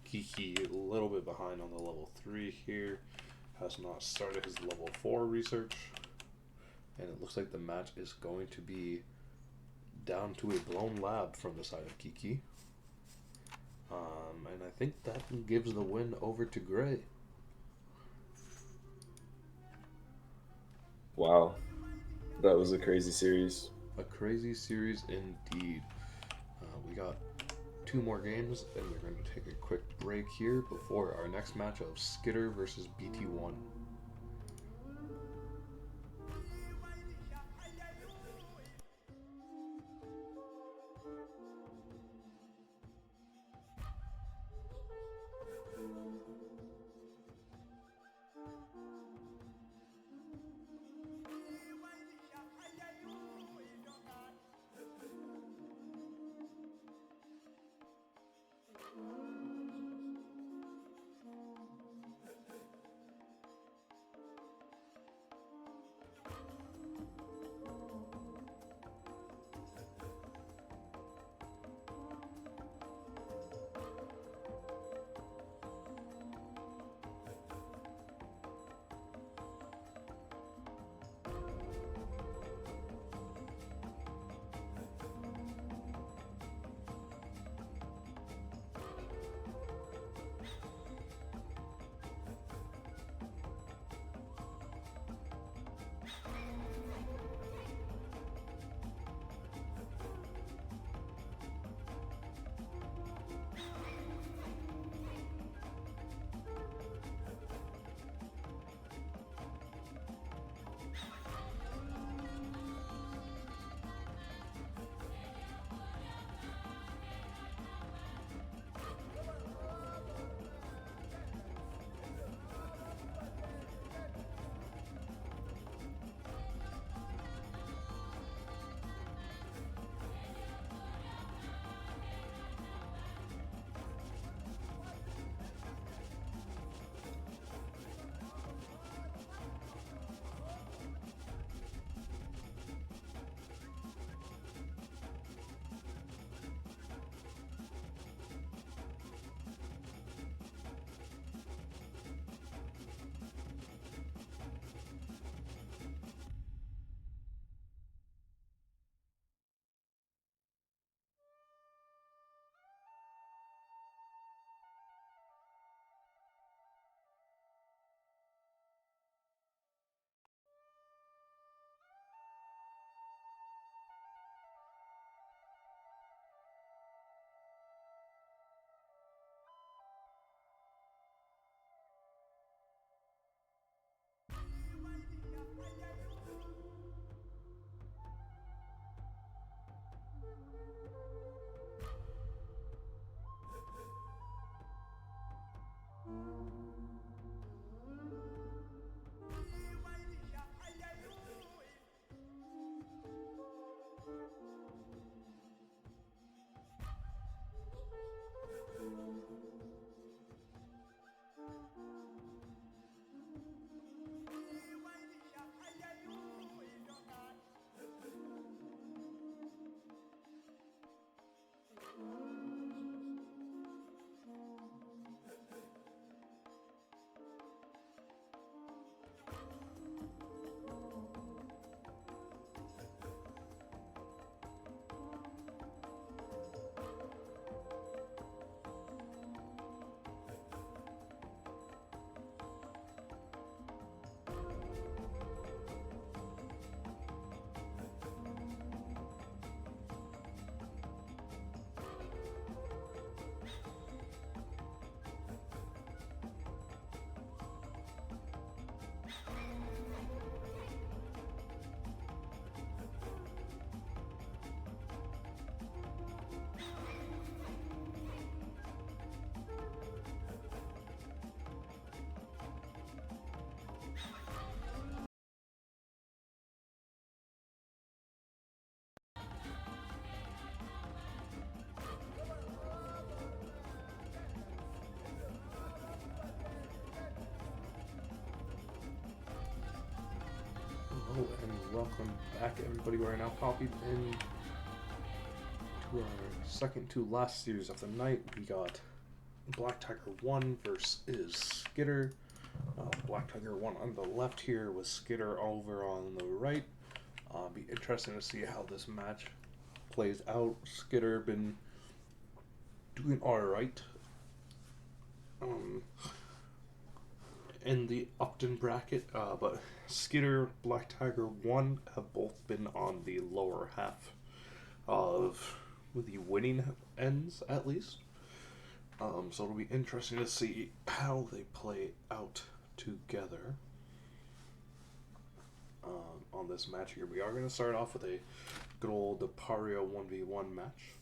Kiki a little bit behind on the level 3 here. Has not started his level 4 research. And it looks like the match is going to be down to a blown lab from the side of Kiki. And I think that gives the win over to Gray. Wow. That was a crazy series. A crazy series indeed. We got 2 more games, and we're going to take a quick break here before our next match of Skitter versus BT1. Hello and welcome back, everybody. We're now copied in to our second to last series of the night. We got Black Tiger 1 versus Skitter. Black Tiger 1 on the left here with Skitter over on the right. Be interesting to see how this match plays out. Skitter been doing alright in the Upton bracket, but Skitter, Black Tiger 1 have both been on the lower half of the winning ends, at least. So it'll be interesting to see how they play out together on this match here. We are going to start off with a good old Depario 1v1 match.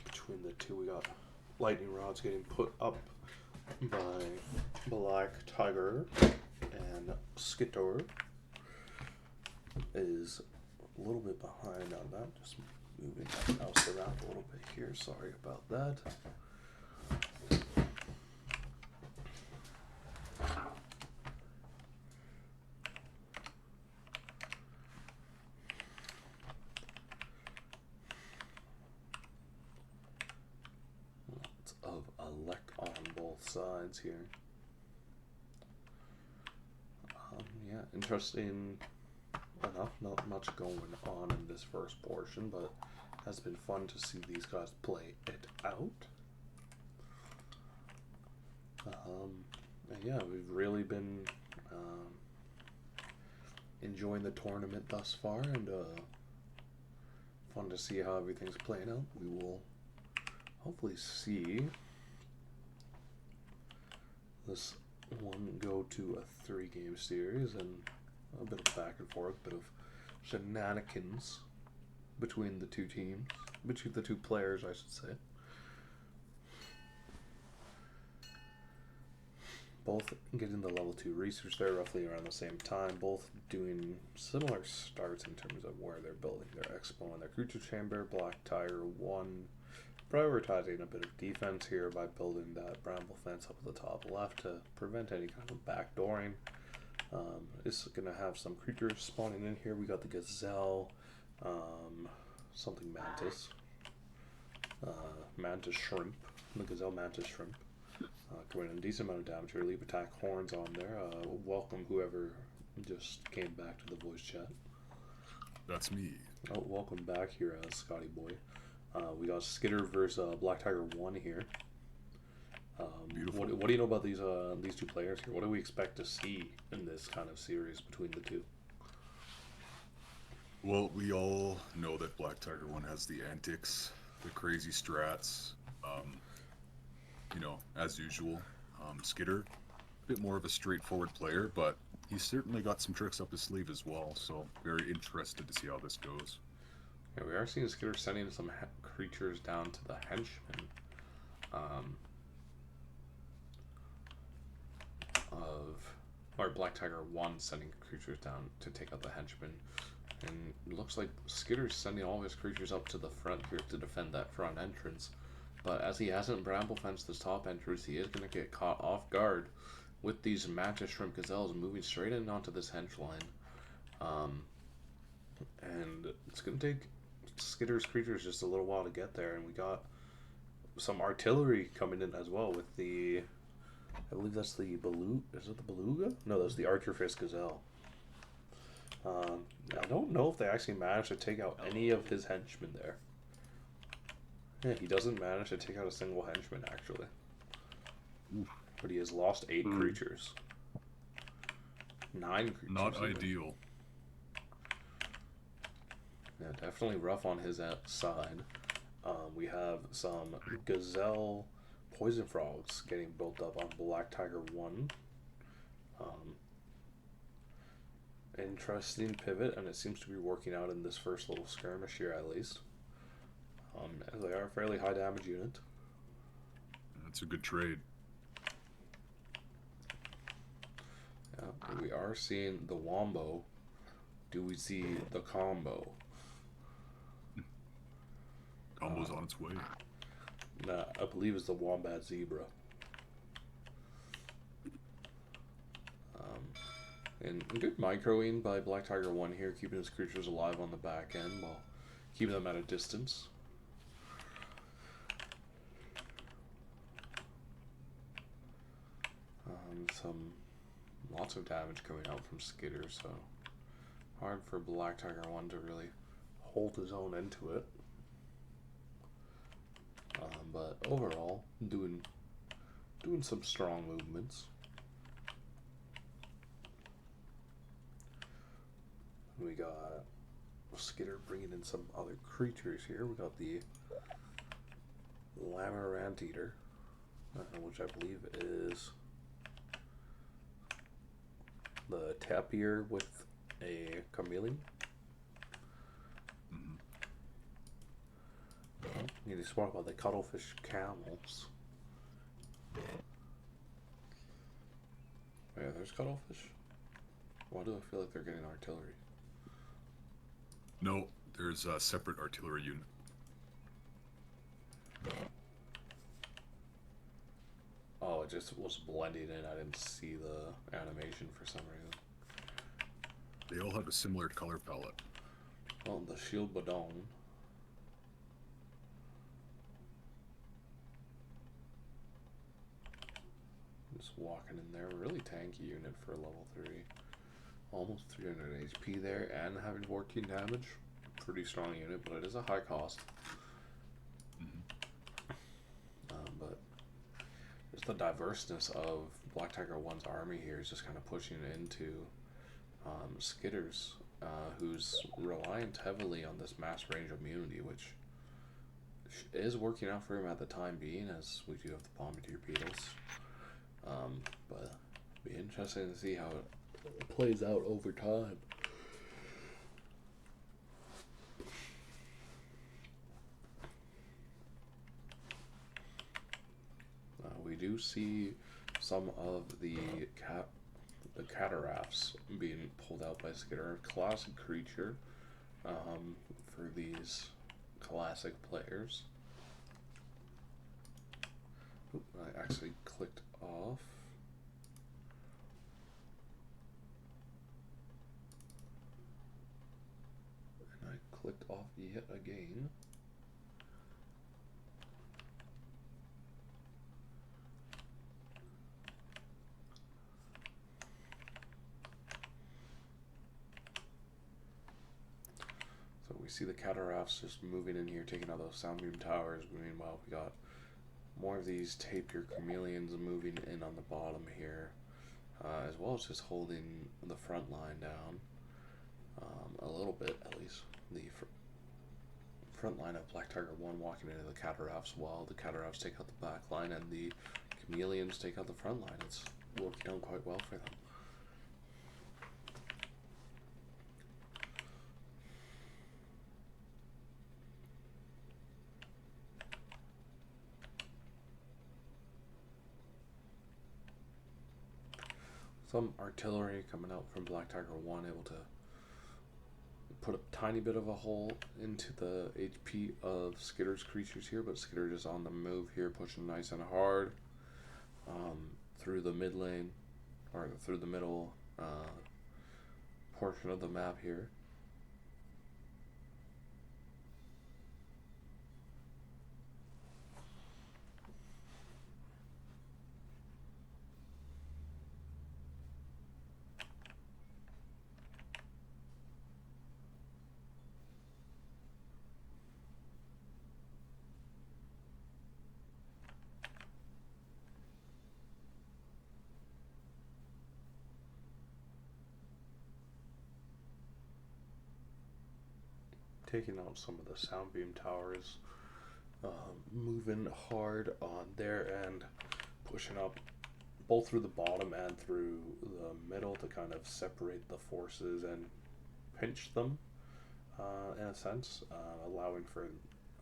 Between the two, we got lightning rods getting put up by Black Tiger, and Skitter is a little bit behind on that. Just moving that mouse around a little bit here. Sorry about that. Lots of elect on both sides here. Yeah, interesting enough. Not much going on in this first portion, but has been fun to see these guys play it out. And yeah, we've really been enjoying the tournament thus far, and fun to see how everything's playing out. We will hopefully see this one go to a 3-game series and a bit of back and forth, a bit of shenanigans between the two teams, between the two players, I should say. Both getting the level 2 research there roughly around the same time, both doing similar starts in terms of where they're building their expo and their creature chamber. Black Tiger 1 prioritizing a bit of defense here by building that bramble fence up at the top left to prevent any kind of backdooring. It's going to have some creatures spawning in here. We got the gazelle, something mantis, mantis shrimp, the gazelle mantis shrimp. Coming in a decent amount of damage here. Leave attack horns on there. Welcome whoever just came back to the voice chat. That's me. Oh, welcome back here, Scotty boy. We got Skitter versus Black Tiger 1 here. Beautiful. What do you know about these two players here? What do we expect to see in this kind of series between the two? Well, we all know that Black Tiger 1 has the antics, the crazy strats. You know, as usual. Skitter, a bit more of a straightforward player, but he's certainly got some tricks up his sleeve as well, so very interested to see how this goes. Yeah, we are seeing Skitter sending some creatures down to the henchmen or Black Tiger 1 sending creatures down to take out the henchmen. And it looks like Skitter's sending all his creatures up to the front here to defend that front entrance. But as he hasn't bramble fenced this top entrance, he is going to get caught off guard with these mantis shrimp gazelles moving straight in onto this hench line. And it's going to take Skitter's creatures just a little while to get there. And we got some artillery coming in as well with the, I believe that's the beluga. Is it the beluga? No, that's the Archerfisk gazelle. I don't know if they actually managed to take out any of his henchmen there. Yeah, he doesn't manage to take out a single henchman, actually. Oof. But he has lost 8 creatures. 9 creatures. Not ideal. Yeah, definitely rough on his side. We have some gazelle poison frogs getting built up on Black Tiger 1. Interesting pivot, and it seems to be working out in this first little skirmish here, at least. As they are a fairly high damage unit. That's a good trade. Yeah, we are seeing the wombo. Do we see the combo? Combo's on its way. Nah, I believe it's the wombat zebra. And good microing by Black Tiger 1 here, keeping his creatures alive on the back end while keeping them at a distance. lots of damage coming out from Skitter, so hard for Black Tiger 1 to really hold his own into it. But overall, doing some strong movements. We got Skitter bringing in some other creatures here. We got the Lamarant Eater, which I believe is the tapir with a chameleon. You need to smart about the cuttlefish camels. Yeah, there's cuttlefish. Why do I feel like they're getting artillery? No, there's a separate artillery unit. Oh, it just was blending in. I didn't see the animation for some reason. They all have a similar color palette. Well, the Shield Badon. Just walking in there. Really tanky unit for a level 3. Almost 300 HP there and having 14 damage. Pretty strong unit, but it is a high cost. But just the diverseness of Black Tiger 1's army here is just kind of pushing into Skitter's, who's reliant heavily on this mass range immunity, which is working out for him at the time being, as we do have the Bombardier Beetles. But it'll be interesting to see how it plays out over time. We do see some of the catarafts being pulled out by Skitter, a classic creature for these classic players. Oop, I actually clicked off. And I clicked off yet again. So we see the catarafts just moving in here, taking out those sound beam towers. Meanwhile, we got more of these tapir chameleons moving in on the bottom here, as well as just holding the front line down a little bit, at least. The front line of Black Tiger 1 walking into the catarafts, while the catarafts take out the back line and the chameleons take out the front line. It's working out quite well for them. Some artillery coming out from Black Tiger 1, able to put a tiny bit of a hole into the HP of Skitter's creatures here, but Skitter just on the move here, pushing nice and hard through the mid lane, or through the middle portion of the map here. Taking out some of the sound beam towers, moving hard on their end, pushing up both through the bottom and through the middle to kind of separate the forces and pinch them in a sense, allowing for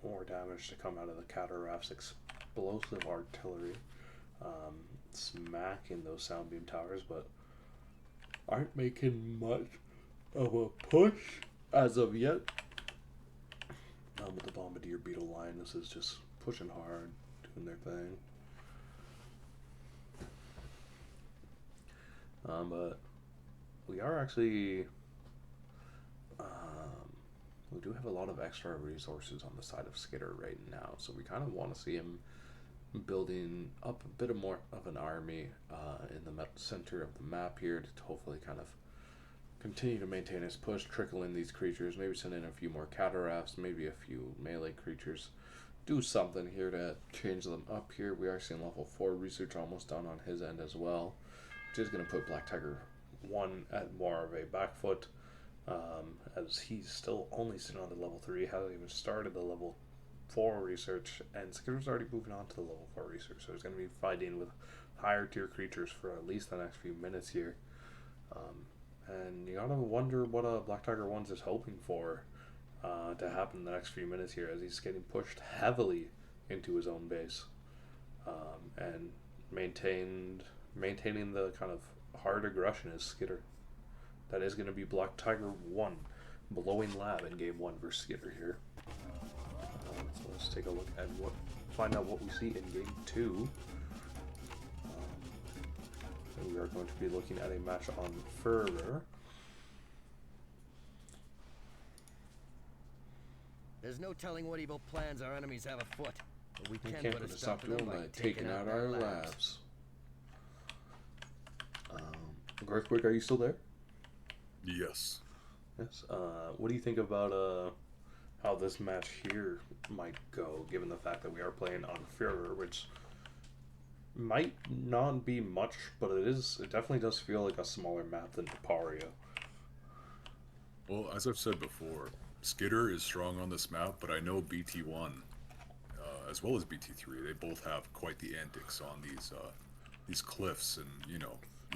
more damage to come out of the catarafts' explosive artillery, smacking those sound beam towers, but aren't making much of a push as of yet. With the Bombardier Beetle line, this is just pushing hard, doing their thing. But we are actually, we do have a lot of extra resources on the side of Skitter right now, so we kind of want to see him building up a bit more of an army in the center of the map here to hopefully kind of continue to maintain his push, trickle in these creatures, maybe send in a few more cataracts, maybe a few melee creatures. Do something here to change them up here. We are seeing level 4 research almost done on his end as well, which is going to put Black Tiger 1 at more of a back foot, as he's still only sitting on the level 3, hasn't even started the level 4 research, and Skitter's already moving on to the level 4 research, so he's going to be fighting with higher tier creatures for at least the next few minutes here. And you gotta wonder what Black Tiger 1 is hoping for to happen in the next few minutes here, as he's getting pushed heavily into his own base, and maintaining the kind of hard aggression as Skitter. That is going to be Black Tiger 1 blowing lab in game 1 versus Skitter here. So let's take a look at find out what we see in game 2. We are going to be looking at a match on Fervor. There's no telling what evil plans our enemies have afoot, but we We can can't put put a a stop stop to to them them by taking out our labs. Earthquake, are you still there? Yes. Yes. What do you think about how this match here might go, given the fact that we are playing on Fervor, which might not be much, but it definitely does feel like a smaller map than Paparia. Well, as I've said before, Skitter is strong on this map, but I know BT1, as well as BT3, they both have quite the antics on these cliffs, and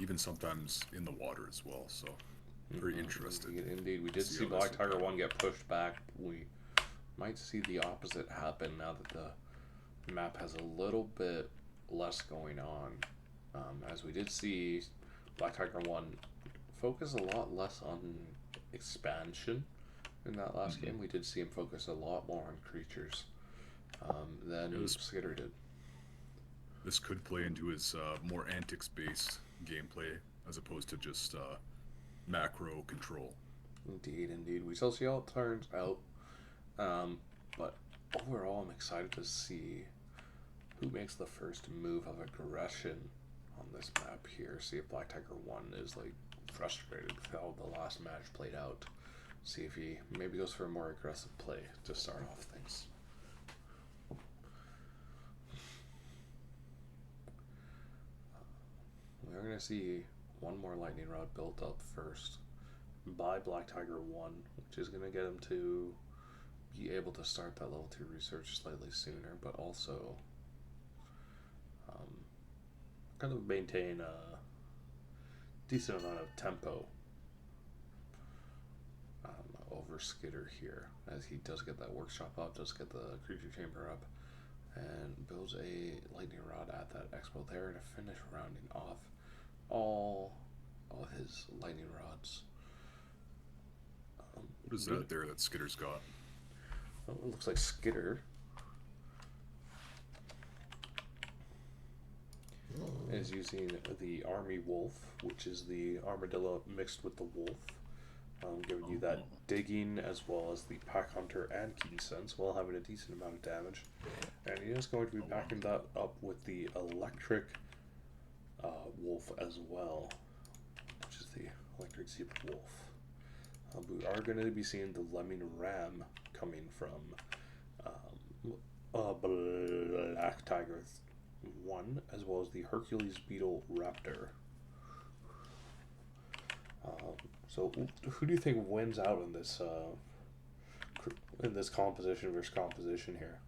even sometimes in the water as well. So, very interested. Indeed, we did see Black Tiger 1 get pushed back. We might see the opposite happen now that the map has a little bit less going on, as we did see Black Tiger 1 focus a lot less on expansion in that last game. We did see him focus a lot more on creatures than Skitter did. This could play into his more antics-based gameplay as opposed to just macro control. Indeed. We shall see how it turns out, but overall I'm excited to see who makes the first move of aggression on this map here. See if Black Tiger 1 is like frustrated with how the last match played out. See if he maybe goes for a more aggressive play to start off things. We're going to see one more lightning rod built up first by Black Tiger 1, which is going to get him to be able to start that level 2 research slightly sooner, but also kind of maintain a decent amount of tempo over Skitter here, as he does get that workshop up, does get the creature chamber up, and builds a lightning rod at that expo there to finish rounding off all his lightning rods. What is that there that Skitter's got? Well, it looks like Skitter is using the Army Wolf, which is the armadillo mixed with the wolf, giving you that digging as well as the Pack Hunter and Keen Sense, while having a decent amount of damage. And he is going to be backing that up with the electric wolf as well, which is the electric zebra wolf. We are going to be seeing the Lemming Ram coming from Black Tiger 1, as well as the Hercules Beetle Raptor. So who do you think wins out in this composition versus composition here?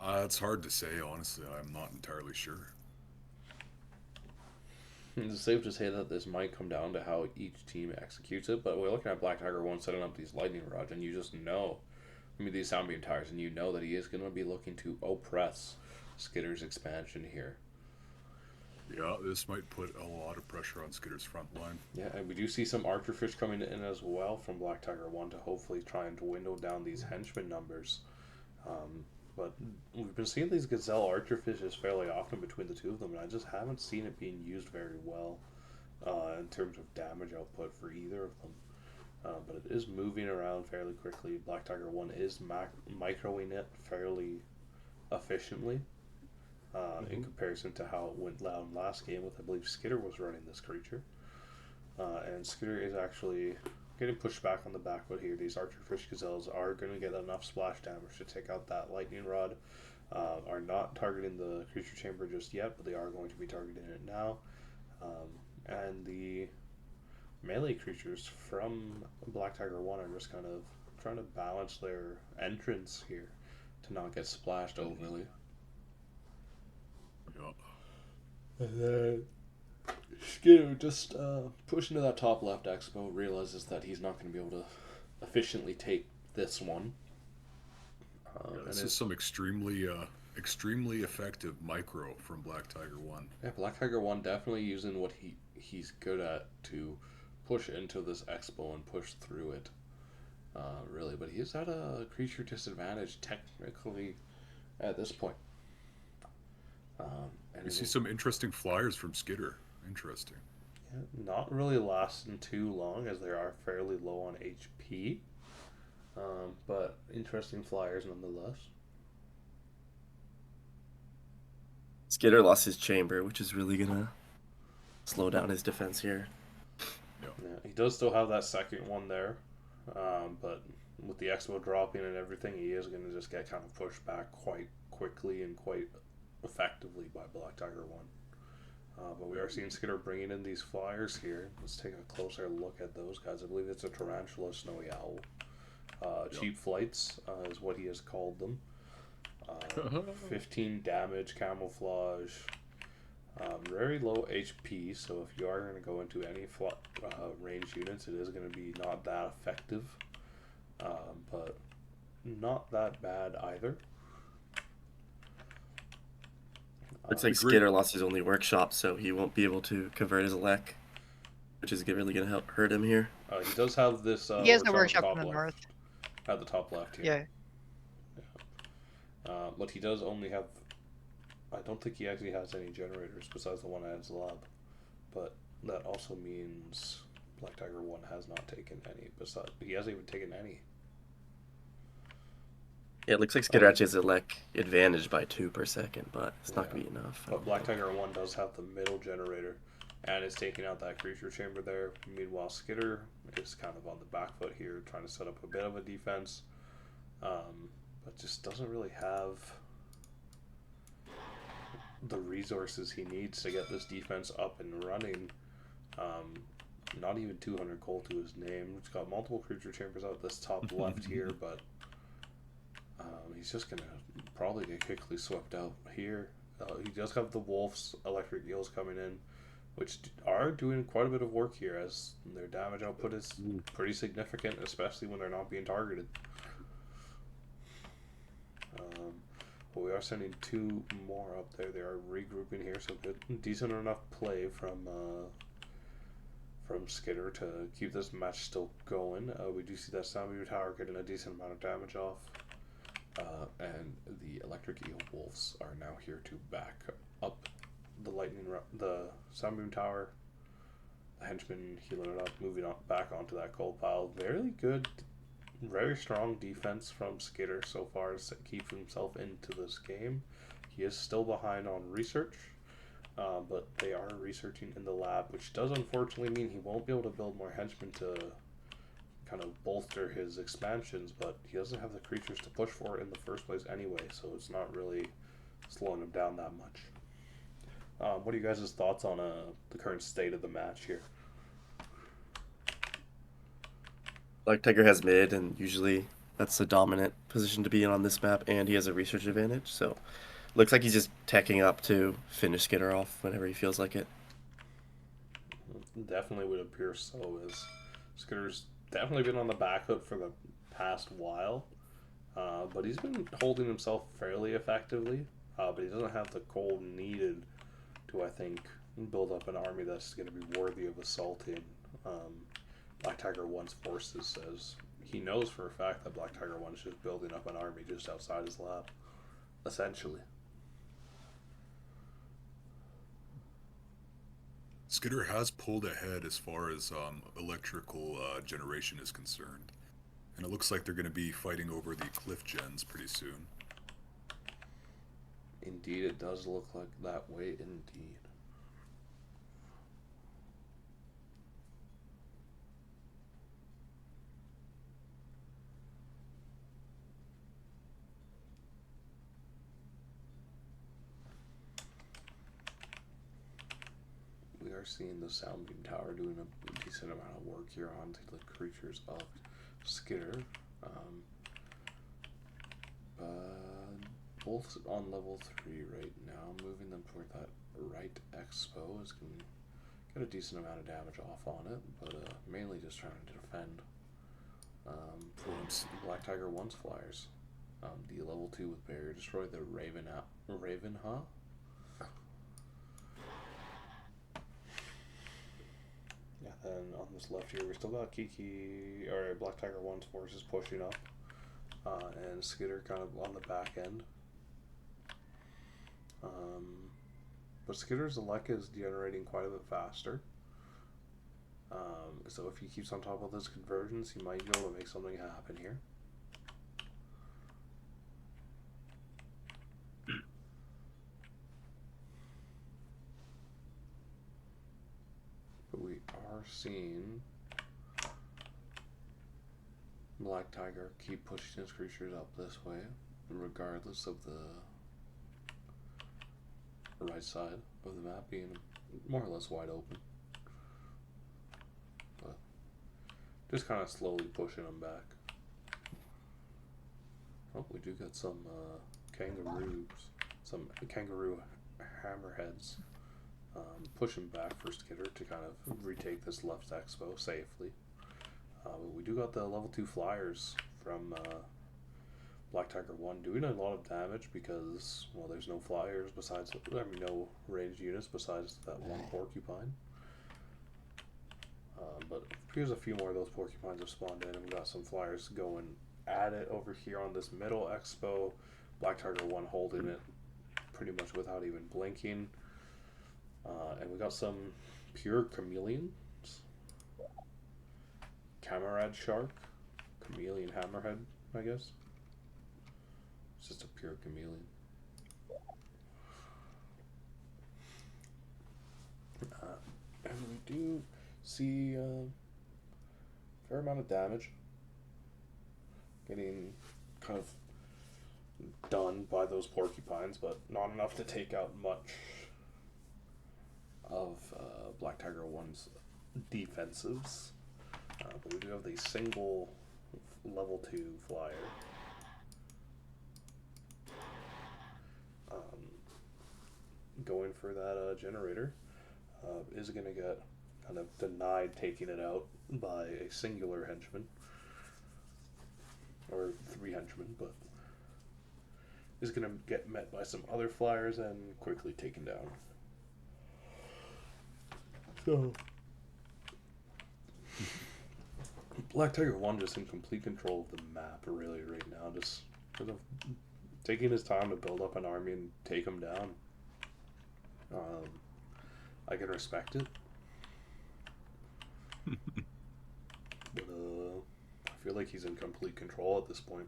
It's hard to say, honestly. I'm not entirely sure. It's safe to say that this might come down to how each team executes it, but we're looking at Black Tiger 1 setting up these lightning rods, and you just know, these sound beam tires, and you know that he is going to be looking to oppress Skitter's expansion here. Yeah, this might put a lot of pressure on Skitter's front line. Yeah, and we do see some Archerfish coming in as well from Black Tiger 1 to hopefully try and window down these henchman numbers. But we've been seeing these Gazelle Archerfishes fairly often between the two of them, and I just haven't seen it being used very well in terms of damage output for either of them. but it is moving around fairly quickly. Black Tiger 1 is microing it fairly efficiently in comparison to how it went down last game with, I believe, Skitter was running this creature. And Skitter is actually getting pushed back on the back foot here. These Archerfish Gazelles are going to get enough splash damage to take out that Lightning Rod. Are not targeting the creature chamber just yet, but they are going to be targeting it now. And the melee creatures from Black Tiger 1 are just kind of trying to balance their entrance here to not get splashed overly. Yeah. And then Skinner just pushing to that top left expo, realizes that he's not going to be able to efficiently take this one. This is some extremely effective micro from Black Tiger 1. Yeah, Black Tiger 1 definitely using what he's good at to push into this expo and push through it. Really, but he is at a creature disadvantage technically at this point. And We see some interesting flyers from Skitter. Interesting. Yeah, not really lasting too long as they are fairly low on HP. But interesting flyers nonetheless. Skitter lost his chamber, which is really gonna slow down his defense here. Yeah, he does still have that second one there, but with the expo dropping and everything, he is going to just get kind of pushed back quite quickly and quite effectively by Black Tiger 1. But we are seeing Skitter bringing in these flyers here. Let's take a closer look at those guys. I believe it's a Tarantula Snowy Owl. Cheap Flights is what he has called them. 15 damage, camouflage, very low HP, so if you are going to go into any range units, it is going to be not that effective, but not that bad either. Looks like Skitter lost his only workshop, so he won't be able to convert his elect, which is really going to hurt him here. He does have this he has the workshop in the north. At the top left here. Yeah. But he does only have... I don't think he actually has any generators besides the one at his lab. But that also means Black Tiger 1 has not taken any. Besides, he hasn't even taken any. Yeah, it looks like Skitter actually has elect advantage by 2 per second, but it's not going to be enough. But Black Tiger 1 does have the middle generator and is taking out that creature chamber there. Meanwhile, Skitter is kind of on the back foot here, trying to set up a bit of a defense, but just doesn't really have the resources he needs to get this defense up and running. Not even 200 gold to his name. He's got multiple creature chambers out this top left here, but he's just going to probably get quickly swept out here. He does have the Wolf's electric eels coming in, which are doing quite a bit of work here, as their damage output is pretty significant, especially when they're not being targeted. But we are sending 2 more up there. They are regrouping here, so good, decent enough play from Skitter to keep this match still going. We do see that Zombie Tower getting a decent amount of damage off. And the Electric Eel Wolves are now here to back up the Sunbeam Tower. The Henchman healing it up, moving on back onto that coal pile. Very good, very strong defense from Skitter so far to keep himself into this game. He is still behind on research, but they are researching in the lab, which does unfortunately mean he won't be able to build more henchmen to kind of bolster his expansions, but he doesn't have the creatures to push for it in the first place anyway, so it's not really slowing him down that much. What are you guys' thoughts on the current state of the match here? Black Tiger has mid, and usually that's the dominant position to be in on this map, and he has a research advantage, so looks like he's just teching up to finish Skitter off whenever he feels like it. Definitely would appear so, as Skitter's definitely been on the back foot for the past while, but he's been holding himself fairly effectively, but he doesn't have the gold needed to, I think, build up an army that's going to be worthy of assaulting Black Tiger 1's forces, as he knows for a fact that Black Tiger 1 is just building up an army just outside his lab, essentially. Skitter has pulled ahead as far as electrical generation is concerned. And it looks like they're going to be fighting over the cliff gens pretty soon. Indeed, it does look like that way indeed. We are seeing the sound beam tower doing a decent amount of work here onto the creatures of Skitter. Both on level 3 right now. Moving them toward that right expo is going to get a decent amount of damage off on it, but mainly just trying to defend Black Tiger 1's flyers. The level 2 with Barrier Destroy, the Raven, huh? Yeah, then on this left here, we still got Kiki, or Black Tiger 1's forces pushing up, and Skitter kind of on the back end. But Skitter's Elec is generating quite a bit faster. So if he keeps on top of this convergence, he might be able to make something happen here. But we are seeing Black Tiger keep pushing his creatures up this way, regardless of the right side of the map being more or less wide open. But just kind of slowly pushing them back. Oh, we do get some kangaroos, some kangaroo hammerheads pushing back for Skitter to kind of retake this left expo safely. But we do got the level 2 flyers from Black Tiger 1 doing a lot of damage because, well, there's no flyers besides, no ranged units besides that one porcupine. But it appears a few more of those porcupines have spawned in, and we got some flyers going at it over here on this middle expo. Black Tiger 1 holding it pretty much without even blinking. And we got some pure chameleons. Camarad Shark. Chameleon Hammerhead, I guess. It's just a pure chameleon. And we do see a fair amount of damage getting kind of done by those porcupines, but not enough to take out much of Black Tiger 1's defensives. But we do have the single level 2 flyer. Going for that generator is going to get kind of denied taking it out by a singular henchman, or 3 henchmen, but is going to get met by some other flyers and quickly taken down. So Black Tiger 1 just in complete control of the map really right now, just sort of taking his time to build up an army and take him down. I can respect it. But I feel like he's in complete control at this point.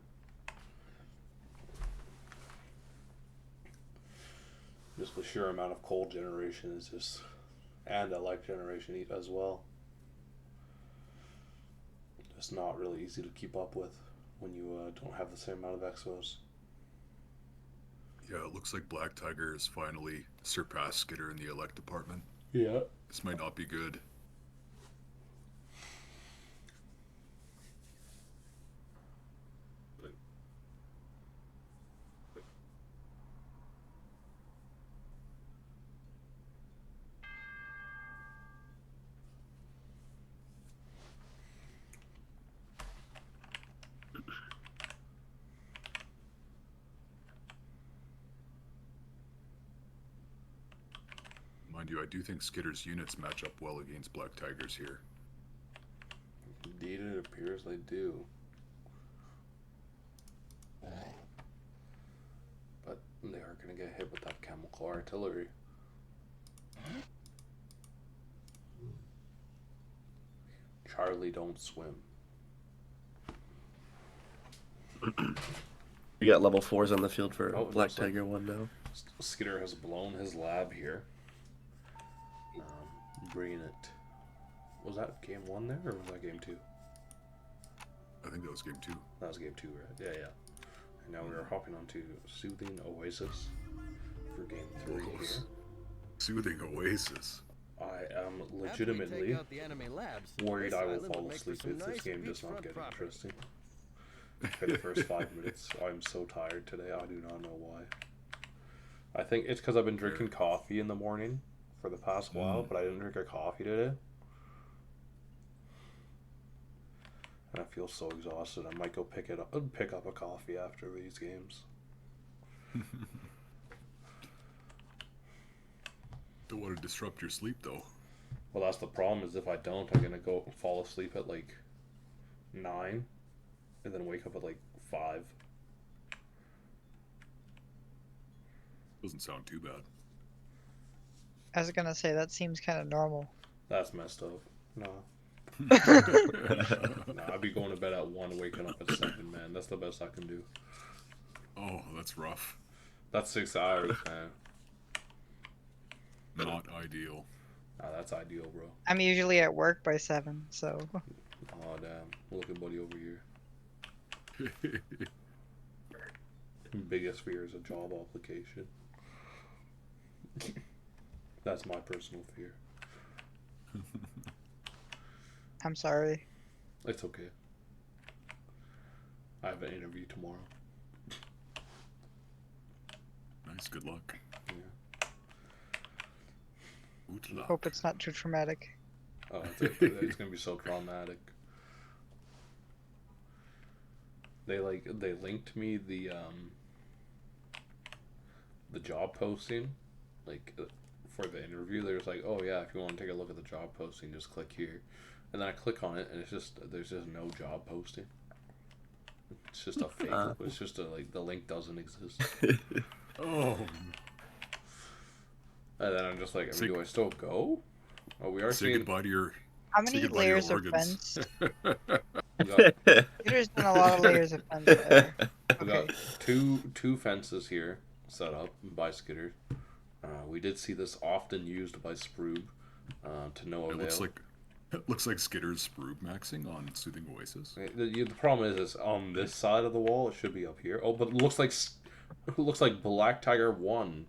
Just the sheer amount of cold generation is just, and elect generation as well. Just not really easy to keep up with when you don't have the same amount of expos. Yeah, it looks like Black Tiger has finally surpassed Skitter in the elect department. Yeah. This might not be good. Mind you, I do think Skitter's units match up well against Black Tigers here. Indeed, it appears they do. But they are going to get hit with that chemical artillery. Charlie, don't swim. We got level 4s on the field for Oh, Black looks like- Tiger 1 now. Skitter has blown his lab here. Bringing it. Was that game 1 there, or was that game 2? I think that was game 2. That was game 2, right? Yeah, yeah. And now we are hopping onto Soothing Oasis for game 3 here. Soothing Oasis. I am After we legitimately take out the enemy labs, worried this I will island fall make for asleep some if this nice game does not beachfront get property. interesting. For the first 5 minutes, I'm so tired today. I do not know why. I think it's because I've been drinking coffee in the morning for the past while, but I didn't drink a coffee today. And I feel so exhausted. I might go pick up a coffee after these games. Don't want to disrupt your sleep though. Well, that's the problem. Is if I don't, I'm gonna go fall asleep at like 9, and then wake up at like 5. Doesn't sound too bad. I was gonna say that seems kind of normal. That's messed up. No. Nah, I'd be going to bed at 1, waking up at 7, man. That's the best I can do. Oh, that's rough. That's 6 hours, man. Not ideal. Nah, that's ideal, bro. I'm usually at work by 7, so Oh, damn. Look at buddy over here. Biggest fear is a job application. That's my personal fear. I'm sorry. It's okay. I have an interview tomorrow. Nice, good luck. Yeah. Good luck. Hope it's not too traumatic. Oh, it's gonna be so traumatic. They linked me the job posting, for the interview. There's like, oh yeah, if you want to take a look at the job posting, just click here, and then I click on it, and there's just no job posting. It's just a fake. It's just the link doesn't exist. Oh, And then I'm just like, I mean, do I still go? Oh, we are say seeing. goodbye to your. How say many goodbye to your layers of organs. fence? We got, There's been a lot of layers of fence there. we got two fences here set up by Skitter. We did see this often used by Sproob, to no avail. It looks like Skitter's Sproob maxing on Soothing Oasis. The problem is on this side of the wall. It should be up here. Oh, but it looks like Black Tiger 1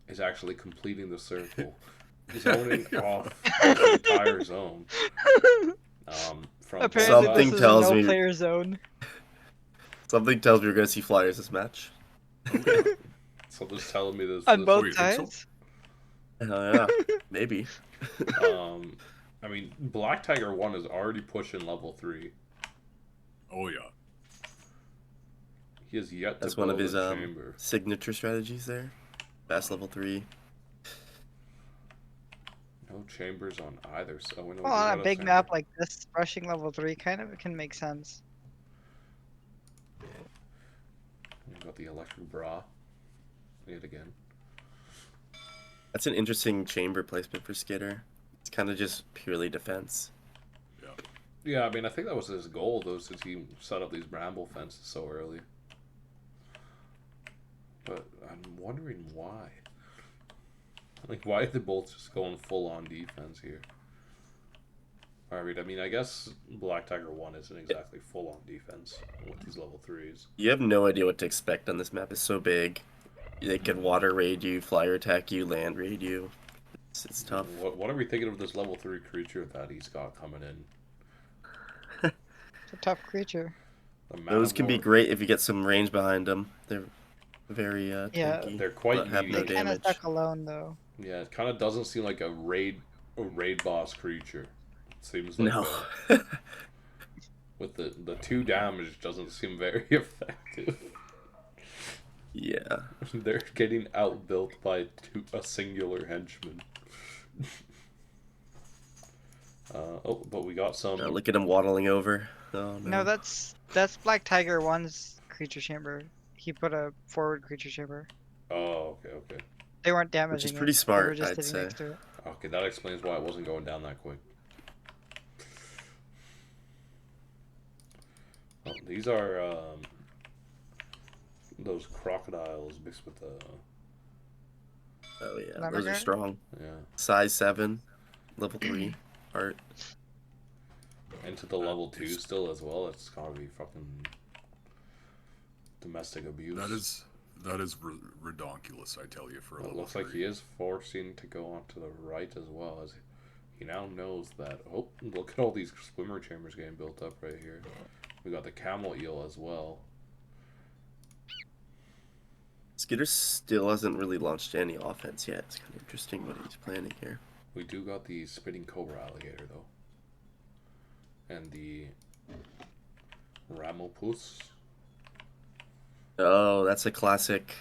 is actually completing the circle. Zoning off the entire zone. From Apparently, Something this is tells a me- no-player zone. Something tells me we're gonna see flyers this match. Something's telling me this. On this- both you think so? sides. Hell yeah, maybe. I mean, Black Tiger 1 is already pushing level 3. Oh yeah. He has yet to That's one of build his a chamber. signature strategies there. Fast level 3. No chambers on either. So we know Well, we on got a big chamber. map like this, rushing level 3 kind of can make sense. We got the electric bra. Yet again. That's an interesting chamber placement for Skitter. It's kind of just purely defense. Yeah, I mean, I think that was his goal, though, since he set up these bramble fences so early. But I'm wondering why. Like, why are they both just going full-on defense here? Alright, I mean, I guess Black Tiger 1 isn't exactly full-on defense with these level 3s. You have no idea what to expect on this map. It's so big. They can water raid you, flyer attack you, land raid you. It's tough. What are we thinking of this level 3 creature that he's got coming in? It's a tough creature. The Those can be Manowar. great if you get some range behind them. They're very Yeah. tanky. They're quite but have no unique. They kind of damage. stuck alone though. Yeah, it kind of doesn't seem like a raid boss creature. It seems like No. with the 2 damage doesn't seem very effective. Yeah. They're getting outbuilt by a singular henchman. Oh, but we got some. Look at him waddling over. Oh, No, that's Black Tiger 1's creature chamber. He put a forward creature chamber. Oh, okay. They weren't damaging Which is it, pretty they were smart, just I'd sitting say. next to it. Okay, that explains why it wasn't going down that quick. These are those crocodiles mixed with the Oh yeah, Lemon those are garden? strong. yeah Size 7, level 3 art. into the level 2 is- still as well. It's gotta be fucking domestic abuse. That is redonkulous, I tell you, for a It level looks 3. like he is forcing to go on to the right as well as he now knows that. Oh, look at all these swimmer chambers getting built up right here. We got the camel eel as well. Skitter still hasn't really launched any offense yet. It's kind of interesting what he's planning here. We do got the spitting cobra alligator though, and the ramopus. Oh, that's a classic.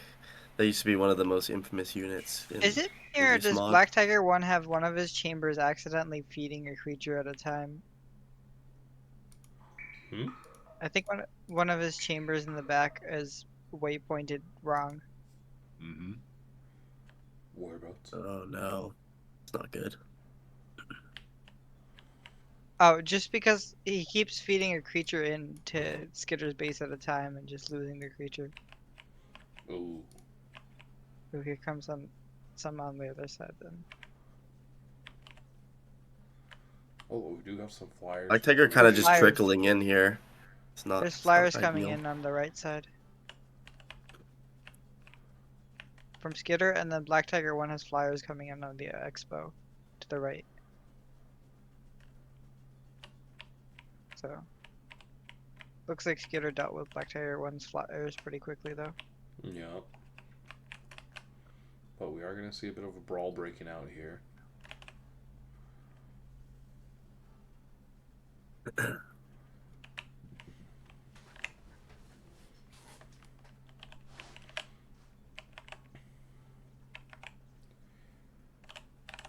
That used to be one of the most infamous units. Is it me or previous does mod. Black Tiger 1 have one of his chambers accidentally feeding a creature at a time? Hmm? I think one of his chambers in the back is waypointed wrong. Mm-hmm. Whereabouts? Oh no, it's not good. Oh, just because he keeps feeding a creature into Skitter's base at a time and just losing the creature. Ooh. So here comes some on the other side then. Oh, we do have some flyers. Black Tiger kind of just Flyers. trickling in here. It's not. There's it's not flyers coming ideal. in on the right side. From Skitter, and then Black Tiger 1 has flyers coming in on the expo to the right. So, looks like Skitter dealt with Black Tiger 1's flyers pretty quickly though. Yeah. But we are going to see a bit of a brawl breaking out here.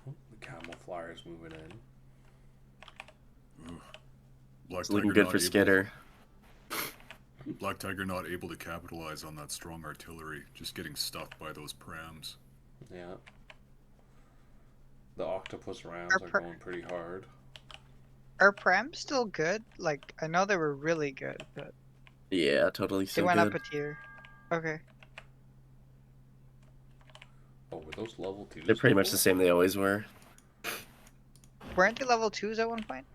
The camel flyers moving in. Black It's looking Tiger good not for able- Skitter. Black Tiger not able to capitalize on that strong artillery, just getting stuffed by those prams. Yeah. The octopus rounds are going pretty hard. Are Prams still good? Like, I know they were really good, but Yeah, totally they so went good. up a tier. Okay. Oh, were those level 2s? They're pretty much the before? same they always were. Weren't they level 2s at one point?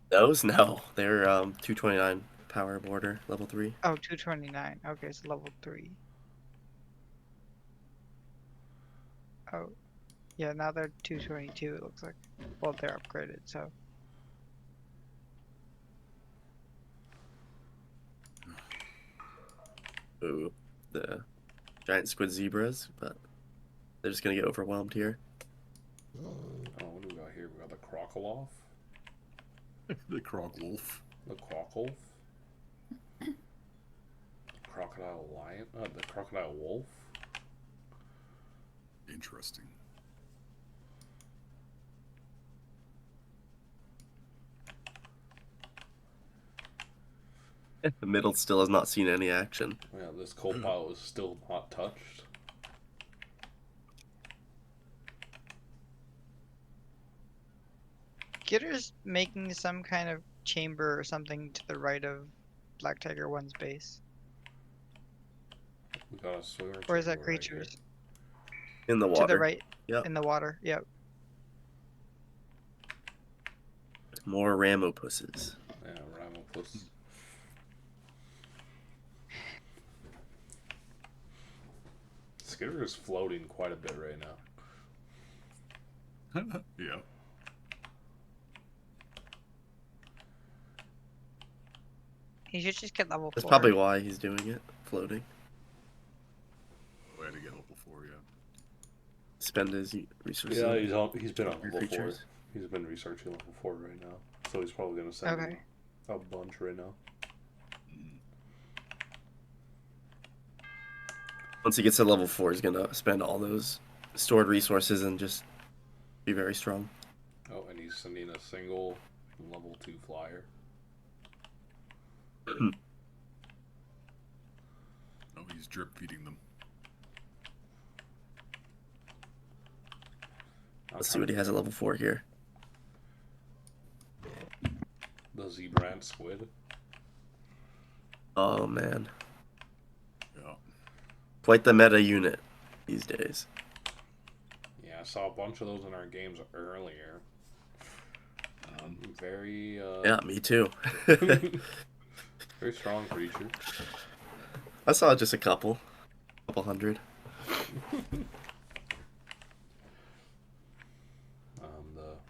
Those no, they're 229 power border level 3. Oh, 229. Okay, so level 3. Oh. Yeah, now they're 222 it looks like. Well, they're upgraded, so. Ooh, the giant squid zebras, but they're just gonna get overwhelmed here. Oh, what do we got here? We got the crocoloff, The Krog Wolf. the crocwolf, crocodile lion, the crocodile wolf. Interesting. The middle still has not seen any action. Yeah, this coal pile is still not touched. Gitter's making some kind of chamber or something to the right of Black Tiger 1's base. We got a swimmer. Or is that chamber right here. creatures? In the water. To the right. Yep. In the water. Yep. More ramopusses. Yeah, ramopus. Skitter is floating quite a bit right now. Yeah. He should just get level 4. That's probably why he's doing it, floating. Way to get level 4, yeah. Spend his resources. Yeah, he's been on Your level 4. creatures. He's been researching level 4 right now. So he's probably going to send Okay. a bunch right now. Once he gets to level 4, he's gonna spend all those stored resources and just be very strong. Oh, and he's sending a single level 2 flyer. Oh, he's drip feeding them. Let's see what he has at level 4 here. The Zebrant squid. Oh man, Yeah. quite the meta unit these days. Yeah, I saw a bunch of those in our games earlier. Very, Yeah, me too. very strong creature. I saw just a couple hundred.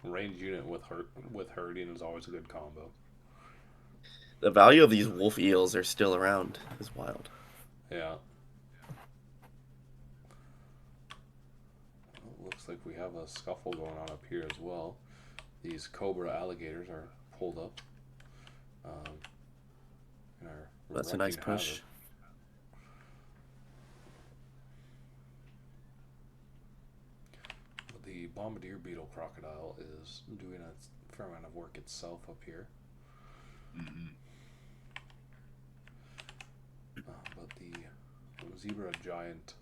The range unit with hurting is always a good combo. The value of these wolf eels are still around is wild. Yeah. Looks like we have a scuffle going on up here as well. These cobra alligators are pulled up. And are That's a nice wreaking push. havoc. But the bombardier beetle crocodile is doing a fair amount of work itself up here. But the zebra giant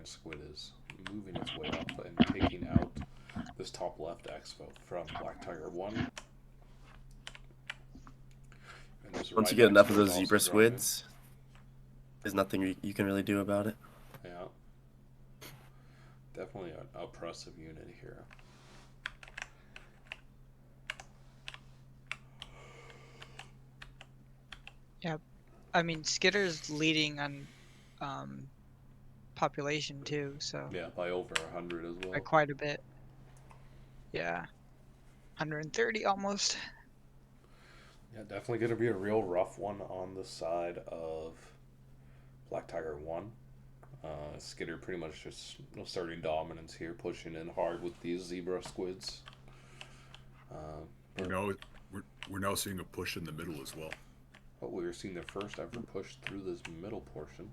squid is moving its way up and taking out this top left expo from Black Tiger 1. And this Once right you get enough expo of is those also zebra dropping. squids, there's nothing you can really do about it. Yeah. Definitely an oppressive unit here. Yeah, I mean Skitter's leading on population too, so Yeah, by over 100 as by well. quite a bit. Yeah, 130 almost. Yeah, definitely going to be a real rough one on the side of Black Tiger 1. Skitter pretty much just asserting dominance here, pushing in hard with these zebra squids. We're now seeing a push in the middle as well. But we were seeing their first ever push through this middle portion.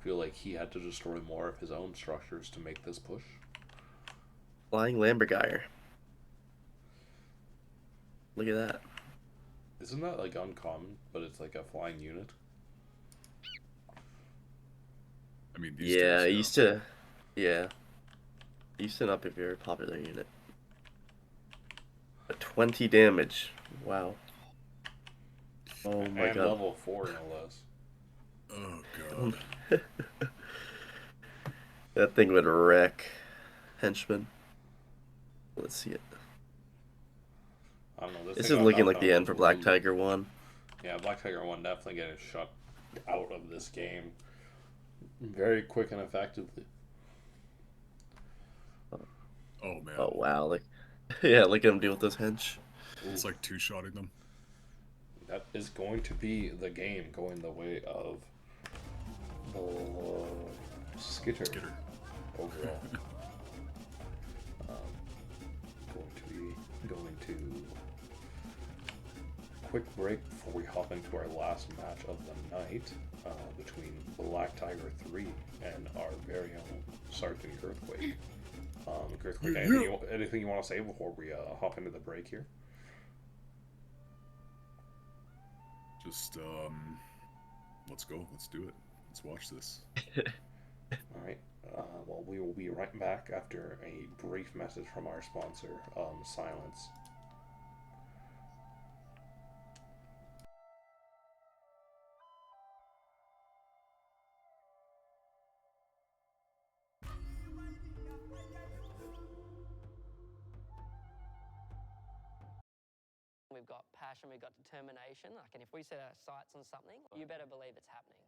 Feel like he had to destroy more of his own structures to make this push. Flying Lambergeier. Look at that. Isn't that like uncommon, but it's like a flying unit? I mean, these Yeah, days, it used to. Yeah. It used to not be a very popular unit. But 20 damage. Wow. Oh my And god. level 4 no less. Oh god. That thing would wreck henchman. Let's see it. I don't know. This thing is got looking knocked like out the of end for Black room. Tiger 1. Yeah, Black Tiger 1 definitely getting shut out of this game very quick and effectively. Oh man. Oh wow, like yeah, look at him deal with those hench. It's like two-shotting them. That is going to be the game going the way of Skitter overall. Going to quick break before we hop into our last match of the night between Black Tiger 3 and our very own Sergeant Earthquake. Earthquake, anything you want to say before we hop into the break here? Just let's go. Let's do it. Let's watch this. All right. Well, we will be right back after a brief message from our sponsor, Silence. We've got passion, we've got determination. And if we set our sights on something, you better believe it's happening.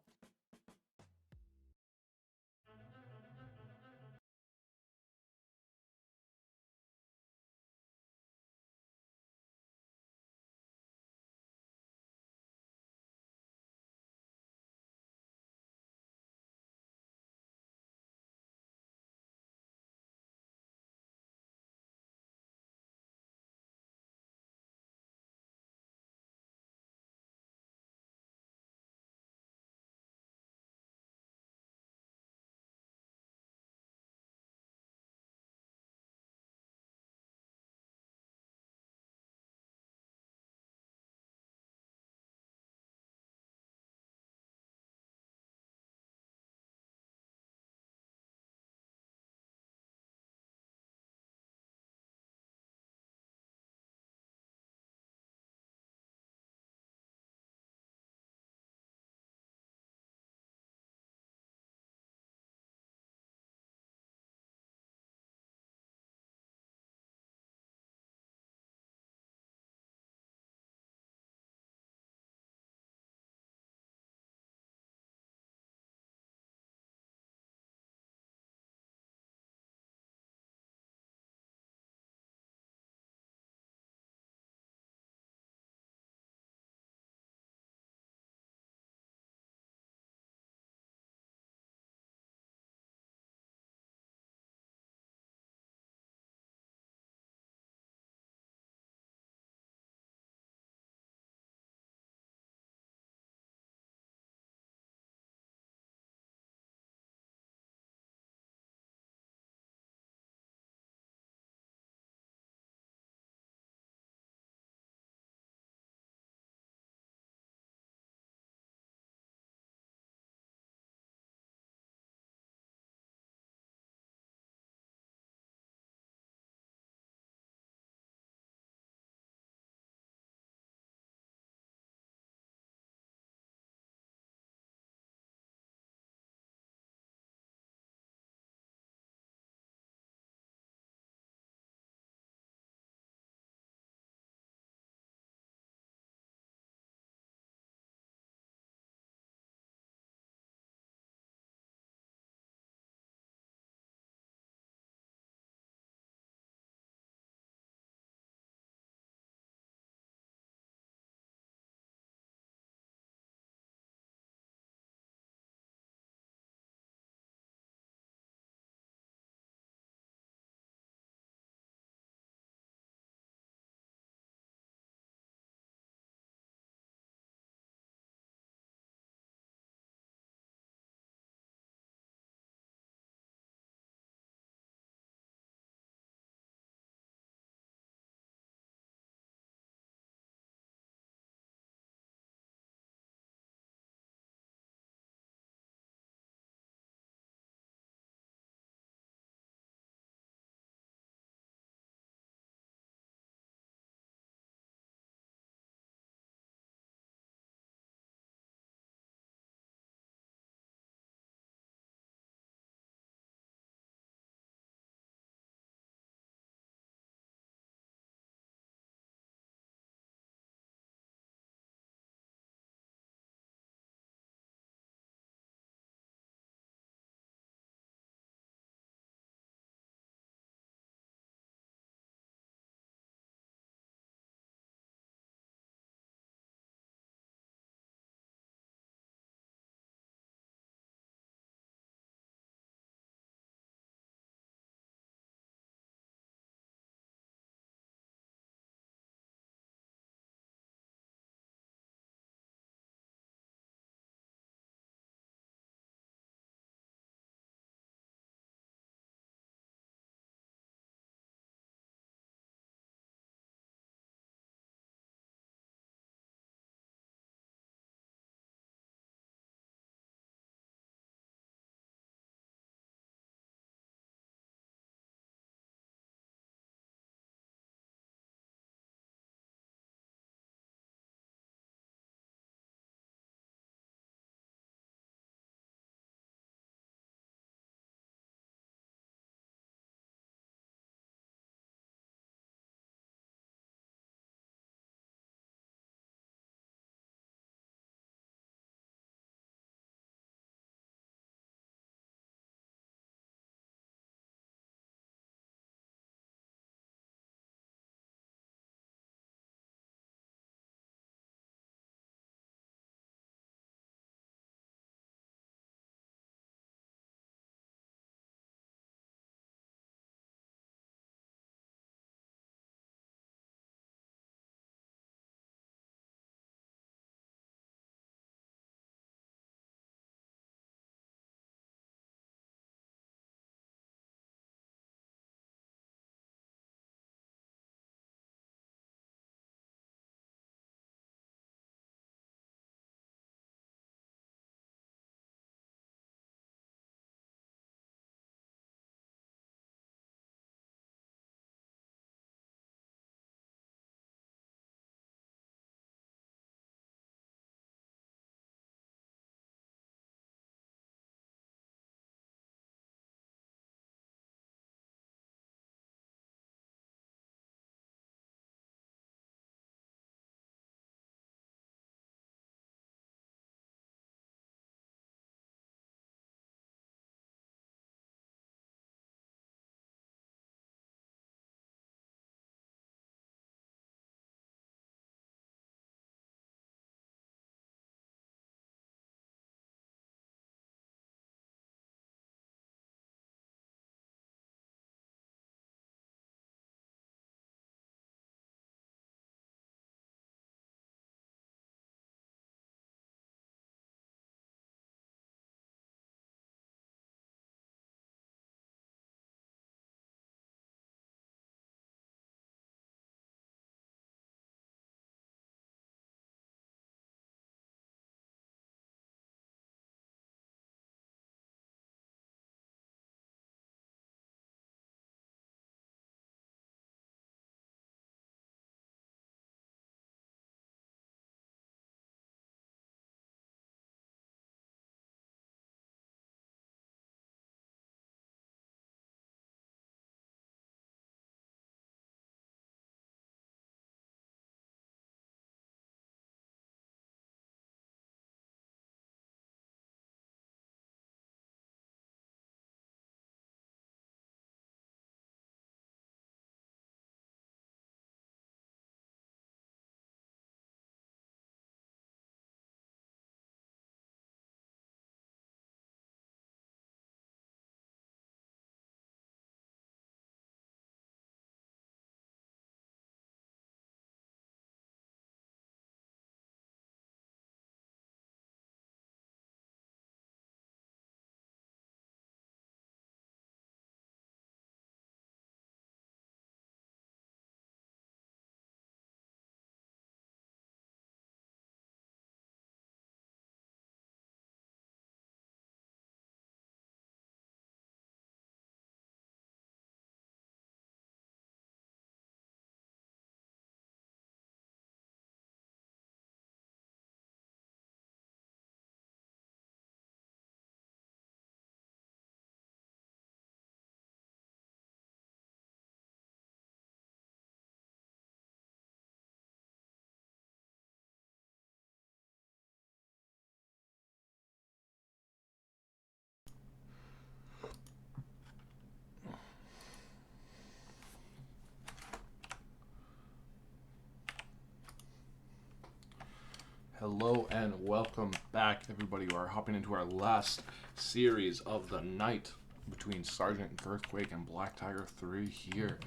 and welcome back, everybody. We are hopping into our last series of the night between Sergeant Girthquake and Black Tiger 3 here.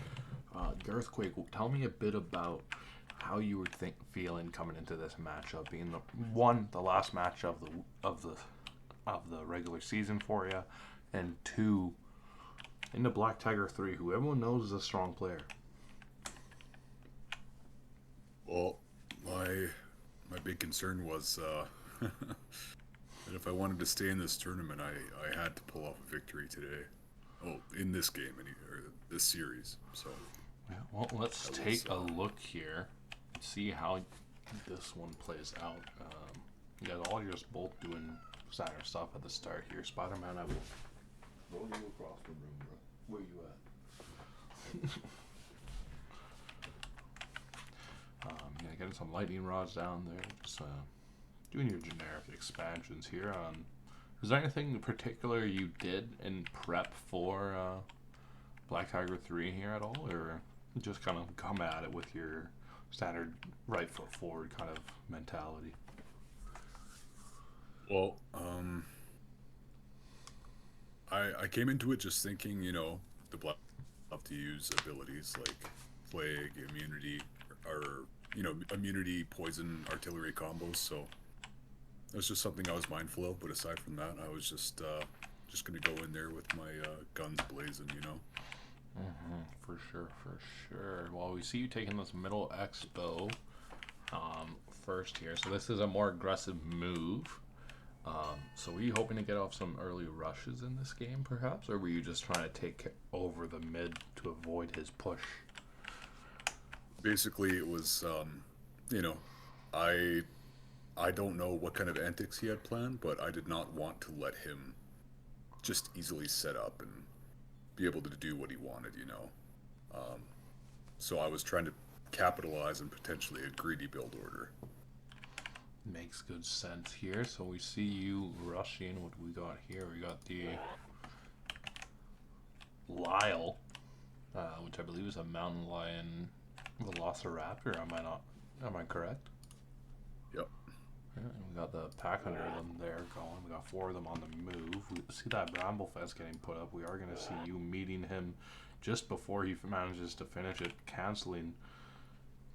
Girthquake, tell me a bit about how you were feeling coming into this matchup, being the last match of the regular season for you, and 2, into Black Tiger 3, who everyone knows is a strong player. Well, my big concern was that if I wanted to stay in this tournament, I had to pull off a victory today. Oh, in this game, or this series. So, yeah, well, let's take a look here and see how this one plays out. You guys all just both doing standard stuff at the start here. Spider-Man, I will roll you across the room, bro. Where you at? Yeah, getting some lightning rods down there. Just doing your generic expansions here. Is there anything in particular you did in prep for Black Tiger 3 here at all, or just kind of come at it with your standard right foot forward kind of mentality? Well, I came into it just thinking, the Black love to use abilities like Plague, Immunity, or immunity, poison, artillery combos. So that's just something I was mindful of. But aside from that, I was just gonna go in there with my guns blazing, For sure. Well, we see you taking this middle expo first here. So this is a more aggressive move. So were you hoping to get off some early rushes in this game, perhaps? Or were you just trying to take over the mid to avoid his push? Basically, it was, I don't know what kind of antics he had planned, but I did not want to let him just easily set up and be able to do what he wanted, So I was trying to capitalize on potentially a greedy build order. Makes good sense here. So we see you rushing. What we got here? We got the Lyle, which I believe is a mountain lion velociraptor. Am I correct? Yep. Yeah, and we got the pack hunter of them there going. We got 4 of them on the move. We see that bramble fence getting put up. We are going to see you meeting him just before he manages to finish it, canceling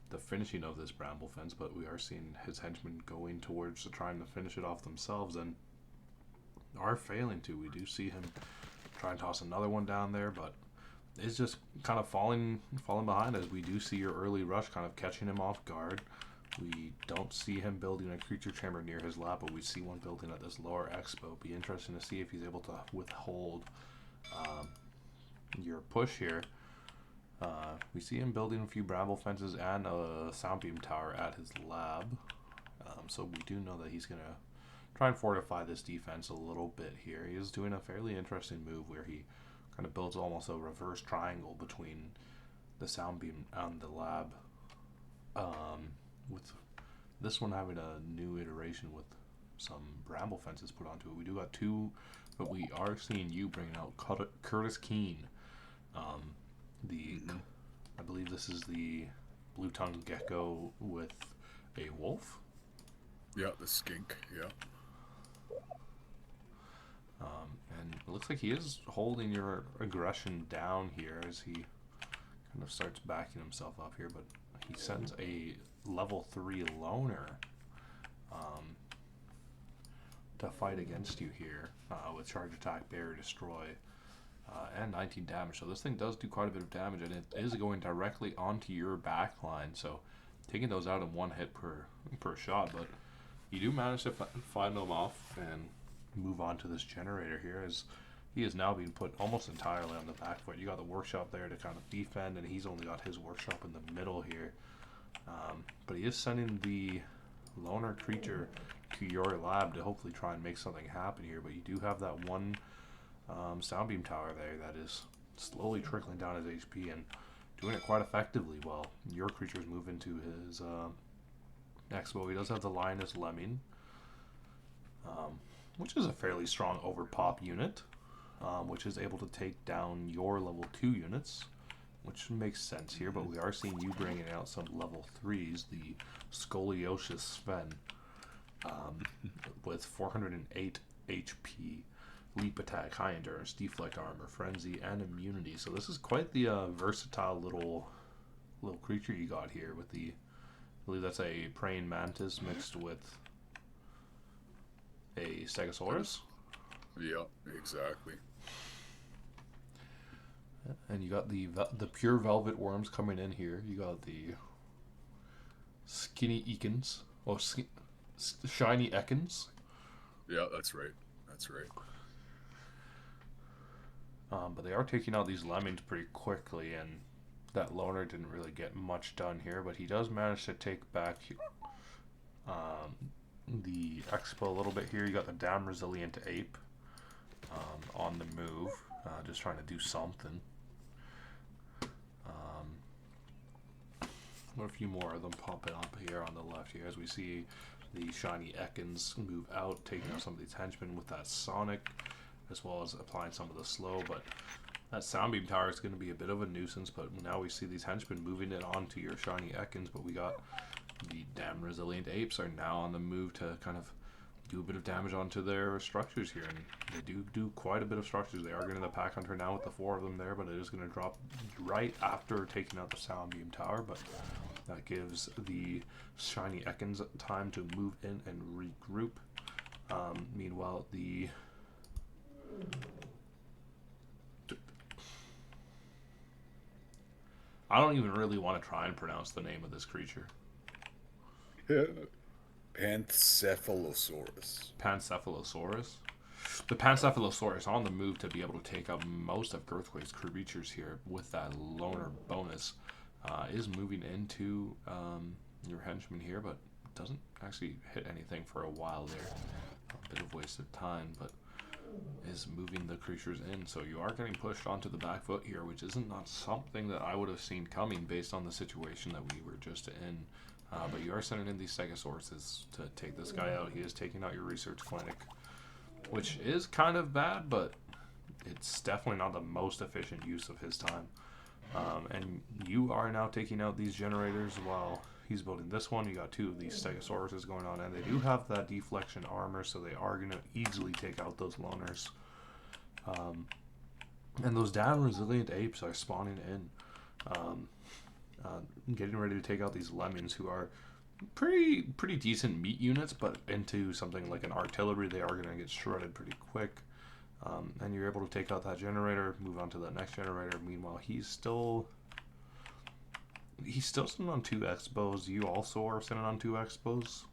the finishing of this bramble fence, but we are seeing his henchmen going towards trying to finish it off themselves and are failing to. We do see him try and toss another one down there, but it's just kind of falling behind, as we do see your early rush kind of catching him off guard. We don't see him building a creature chamber near his lab, but we see one building at this lower expo. Be interesting to see if he's able to withhold your push here. We see him building a few bramble fences and a sound beam tower at his lab. So we do know that he's going to try and fortify this defense a little bit here. He is doing a fairly interesting move where he kind of builds almost a reverse triangle between the sound beam and the lab. With this one having a new iteration with some bramble fences put onto it. We do got 2, but we are seeing you bringing out Curtis Keene. I believe this is the blue-tongued gecko with a wolf. Yeah, the skink, yeah. And it looks like he is holding your aggression down here as he kind of starts backing himself up here, but he sends a level 3 loner to fight against you here with charge attack, barrier destroy, and 19 damage. So this thing does do quite a bit of damage, and it is going directly onto your back line. So taking those out in 1 hit per shot, but you do manage to find them off and move on to this generator here, as he is now being put almost entirely on the back foot. You got the workshop there to kind of defend, and he's only got his workshop in the middle here. But he is sending the loner creature to your lab to hopefully try and make something happen here. But you do have that one sound beam tower there that is slowly trickling down his HP and doing it quite effectively while your creatures move into his expo. He does have the Lioness Lemming, which is a fairly strong overpop unit, which is able to take down your level 2 units, which makes sense here. But we are seeing you bringing out some level 3s, the Scoliosis Sven. um, with 408 HP, leap attack, high endurance, deflect armor, frenzy, and immunity. So this is quite the versatile little creature you got here with the, I believe that's a praying mantis mixed with a stegosaurus. Yeah, exactly. And you got the pure velvet worms coming in here. You got the skinny Ekans. Oh, shiny Ekans. Yeah, that's right. That's right. But they are taking out these lemmings pretty quickly, and that loner didn't really get much done here. But he does manage to take back the expo a little bit here. You got the damn resilient ape on the move, just trying to do something. A few more of them popping up here on the left here as we see the shiny Ekans move out, taking out some of these henchmen with that Sonic, as well as applying some of the slow. But that Soundbeam Tower is going to be a bit of a nuisance, but now we see these henchmen moving it onto your shiny Ekans, but we got the damn resilient apes are now on the move to kind of do a bit of damage onto their structures here, and they do quite a bit of structures. They are getting the Pack Hunter now with the 4 of them there, but it is going to drop right after taking out the Soundbeam Tower, but that gives the shiny Ekans time to move in and regroup. Meanwhile, I don't even really want to try and pronounce the name of this creature. Pancephalosaurus. Pancephalosaurus. The Pancephalosaurus on the move to be able to take out most of Girthquake's creatures here with that loner bonus is moving into your henchman here, but doesn't actually hit anything for a while there. A bit of wasted time, but is moving the creatures in. So you are getting pushed onto the back foot here, which isn't not something that I would have seen coming based on the situation that we were just in. But you are sending in these Stegosauruses to take this guy out. He is taking out your research clinic, which is kind of bad, but it's definitely not the most efficient use of his time. And you are now taking out these generators while he's building this one. You got 2 of these Stegosauruses going on, and they do have that deflection armor, so they are going to easily take out those loners. And those damn resilient apes are spawning in. Getting ready to take out these lemmings, who are pretty decent meat units, but into something like an artillery, they are going to get shredded pretty quick. And you're able to take out that generator, move on to the next generator. Meanwhile, he's still sitting on 2 expos. You also are sitting on 2 expos.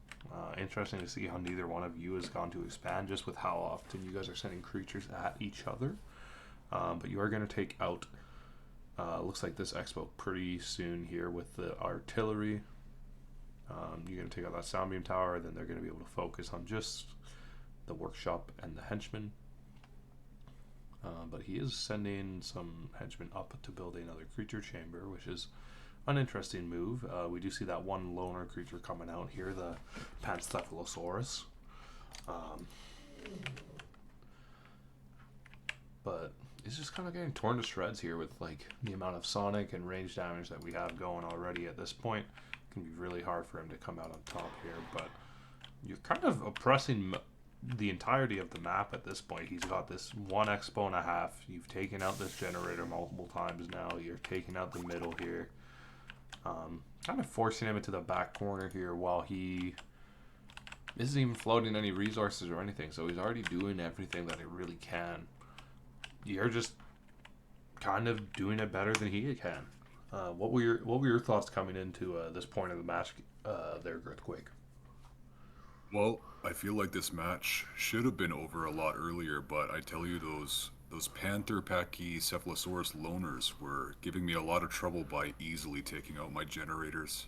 Interesting to see how neither one of you has gone to expand, just with how often you guys are sending creatures at each other. But you are going to take out looks like this expo pretty soon here with the artillery. You're going to take out that Soundbeam Tower, then they're going to be able to focus on just the workshop and the henchmen. But he is sending some henchmen up to build another creature chamber, which is an interesting move. We do see that one loner creature coming out here, the Pancephalosaurus. But it's just kind of getting torn to shreds here with like the amount of sonic and range damage that we have going already at this point. It can be really hard for him to come out on top here, but you're kind of oppressing the entirety of the map at this point. He's got this 1 expo and a half. You've taken out this generator multiple times now. You're taking out the middle here. Kind of forcing him into the back corner here while he isn't even floating any resources or anything. So he's already doing everything that he really can. You're just kind of doing it better than he can. What were your thoughts coming into this point of the match there, Girthquake? Well, I feel like this match should have been over a lot earlier, but I tell you, those Panther Packy Cephalosaurus loners were giving me a lot of trouble by easily taking out my generators.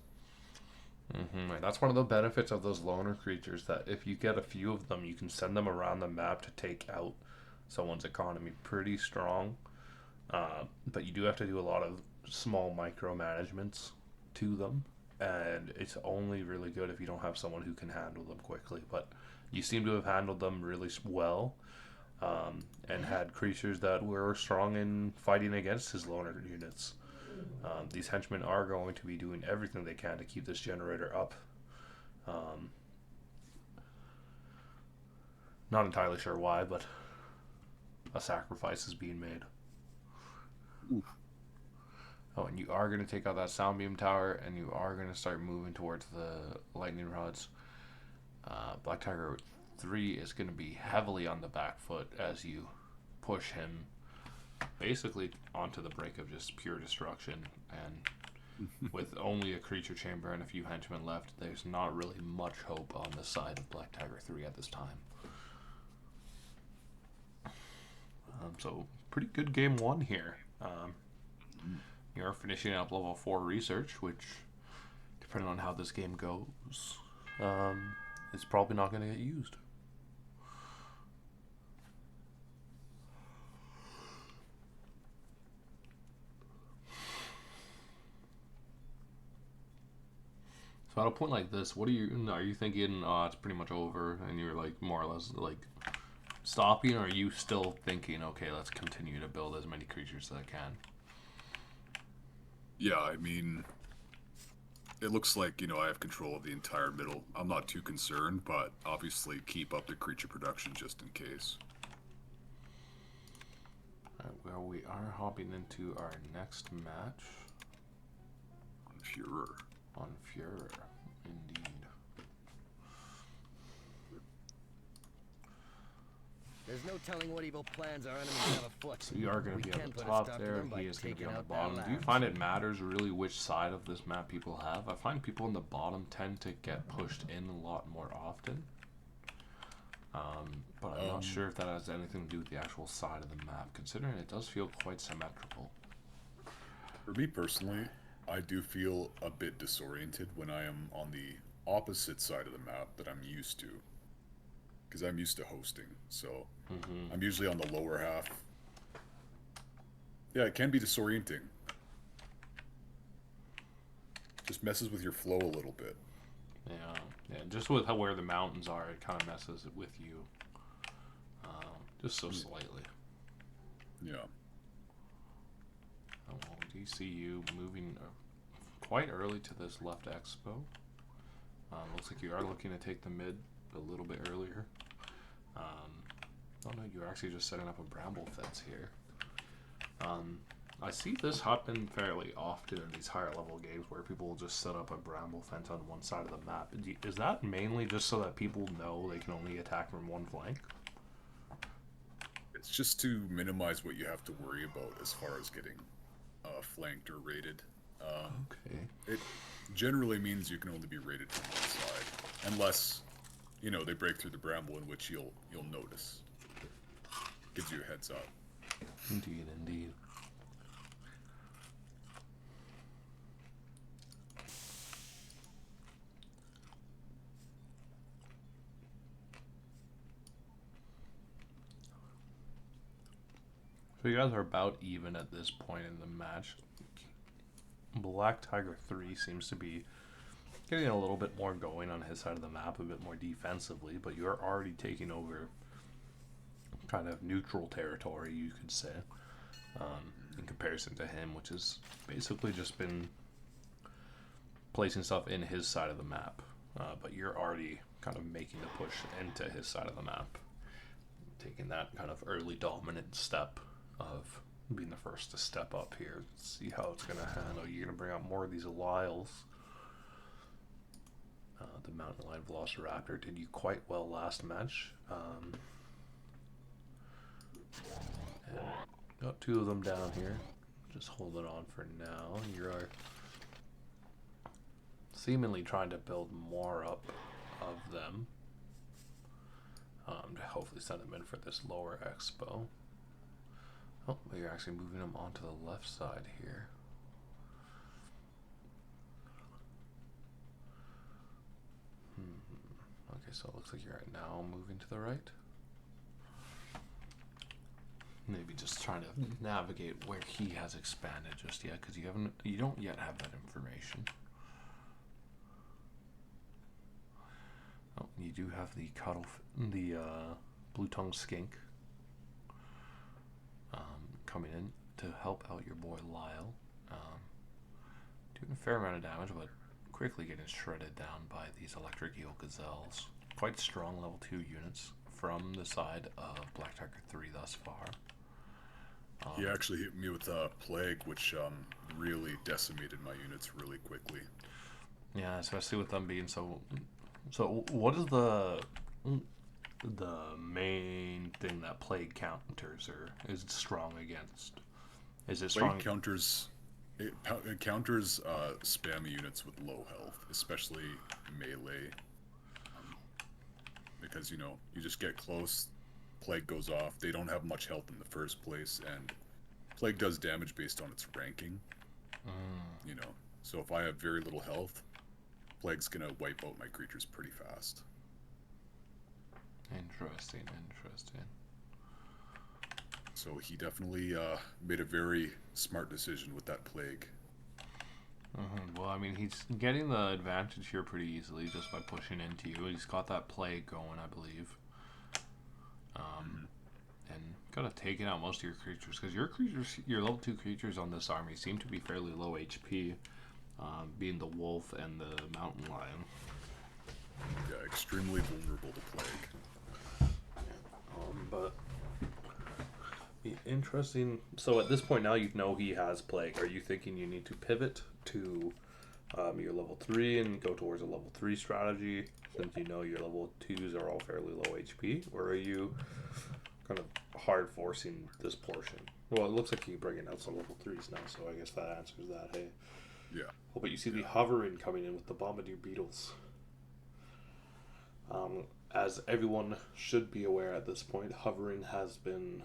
And that's one of the benefits of those loner creatures, that if you get a few of them, you can send them around the map to take out someone's economy pretty strong. But you do have to do a lot of small micromanagements to them, and it's only really good if you don't have someone who can handle them quickly. But you seem to have handled them really well, and had creatures that were strong in fighting against his loner units. These henchmen are going to be doing everything they can to keep this generator up. Not entirely sure why, but a sacrifice is being made. Oof. Oh, and you are going to take out that sound beam tower, and you are going to start moving towards the lightning rods. Black Tiger 3 is going to be heavily on the back foot as you push him basically onto the brink of just pure destruction. And with only a creature chamber and a few henchmen left, there's not really much hope on the side of Black Tiger 3 at this time. So, pretty good game 1 here. You're finishing up level 4 research, which, depending on how this game goes, is probably not going to get used. So at a point like this, are you thinking, it's pretty much over, and you're like more or less like stopping, or are you still thinking, okay, let's continue to build as many creatures as I can? Yeah, I mean, it looks like, I have control of the entire middle. I'm not too concerned, but obviously keep up the creature production just in case. Well, we are hopping into our next match. On Furor. On Furor, indeed. There's no telling what evil plans our enemies have afoot. So you are going to be at the top there, he is going to be on the bottom. Do you find it matters really which side of this map people have? I find people in the bottom tend to get pushed in a lot more often. But I'm not sure if that has anything to do with the actual side of the map, considering it does feel quite symmetrical. For me personally, I do feel a bit disoriented when I am on the opposite side of the map that I'm used to. Because I'm used to hosting, so I'm usually on the lower half. Yeah, it can be disorienting. Just messes with your flow a little bit. Yeah, just with where the mountains are, it kind of messes with you. Just so slightly. Yeah. Oh, well, we do see you moving quite early to this left expo. Looks like you are looking to take the mid a little bit earlier. Oh no, you're actually just setting up a bramble fence here. I see this happen fairly often in these higher level games where people will just set up a bramble fence on one side of the map. Is that mainly just so that people know they can only attack from one flank? It's just to minimize what you have to worry about as far as getting flanked or raided. Okay. It generally means you can only be raided from one side, unless they break through the bramble, in which you'll notice. Gives you a heads up. Indeed, indeed. So you guys are about even at this point in the match. Black Tiger 3 seems to be getting a little bit more going on his side of the map, a bit more defensively, but you're already taking over kind of neutral territory, you could say, in comparison to him, which has basically just been placing stuff in his side of the map. But you're already kind of making the push into his side of the map, taking that kind of early dominant step of being the first to step up here. See how it's going to handle. You're going to bring out more of these Lyles. The Mountain Lion Velociraptor did you quite well last match. Got two of them down here. Just hold it on for now. You are seemingly trying to build more up of them to hopefully send them in for this lower expo. Oh, but you're actually moving them onto the left side here. Okay, so it looks like you're now moving to the right. Maybe just trying to navigate where he has expanded just yet, because you don't yet have that information. Oh, you do have the blue-tongued skink coming in to help out your boy Lyle. Doing a fair amount of damage, but quickly getting shredded down by these electric eel gazelles. Quite strong level 2 units from the side of Black Tiger 3 thus far. He actually hit me with a plague, which really decimated my units really quickly. Yeah, especially with them being so. So, what is the main thing that plague counters or is strong against? Is it strong? Plague counters. It counters spammy units with low health, especially melee. Because you just get close, plague goes off. They don't have much health in the first place, and plague does damage based on its ranking. So if I have very little health, plague's gonna wipe out my creatures pretty fast. Interesting. So he definitely made a very smart decision with that plague. Well, I mean, he's getting the advantage here pretty easily just by pushing into you. He's got that plague going, I believe. And kind of taking out most of your creatures, because your level 2 creatures on this army seem to be fairly low HP, being the wolf and the mountain lion. Yeah, extremely vulnerable to plague. But be interesting. So at this point now you know he has plague. Are you thinking you need to pivot to your level 3 and go towards a level 3 strategy, since you know your level 2s are all fairly low HP, or are you kind of hard forcing this portion? Well, it looks like you're bringing out some level 3s now, so I guess that answers that. Hey. Yeah. Oh, but you see the hovering coming in with the bombardier beetles. As everyone should be aware at this point, hovering has been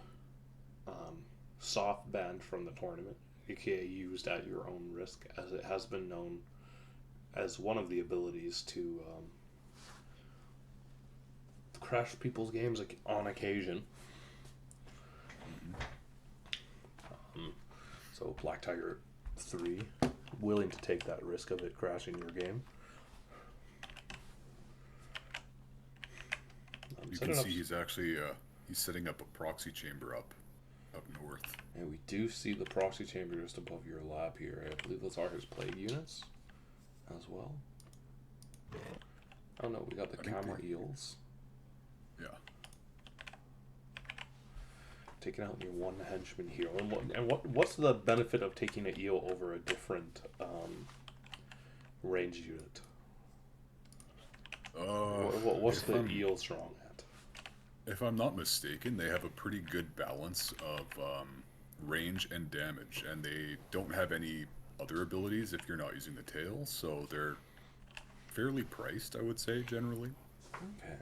soft banned from the tournament, aka used at your own risk, as it has been known as one of the abilities to crash people's games on occasion. So Black Tiger 3, willing to take that risk of it crashing your game. You can see he's actually he's setting up a proxy chamber up north. And we do see the proxy chamber just above your lab here. I believe those are his plague units as well. Oh no, we got the camera eels. Yeah. Taking out your one henchman here. And what's the benefit of taking an eel over a different range unit? What's the eel strong at? If I'm not mistaken, they have a pretty good balance of range and damage, and they don't have any other abilities if you're not using the tail, so they're fairly priced, I would say, generally. Okay.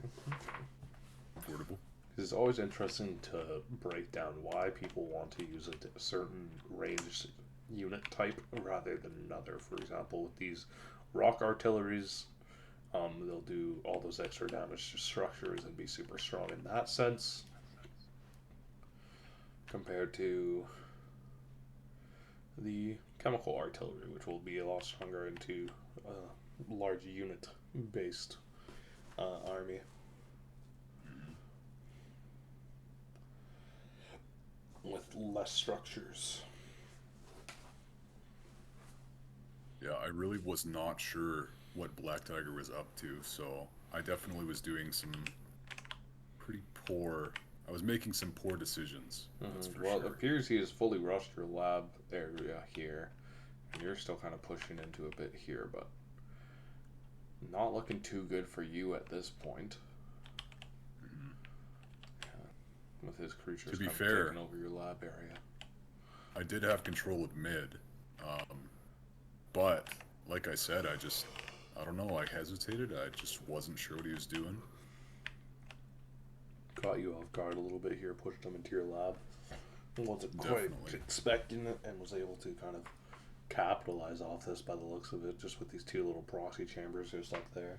Affordable. It's always interesting to break down why people want to use a certain range unit type rather than another. For example, with these rock artilleries, they'll do all those extra damage to structures and be super strong in that sense, compared to the chemical artillery, which will be a lot stronger into a large unit based army. With less structures. Yeah, I really was not sure what Black Tiger was up to, so I definitely was doing some pretty poor... I was making some poor decisions, that's for Well, sure. it appears he has fully rushed your lab area here, and you're still kind of pushing into a bit here, but not looking too good for you at this point. With his creatures To be kind of fair, taking over your lab area. I did have control of mid, but like I said, I don't know, I hesitated. I just wasn't sure what he was doing. Caught you off guard a little bit here, pushed him into your lab. Wasn't quite Definitely. expecting it, and was able to kind of capitalize off this by the looks of it, just with these two little proxy chambers just up there.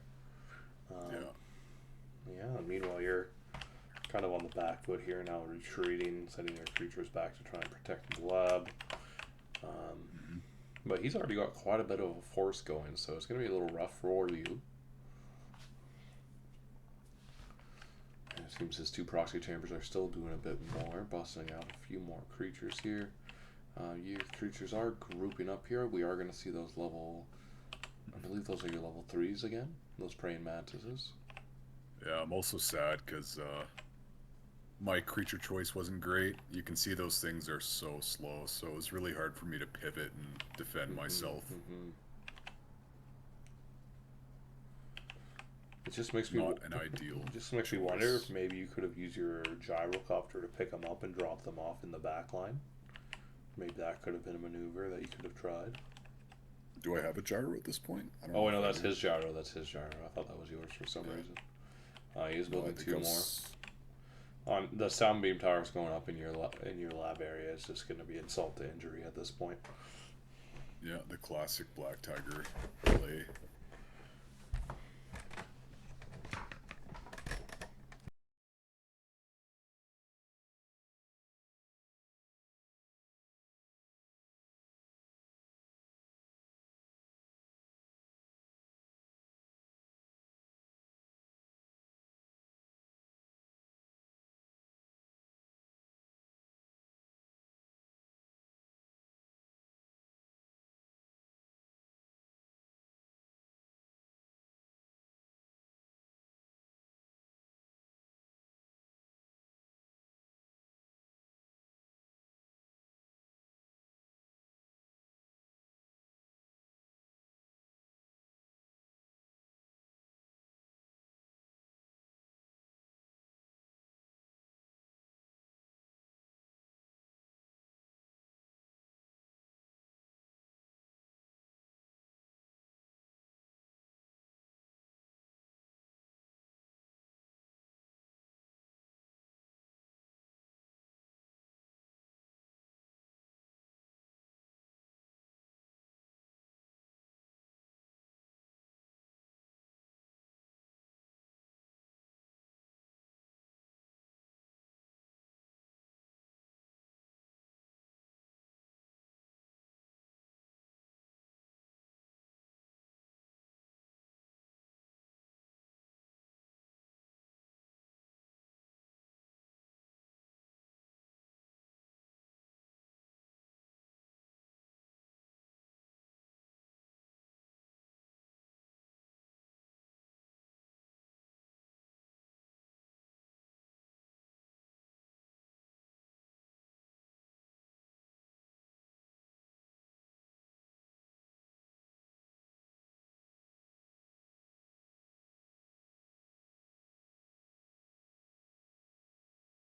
Yeah, and meanwhile you're kind of on the back foot here now, retreating, sending your creatures back to try and protect the lab. But he's already got quite a bit of a force going, so it's going to be a little rough for you. And it seems his two proxy chambers are still doing a bit more, busting out a few more creatures here. Your creatures are grouping up here. We are going to see those level... I believe those are your level 3s again, those praying mantises. Yeah, I'm also sad because my creature choice wasn't great. You can see those things are so slow, so it was really hard for me to pivot and defend myself. It just makes me Not an ideal. It just makes me wonder if maybe you could have used your gyrocopter to pick them up and drop them off in the back line. Maybe that could have been a maneuver that you could have tried. Do I have a gyro at this point? I don't Oh, know no, if I that's do. his gyro. That's his gyro. I thought that was yours for some reason. He's No, I building think two I more. was- The sound beam tower's going up in your lab area. It's just going to be insult to injury at this point. Yeah, the classic Black Tiger play.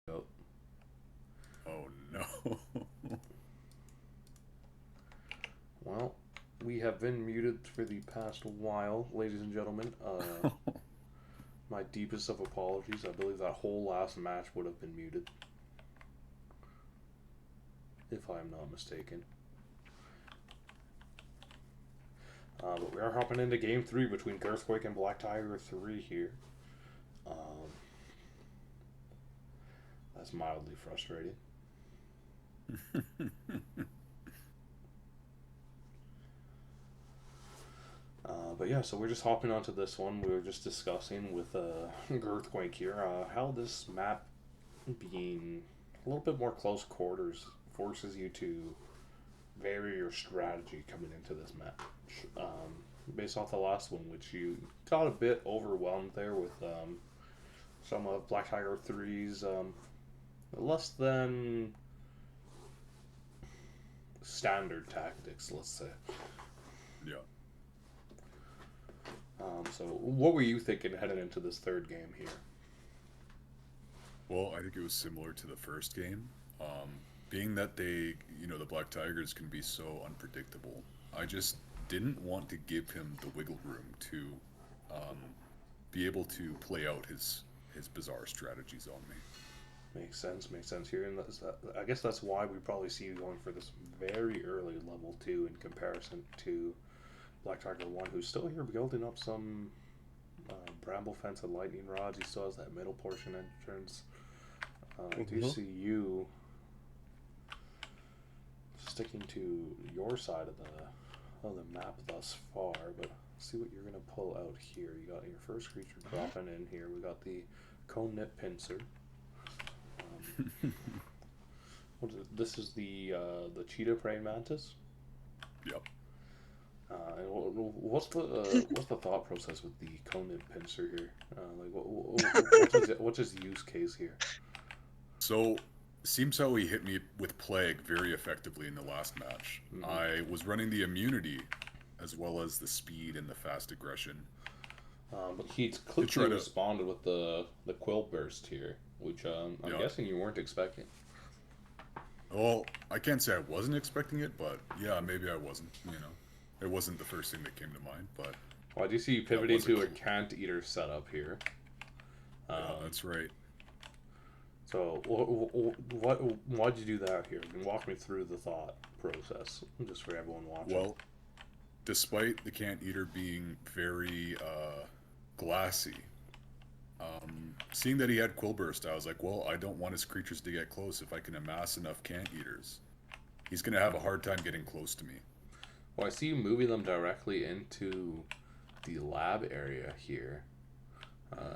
Yep. Oh no. Well, we have been muted for the past while, ladies and gentlemen. My deepest of apologies. I believe that whole last match would have been muted, if I am not mistaken. But we are hopping into Game 3 between Girthquake and Black Tiger 3 here. That's mildly frustrating. But yeah, so we're just hopping onto this one. We were just discussing with Girthquake here how this map being a little bit more close quarters forces you to vary your strategy coming into this match. Based off the last one, which you got a bit overwhelmed there with some of Black Tiger 3's less than standard tactics, let's say. Yeah. So what were you thinking heading into this third game here? Well, I think it was similar to the first game. Being that the Black Tigers can be so unpredictable, I just didn't want to give him the wiggle room to be able to play out his bizarre strategies on me. Makes sense here, and I guess that's why we probably see you going for this very early level 2 in comparison to Black Tiger 1, who's still here building up some bramble fence and lightning rods. He still has that middle portion entrance. I do see you sticking to your side of the map thus far, but see what you're going to pull out here. You got your first creature dropping in here. We got the Cone Nip Pincer. This is the cheetah praying mantis. Yep. And what's the thought process with the Cone Nip Pincer here? What's his use case here? So, seems how he hit me with Plague very effectively in the last match. I was running the immunity as well as the speed and the fast aggression. But he quickly responded with the quill burst here, which I'm guessing you weren't expecting. Well, I can't say I wasn't expecting it, but yeah, maybe I wasn't. You know, it wasn't the first thing that came to mind. But well, I do see you pivoting to a Cant Eater setup here. Yeah, that's right. So, why'd you do that here? And walk me through the thought process, just for everyone watching. Well, despite the Cant Eater being very glassy, seeing that he had Quill Burst, I was like, well, I don't want his creatures to get close. If I can amass enough Cant Eaters, he's going to have a hard time getting close to me. Well, I see you moving them directly into the lab area here.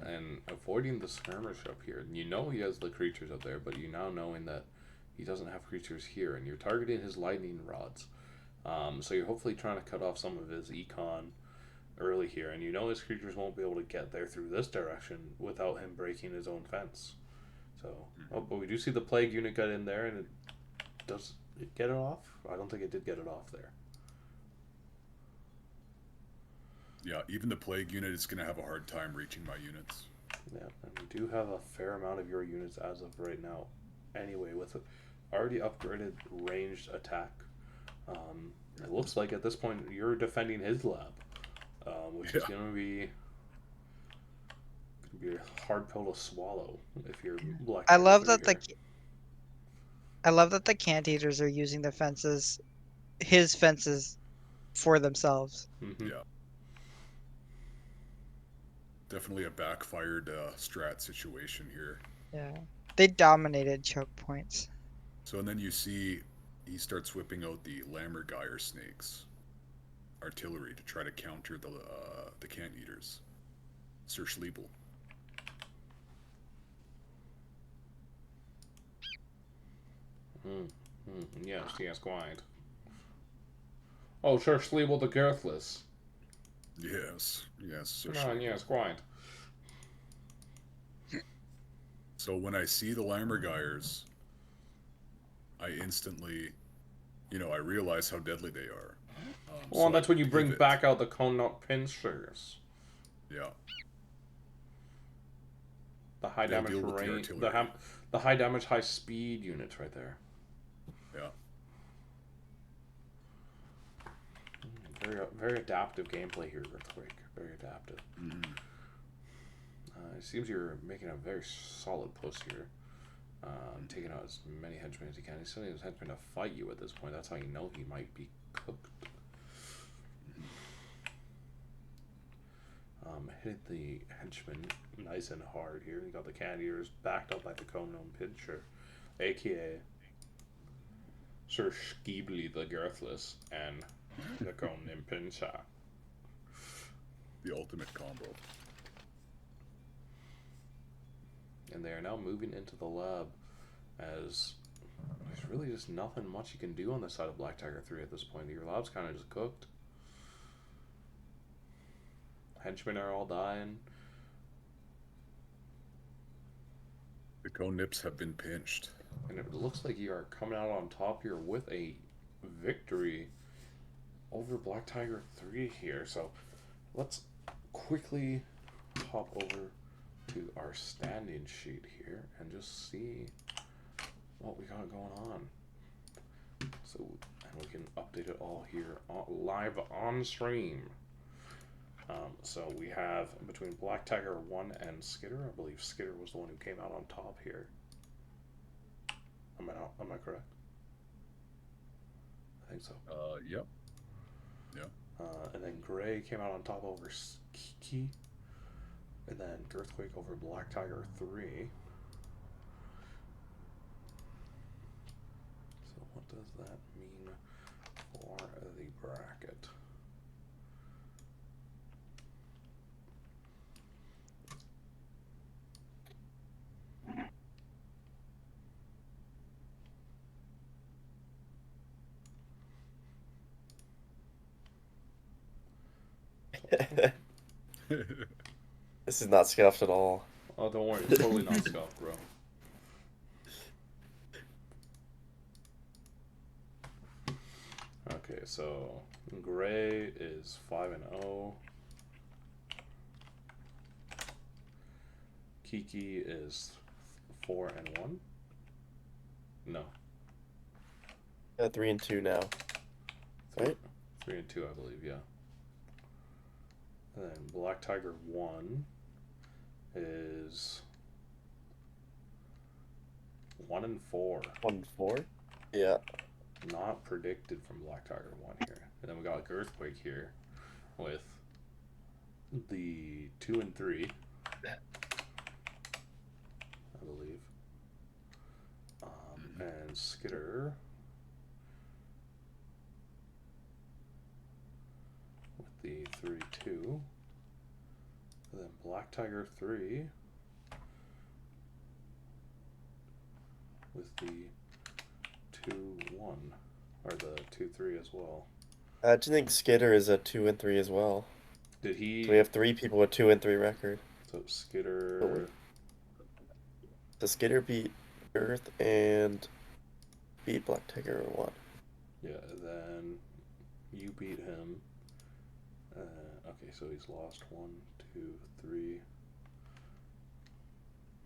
And avoiding the skirmish up here. And you know he has the creatures up there, but you now knowing that he doesn't have creatures here, and you're targeting his lightning rods. So you're hopefully trying to cut off some of his econ early here, and you know his creatures won't be able to get there through this direction without him breaking his own fence. So, but we do see the Plague unit get in there, and does it get it off? I don't think it did get it off there. Yeah, even the Plague unit is going to have a hard time reaching my units. Yeah, and we do have a fair amount of your units as of right now. Anyway, with already upgraded ranged attack. It looks like at this point you're defending his lab, which is going to be a hard pill to swallow if you're Black. I love that the Cant Eaters are using the fences, his fences, for themselves. Mm-hmm. Yeah. Definitely a backfired strat situation here. Yeah. They dominated choke points. So, and then you see he starts whipping out the Lammergeier snakes artillery to try to counter the Cant Eaters. Sir Schliebel. Yes, quite. Oh, Sir Schliebel the Girthless. Yes, Sir Yes, quite. So when I see the Lammergeiers, I instantly, I realize how deadly they are. Well, that's when you bring back out the Cone-Nut Pincers. Yeah. The high damage range, the high damage, high speed units right there. Yeah. Very, very adaptive gameplay here, Earthquake. Very adaptive. Mm-hmm. It seems you're making a very solid push here. Taking out as many henchmen as you can. He's sending his henchmen to fight you at this point. That's how you know he might be cooked. Hit the henchman nice and hard here. You got the Cant Eaters backed up by the Cone-Nut Pincher, aka Sir Schliebel the Girthless and the Cone-Nut Pincher. The ultimate combo. And they are now moving into the lab as there's really just nothing much you can do on the side of Black Tiger 3 at this point. Your lab's kind of just cooked. Henchmen are all dying. The Cone Nips have been pinched. And it looks like you are coming out on top here with a victory over Black Tiger 3 here. So let's quickly hop over to our standing sheet here and just see what we got going on. So, and we can update it all here live on stream. So we have between Black Tiger 1 and Skitter. I believe Skitter was the one who came out on top here. Am I correct? I think so. Yep. Yeah. And then Gray came out on top over Kiki. And then Earthquake over Black Tiger 3. So what does that mean for the bracket? This is not scuffed at all. Oh, don't worry. It's totally not scuffed, bro. Okay, so Gray is 5-0. Kiki is 4-1. No. 3-2 now. Right? 3-2, I believe. Yeah. And then Black Tiger 1 is 1-4. 1-4. Yeah. Not predicted from Black Tiger 1 here. And then we got Earthquake here with the 2-3, I believe. And Skitter with the 3-2. And then Black Tiger 3 with the 2-1, or the 2-3 as well. I do think Skitter is a 2-3 as well. Did he? So we have 3 people with 2-3 record. So Skitter. So Skitter beat Earth and beat Black Tiger 1. Yeah, then you beat him. Okay, so he's lost 1, 2, 3.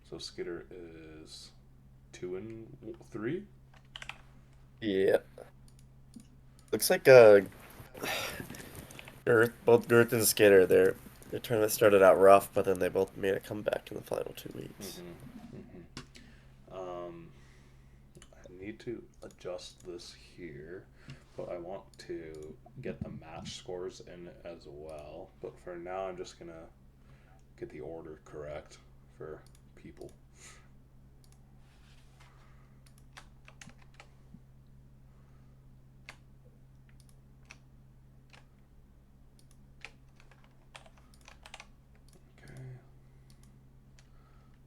So Skitter is 2-3. Yeah. Looks like both Girth and Skitter, their tournament started out rough, but then they both made a comeback in the final 2 weeks. I need to adjust this here, but I want to get the match scores in as well. But for now, I'm just gonna get the order correct for people.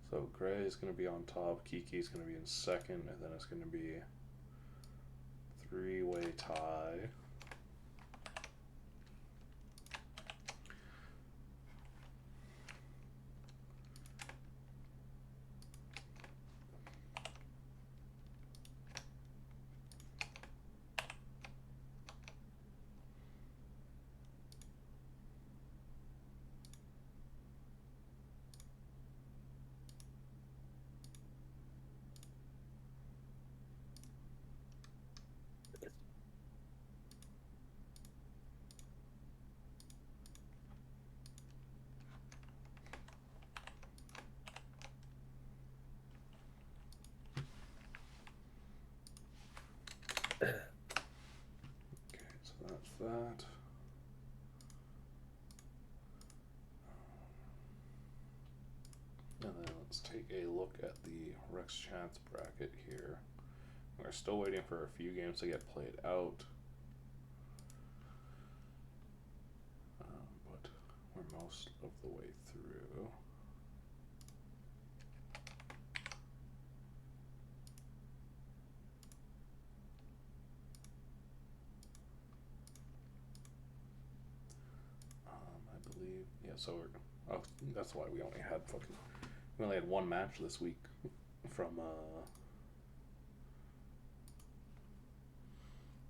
So Gray is going to be on top, Kiki is going to be in second, and then it's going to be 3-way tie. Okay, so that's that. And then let's take a look at the Rex Chance bracket here. We're still waiting for a few games to get played out. But we're most of the way through. I believe, yeah, so we're, oh, that's why we only had one match this week from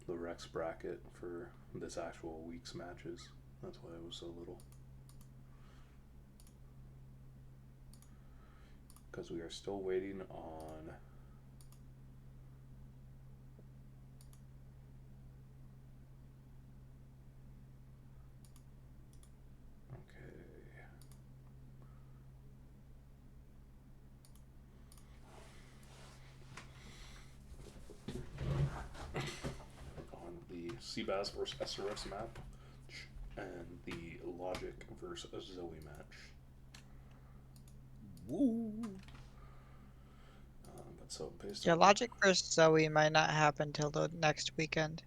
the Rex bracket for this actual week's matches. That's why it was so little. Because we are still waiting on Seabass versus SRS map and the Logic versus Zoe match. Woo! But so based Yeah, on Logic versus Zoe might not happen till the next weekend.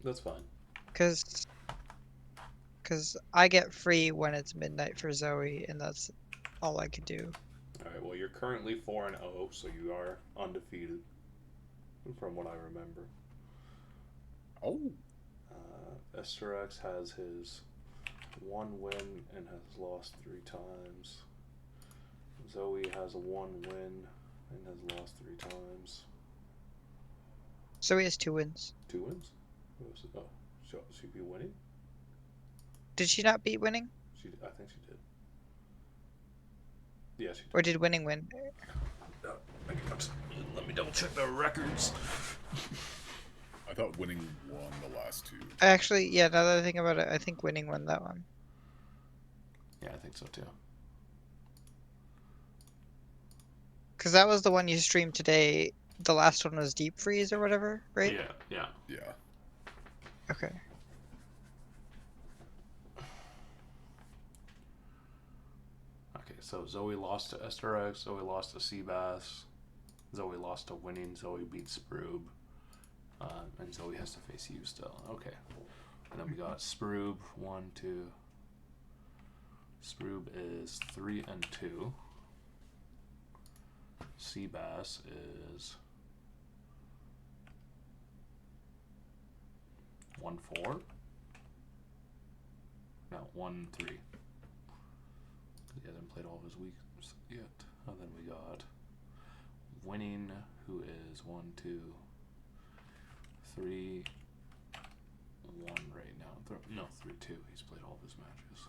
that's fine. Cause I get free when it's midnight for Zoe, and that's all I could do. All right. Well, you're currently 4-0, so you are undefeated, from what I remember. Oh. SRX has his 1 win and has lost 3 times. Zoe has a 1 win and has lost 3 times. Zoe has 2 wins. 2 wins? Oh, She be winning? Did she not beat winning? I think she did. Yeah, she did. Or did winning win? Let me double check the records. I thought winning won the last two. Actually, yeah, now that I think about it, I think winning won that one. Yeah, I think so too. Because that was the one you streamed today. The last one was Deep Freeze or whatever, right? Yeah. Okay. Okay, so Zoe lost to Esterex, Zoe lost to Seabass, Zoe lost to winning, Zoe beat Sproob, and Zoe has to face you still. Okay. And then we got Sproob, 1, 2. Sproob is 3 and 2. Seabass is 1, 4. No, 1, 3. He hasn't played all of his weeks yet. And then we got winning, who is 1, 2, 3, 1 right now. No, 3, 2. He's played all of his matches.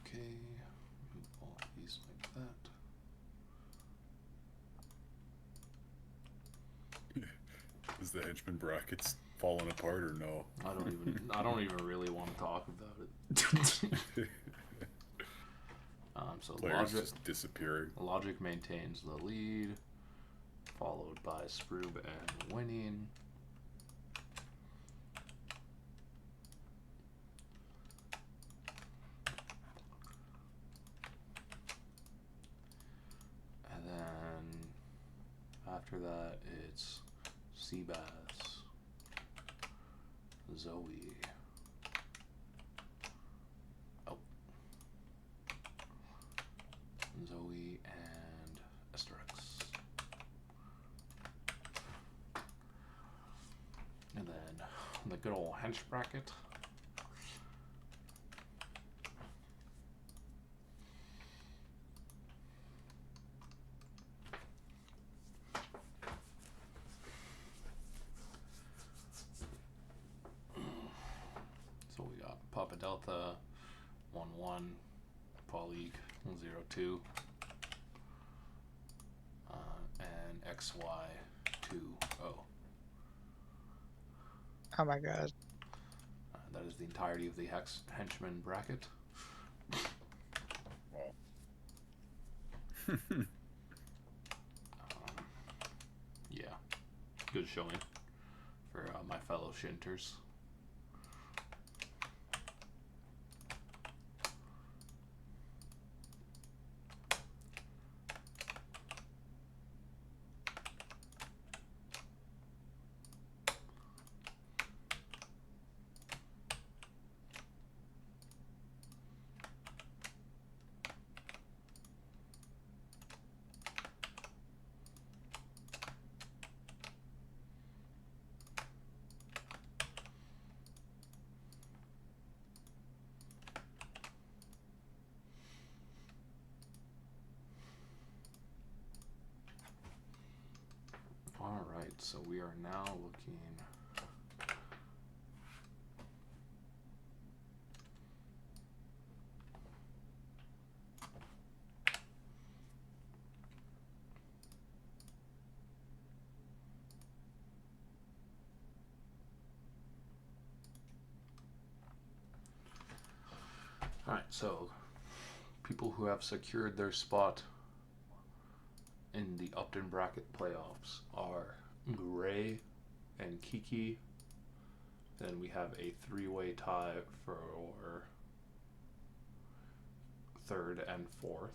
Okay, move all these like that. Is the henchman brackets falling apart or no? I don't even really want to talk about it. So Players Logic just disappearing. Logic maintains the lead, followed by Sproob and winning. And then after that it's Seabass, Zoe. Zoe and Asterix. And then the good old hench bracket. So we got Papa Delta 1-1, Paulique 0-2. And XY 2-0. Oh my god. That is the entirety of the henchman bracket. Wow. Yeah, good showing for my fellow shinters. Alright, so we are now looking. Alright, so people who have secured their spot in the Upton bracket playoffs are Gray and Kiki. Then we have a 3-way tie for third and fourth.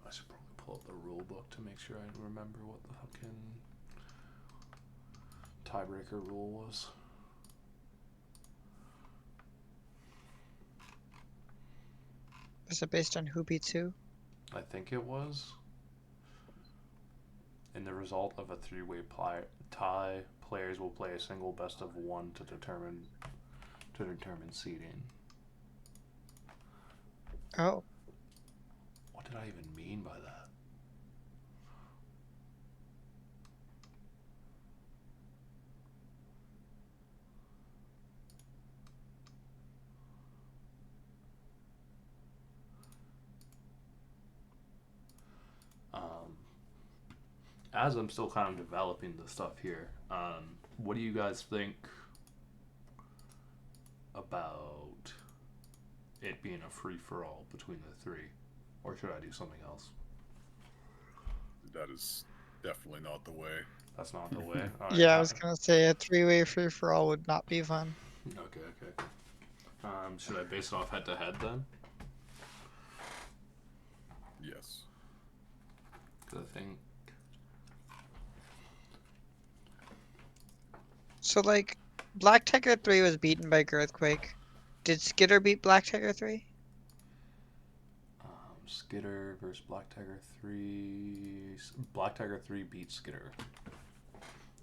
I should probably pull up the rule book to make sure I remember what the fucking tiebreaker rule was. Is it based on who beats who? I think it was. In the result of a 3-way tie, players will play a single best of 1 to determine to determine seeding. Oh. What did I even mean by that? As I'm still kind of developing the stuff here, what do you guys think about it being a free-for-all between the three? Or should I do something else? That is definitely not the way. That's not the way? Alright, Yeah, I was gonna say a three-way free-for-all would not be fun. Okay. Should I base it off head-to-head then? Yes. Because I think... So, like, Black Tiger 3 was beaten by Girthquake. Did Skitter beat Black Tiger 3? Skitter versus Black Tiger 3. Black Tiger 3 beats Skitter.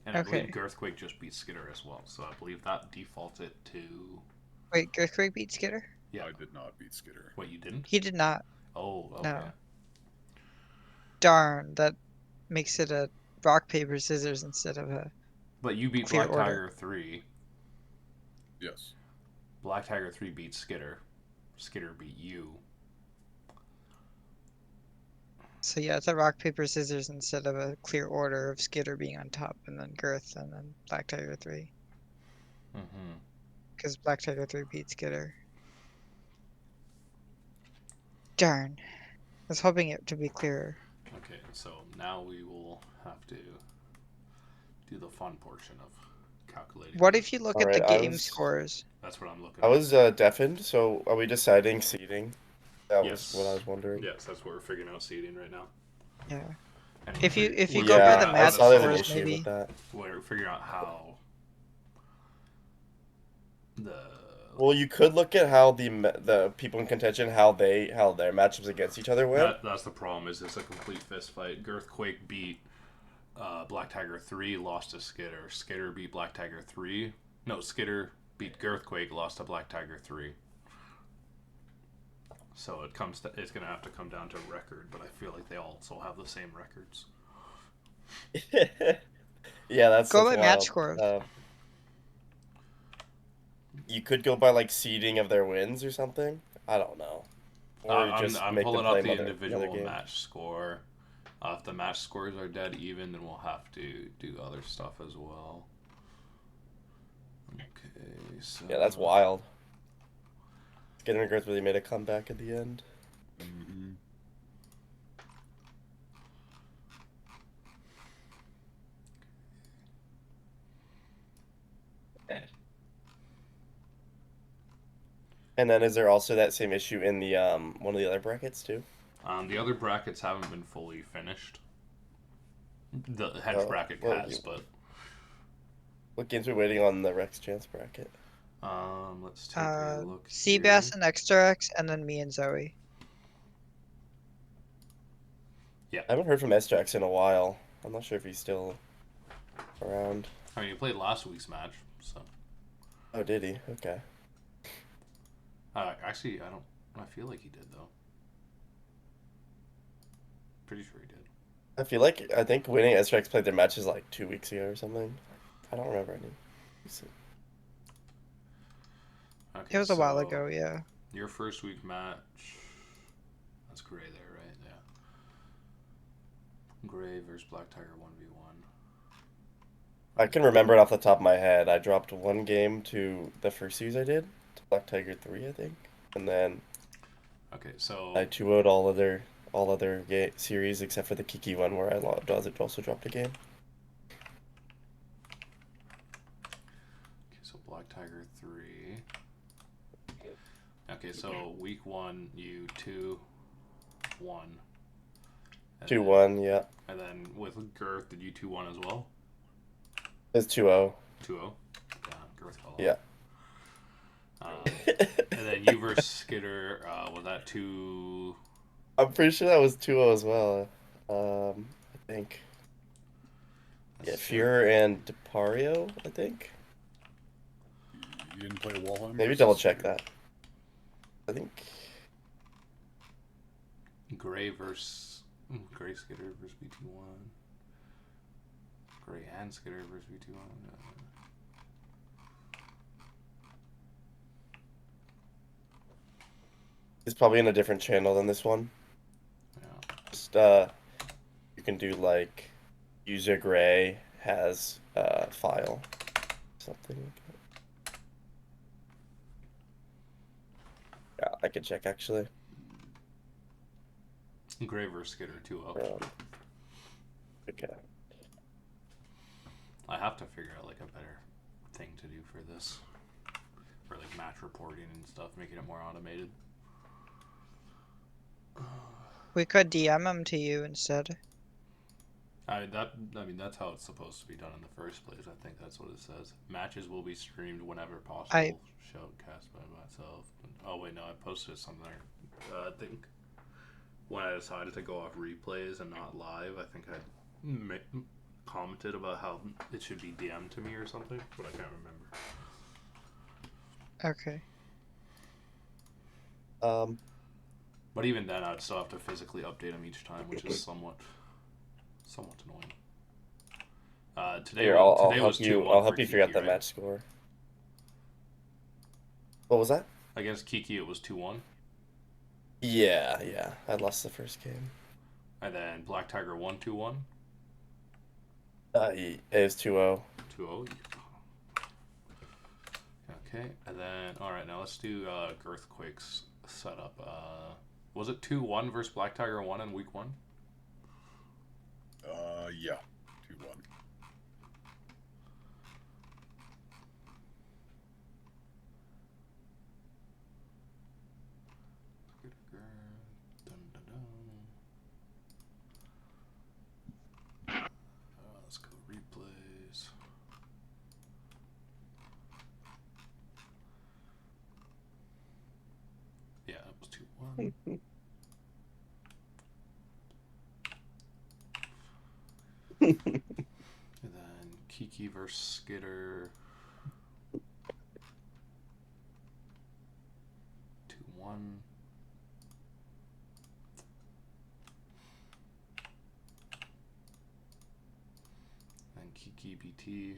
And I believe Girthquake just beat Skitter as well. So I believe that defaulted to... Wait, Girthquake beat Skitter? Yeah. I did not beat Skitter. Wait, you didn't? He did not. Oh, okay. No. Darn, that makes it a rock, paper, scissors instead of a... But you beat clear Black order. Tiger 3. Yes. Black Tiger 3 beat Skitter. Skitter beat you. So yeah, it's a rock, paper, scissors instead of a clear order of Skitter being on top and then Girth and then Black Tiger 3. Mm-hmm. Because Black Tiger 3 beat Skitter. Darn. I was hoping it to be clearer. Okay, so now we will have to do the fun portion of calculating. What if you look at the Alright, game scores? That's what I'm looking I at. was deafened, so are we deciding seeding? That Yes. was what I was wondering. Yes, that's what we're figuring out seeding right now. Yeah. And If you we're go by figuring the out I how match to saw there's an solve- scores, issue maybe. with that. We're figuring out how the... Well, you could look at how the people in contention how their matchups against each other went. That's the problem, is it's a complete fist fight. Girthquake beat Black Tiger 3, lost to Skitter. Skitter beat Black Tiger 3. No, Skitter beat Girthquake, lost to Black Tiger 3. So it's going to have to come down to record, but I feel like they also have the same records. Yeah, that's Go that's by match wild. scores. You could go by like seeding of their wins or something. I don't know. Or just I'm make pulling them play up the another individual game. match score. If the match scores are dead even, then we'll have to do other stuff as well. Okay, so... Yeah, that's wild. Skitter and Girth really made a comeback at the end. Mm-hmm. And then is there also that same issue in the one of the other brackets too? The other brackets haven't been fully finished. The hedge bracket has, but... What games are we waiting on the Rex Chance bracket? Let's take a look Seabass here. and Extra X, and then me and Zoe. Yeah. I haven't heard from S-Jax in a while. I'm not sure if he's still around. I mean, you played last week's match, so... Oh, did he? Okay. Actually, I feel like he did, though. Pretty sure he did. I think winning S-Jax played their matches like 2 weeks ago or something. I don't remember any. Okay, It was a while so ago, yeah. Your first week match... That's Gray there, right? Yeah. Gray versus Black Tiger 1v1. I can remember it off the top of my head. I dropped one game to the first series I did, to Black Tiger 3, I think. And then Okay, so... I 2-0'd all other series except for the Kiki one where I also dropped a game. Okay, so Black Tiger 3. Okay, so week 1, you 2-1. 2-1, yeah. And then with Girth, did you 2-1 as well? It's 2-0. 2-0? Yeah, Girth fell off. Yeah. And then you versus Skitter, was that 2... I'm pretty sure that was 2-0 as well. I think. Yeah, Fuhrer and DePario, I think. You didn't play Walheim? Maybe versus double check Skitter? that. I think. Gray versus Gray Skitter versus BT1. Gray and Skitter versus BT1. It's probably in a different channel than this one. Yeah. Just you can do like user gray has file something like that. Yeah, I could check actually. Gray versus Skitter 2-0. Okay. I have to figure out like a better thing to do for this, for like match reporting and stuff, making it more automated. We could DM him to you instead. I mean that's how it's supposed to be done in the first place. I think that's what it says. Matches will be streamed whenever possible. Showcast by myself. Oh wait, no, I posted something. I think when I decided to go off replays and not live, I think I commented about how it should be DM'd to me or something, but I can't remember. Okay. But even then, I'd still have to physically update them each time, which is somewhat annoying. Today, Here, today I'll was help you. 2-1 I'll help for you figure out Kiki, the right? match score. What was that? Against Kiki, it was 2-1. Yeah. I lost the first game. And then Black Tiger won 2-1. It was 2-0. 2-0. Okay, and then alright, now let's do Girthquake's setup. Was it 2-1 versus Black Tiger 1 in week 1? Yeah. 2-1. Let's go replays. Yeah, it was 2-1. And then Kiki versus Skitter. 2-1. And Kiki BT.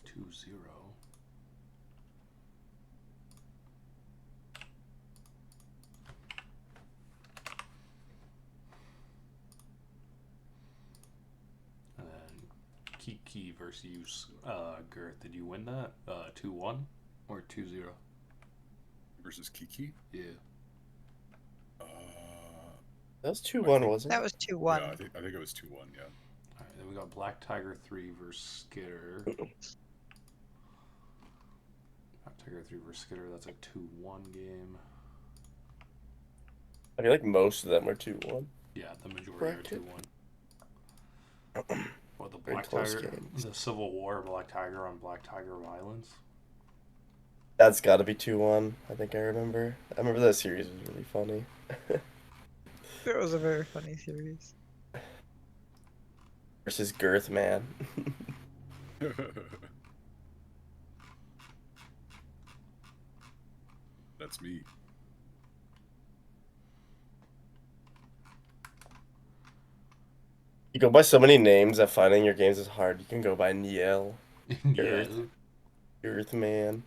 2-0. And then Kiki versus you, Girth. Did you win that? 2-1 or 2-0? Versus Kiki? Yeah. That was 2-1, wasn't it? That was 2-1. Yeah, I think it was 2-1. Yeah. Alright, then we got Black Tiger 3 versus Skitter. Black Tiger 3 versus Skitter. That's a 2-1 game. I feel like most of them are 2-1. Yeah, the majority Correct. are 2-1. Well, the Very Black close Tiger, games. the Civil War, Black Tiger on Black Tiger violence. That's got to be 2-1. I think I remember. I remember that series was really funny. It was a very funny series. Versus Girth Man. That's me. You go by so many names that finding your games is hard. You can go by Niel, Yeah. Girth Man,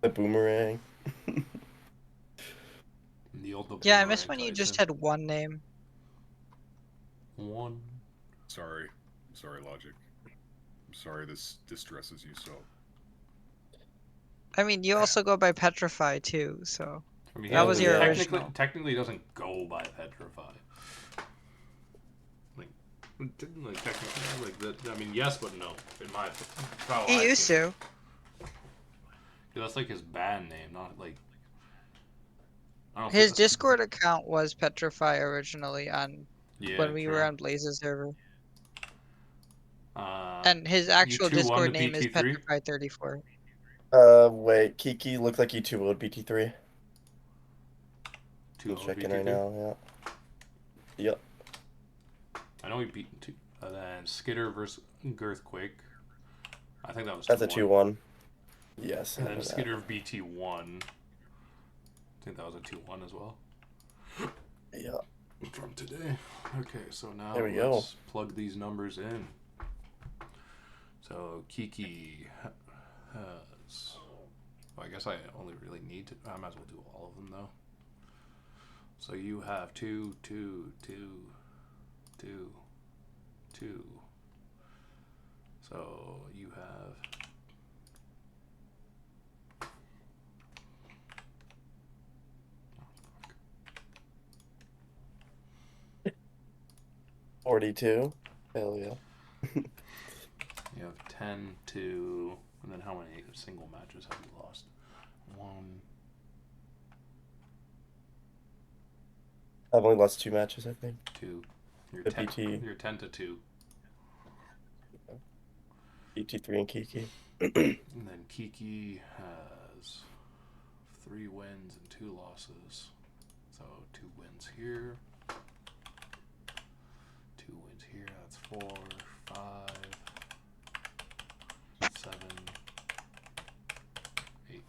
the Boomerang. The old Yeah, I miss when Boomerang you just Tyson. had one name. One. Sorry. I'm sorry, Logic. I'm sorry this distresses you so. I mean, you also go by Petrify too, so I mean, that was your technically, original. technically doesn't go by Petrify. Like technically, like that. I mean, yes, but no. In my how I He used think. to. That's like his band name, not like. I don't His think Discord account was Petrify originally yeah, when we true. were on Blaze's server. Uh, And his you actual 2-1 Discord to name is BT3? Petrify34. Wait, Kiki looked like he 2-0'd BT3. 2 I'm checking right now. Yeah. Yep. I know he beat 2. And then Skitter versus Girthquake. I think that was That's 2-1. a 2-1. Yes. And I then know that. Skitter BT1. I think that was a 2-1 as well. Yeah. From today. Okay, so now There we let's plug these numbers in. So Kiki has. Well, I guess I only really need to. I might as well do all of them though. So you have 2, 2, 2, 2, 2. So you have. 42. Hell yeah. You have 10, 2, and then how many single matches have you lost? 1. I've only lost 2 matches, I think. 2. You're The 10. BT. You're 10 to 2. BT3 and Kiki. And then Kiki has 3 wins and 2 losses. So 2 wins here. 2 wins here. That's 4, 5, 7, 8.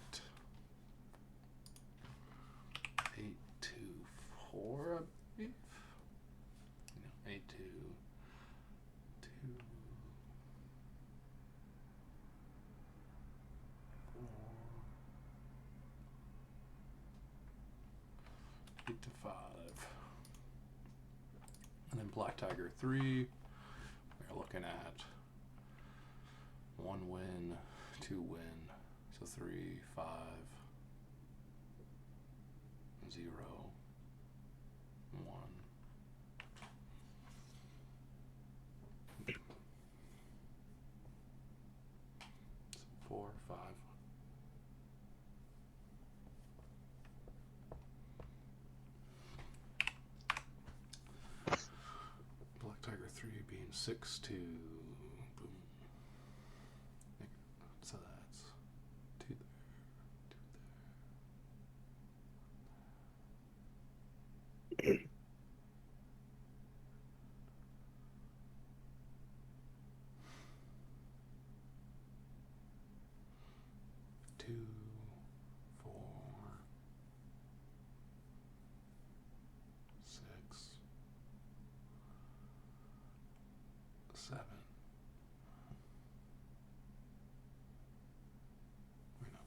8 to 4, I believe. No, 8 to 2. 4. 8 to 5. And then Black Tiger 3. We're looking at 1 win, 2 win. So 3, 5, 0, 1. So 4, 5. Black Tiger 3 being 6 to boom. So that's 2 there, 2 there. 2, 4, 6, 7. Wait, no.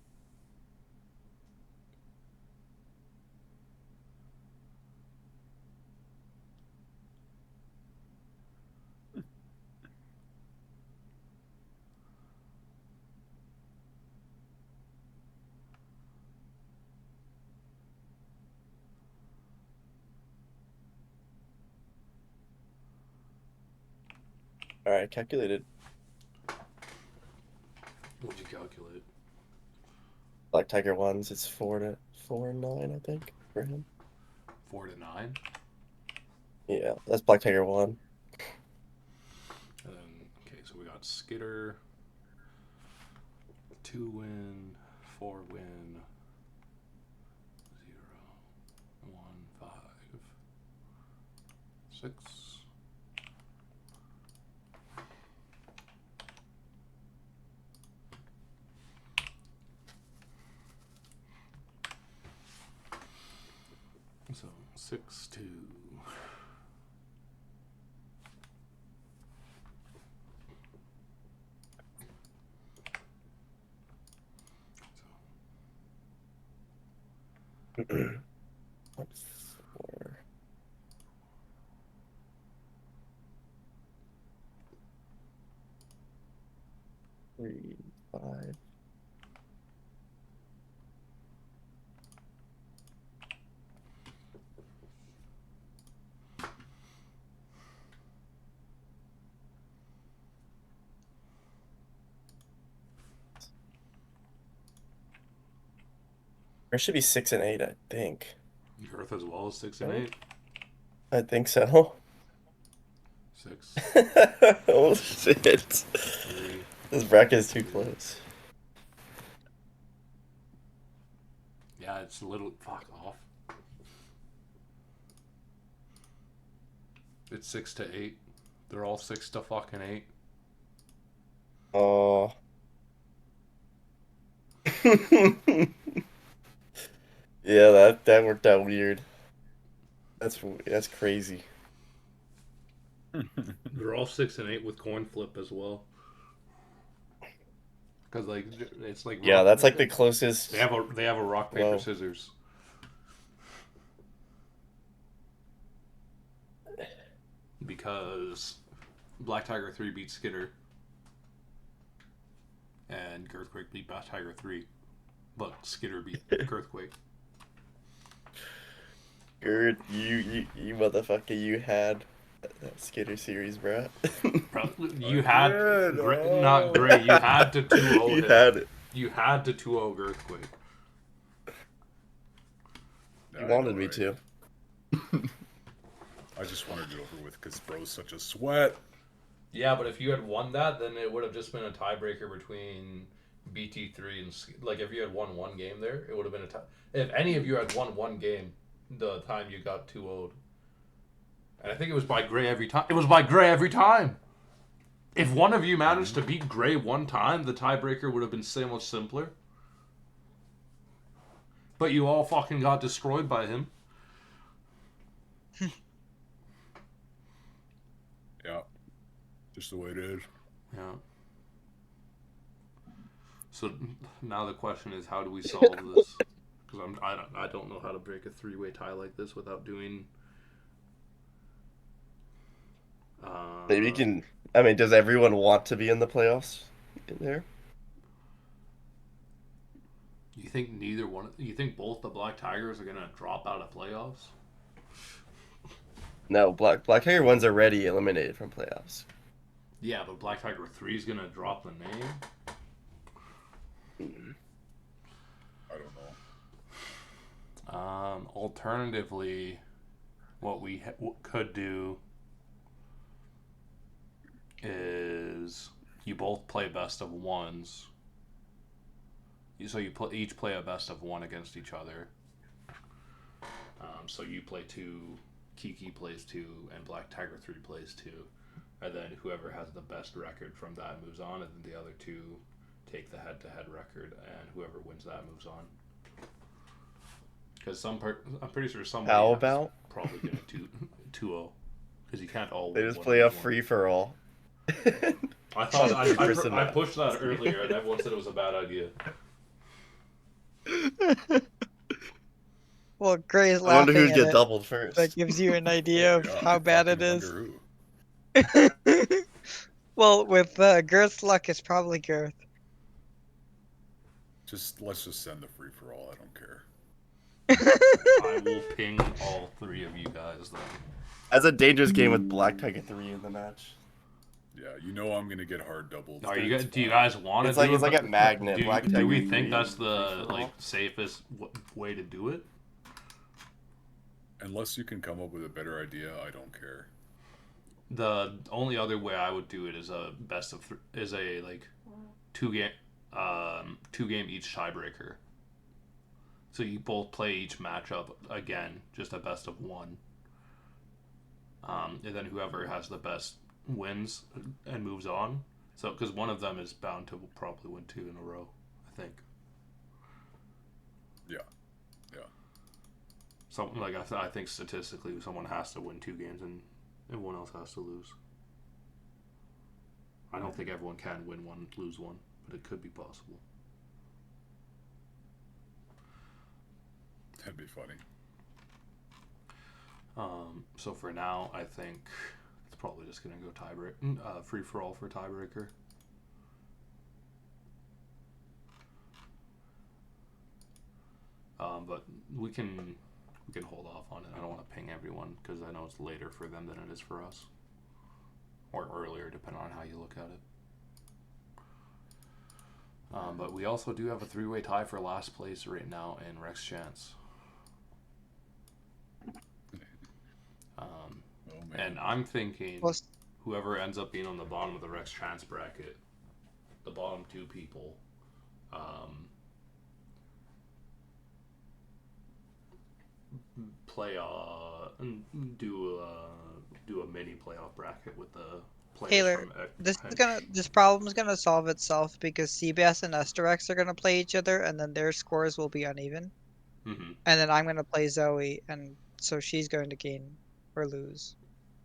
Alright, calculated. What'd you calculate? Black Tiger ones, it's 4 and 9, I think, for him. 4 to 9. Yeah, that's Black Tiger 1. And then, okay, so we got Skitter, 2 win, 4 win, 0, 1, 5, 6. So 6 to. What's 4? 3, 5. There should be 6 and 8, I think. Earth as well as 6 and Right? 8. I think so. 6, Oh shit. 3. This bracket is too close. Yeah, it's a little. Fuck off. It's 6-8. They're all 6-8. Oh. Yeah, that worked out weird. That's crazy. They're all 6-8 with coin flip as well. Because like it's like Yeah, rock, that's like the closest. they have a rock paper Whoa. scissors. Because Black Tiger 3 beat Skitter, and Girthquake beat Black Tiger 3, but Skitter beat Girthquake. Gerd, you motherfucker, you had that Skitter series, bro. You had did. not Gray. You had to 2-0 You him. had it. You had to 2-0 Girthquake. You wanted me to. I just wanted it over with because bro's such a sweat. Yeah, but if you had won that, then it would have just been a tiebreaker between BT3 and like if you had won one game there, it would have been a tie. If any of you had won one game, the time you got 2-0'd. And I think it was by Gray every time. It was by Gray every time. If one of you managed to beat Gray one time, the tiebreaker would have been so much simpler. But you all fucking got destroyed by him. Yeah. Just the way it is. Yeah. So now the question is, how do we solve this? Because I don't know how to break a 3-way tie like this without doing. Maybe you can. I mean, does everyone want to be in the playoffs? In there? You think neither one? You think both the Black Tigers are gonna drop out of playoffs? No, Black Tiger one's already eliminated from playoffs. Yeah, but Black Tiger 3 is gonna drop the name. I don't know. Alternatively, what we could do is you both play best of ones. So you each play a best of one against each other. So you play 2, Kiki plays 2, and Black Tiger 3 plays 2. And then whoever has the best record from that moves on, and then the other 2 take the head-to-head record, and whoever wins that moves on. Because I'm pretty sure somebody How is about? probably going to 2-0. Because you can't all They win just one play a lose one. free-for-all. I thought Two-person I match. pushed that earlier, and everyone said it was a bad idea. Well, Gray's I wonder laughing who'd at get it. doubled first. That gives you an idea of Yeah, how I bad it fucking is. wonder who. Well, with Girth's luck, it's probably Girth. Let's just send the free for all. I don't care. I will ping all 3 of you guys then. That's a dangerous game with Black Tiger 3 in the match. Yeah, you know I'm gonna get hard doubled. Do you guys want to It's like do it's like a magnet. Black do Tiger we 3 think that's the free-for-all. like safest way to do it? Unless you can come up with a better idea, I don't care. The only other way I would do it is a best of is a like 2 game each tiebreaker. So you both play each matchup again, just a best of 1. And then whoever has the best wins and moves on. So because one of them is bound to probably win 2 in a row, I think. Yeah. Something like I think statistically someone has to win 2 games and everyone else has to lose. I don't think everyone can win 1, lose 1, but it could be possible. That'd be funny. So for now, I think it's probably just gonna go free for all for tiebreaker. But we can hold off on it. I don't want to ping everyone because I know it's later for them than it is for us, or earlier, depending on how you look at it. But we also do have a 3-way tie for last place right now in Rex Chance. Oh man. And I'm thinking Well, whoever ends up being on the bottom of the Rex Chance bracket, the bottom 2 people, do a mini playoff bracket with the players Taylor, from this problem's gonna solve itself because CBS and Esterex are gonna play each other, and then their scores will be uneven. Mm-hmm. And then I'm gonna play Zoe, and so she's going to gain or lose,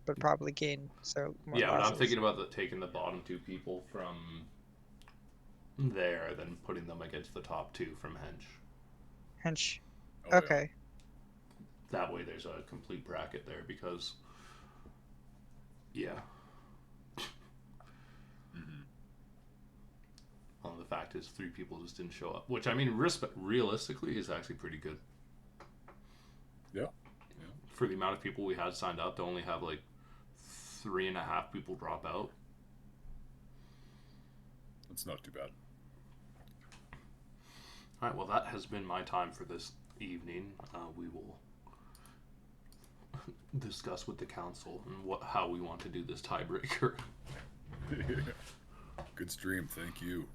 but probably gain. So more Yeah, but I'm losses. thinking about taking the bottom 2 people from there, then putting them against the top 2 from Hench. Hench. Oh, yeah. Okay. That way, there's a complete bracket there because, yeah. Mm-hmm. Well, the fact is, 3 people just didn't show up, which I mean, realistically, is actually pretty good. Yeah. For the amount of people we had signed up to only have like 3.5 people drop out. That's not too bad. All right, well, that has been my time for this evening. We will discuss with the council and how we want to do this tiebreaker. Good stream. Thank you.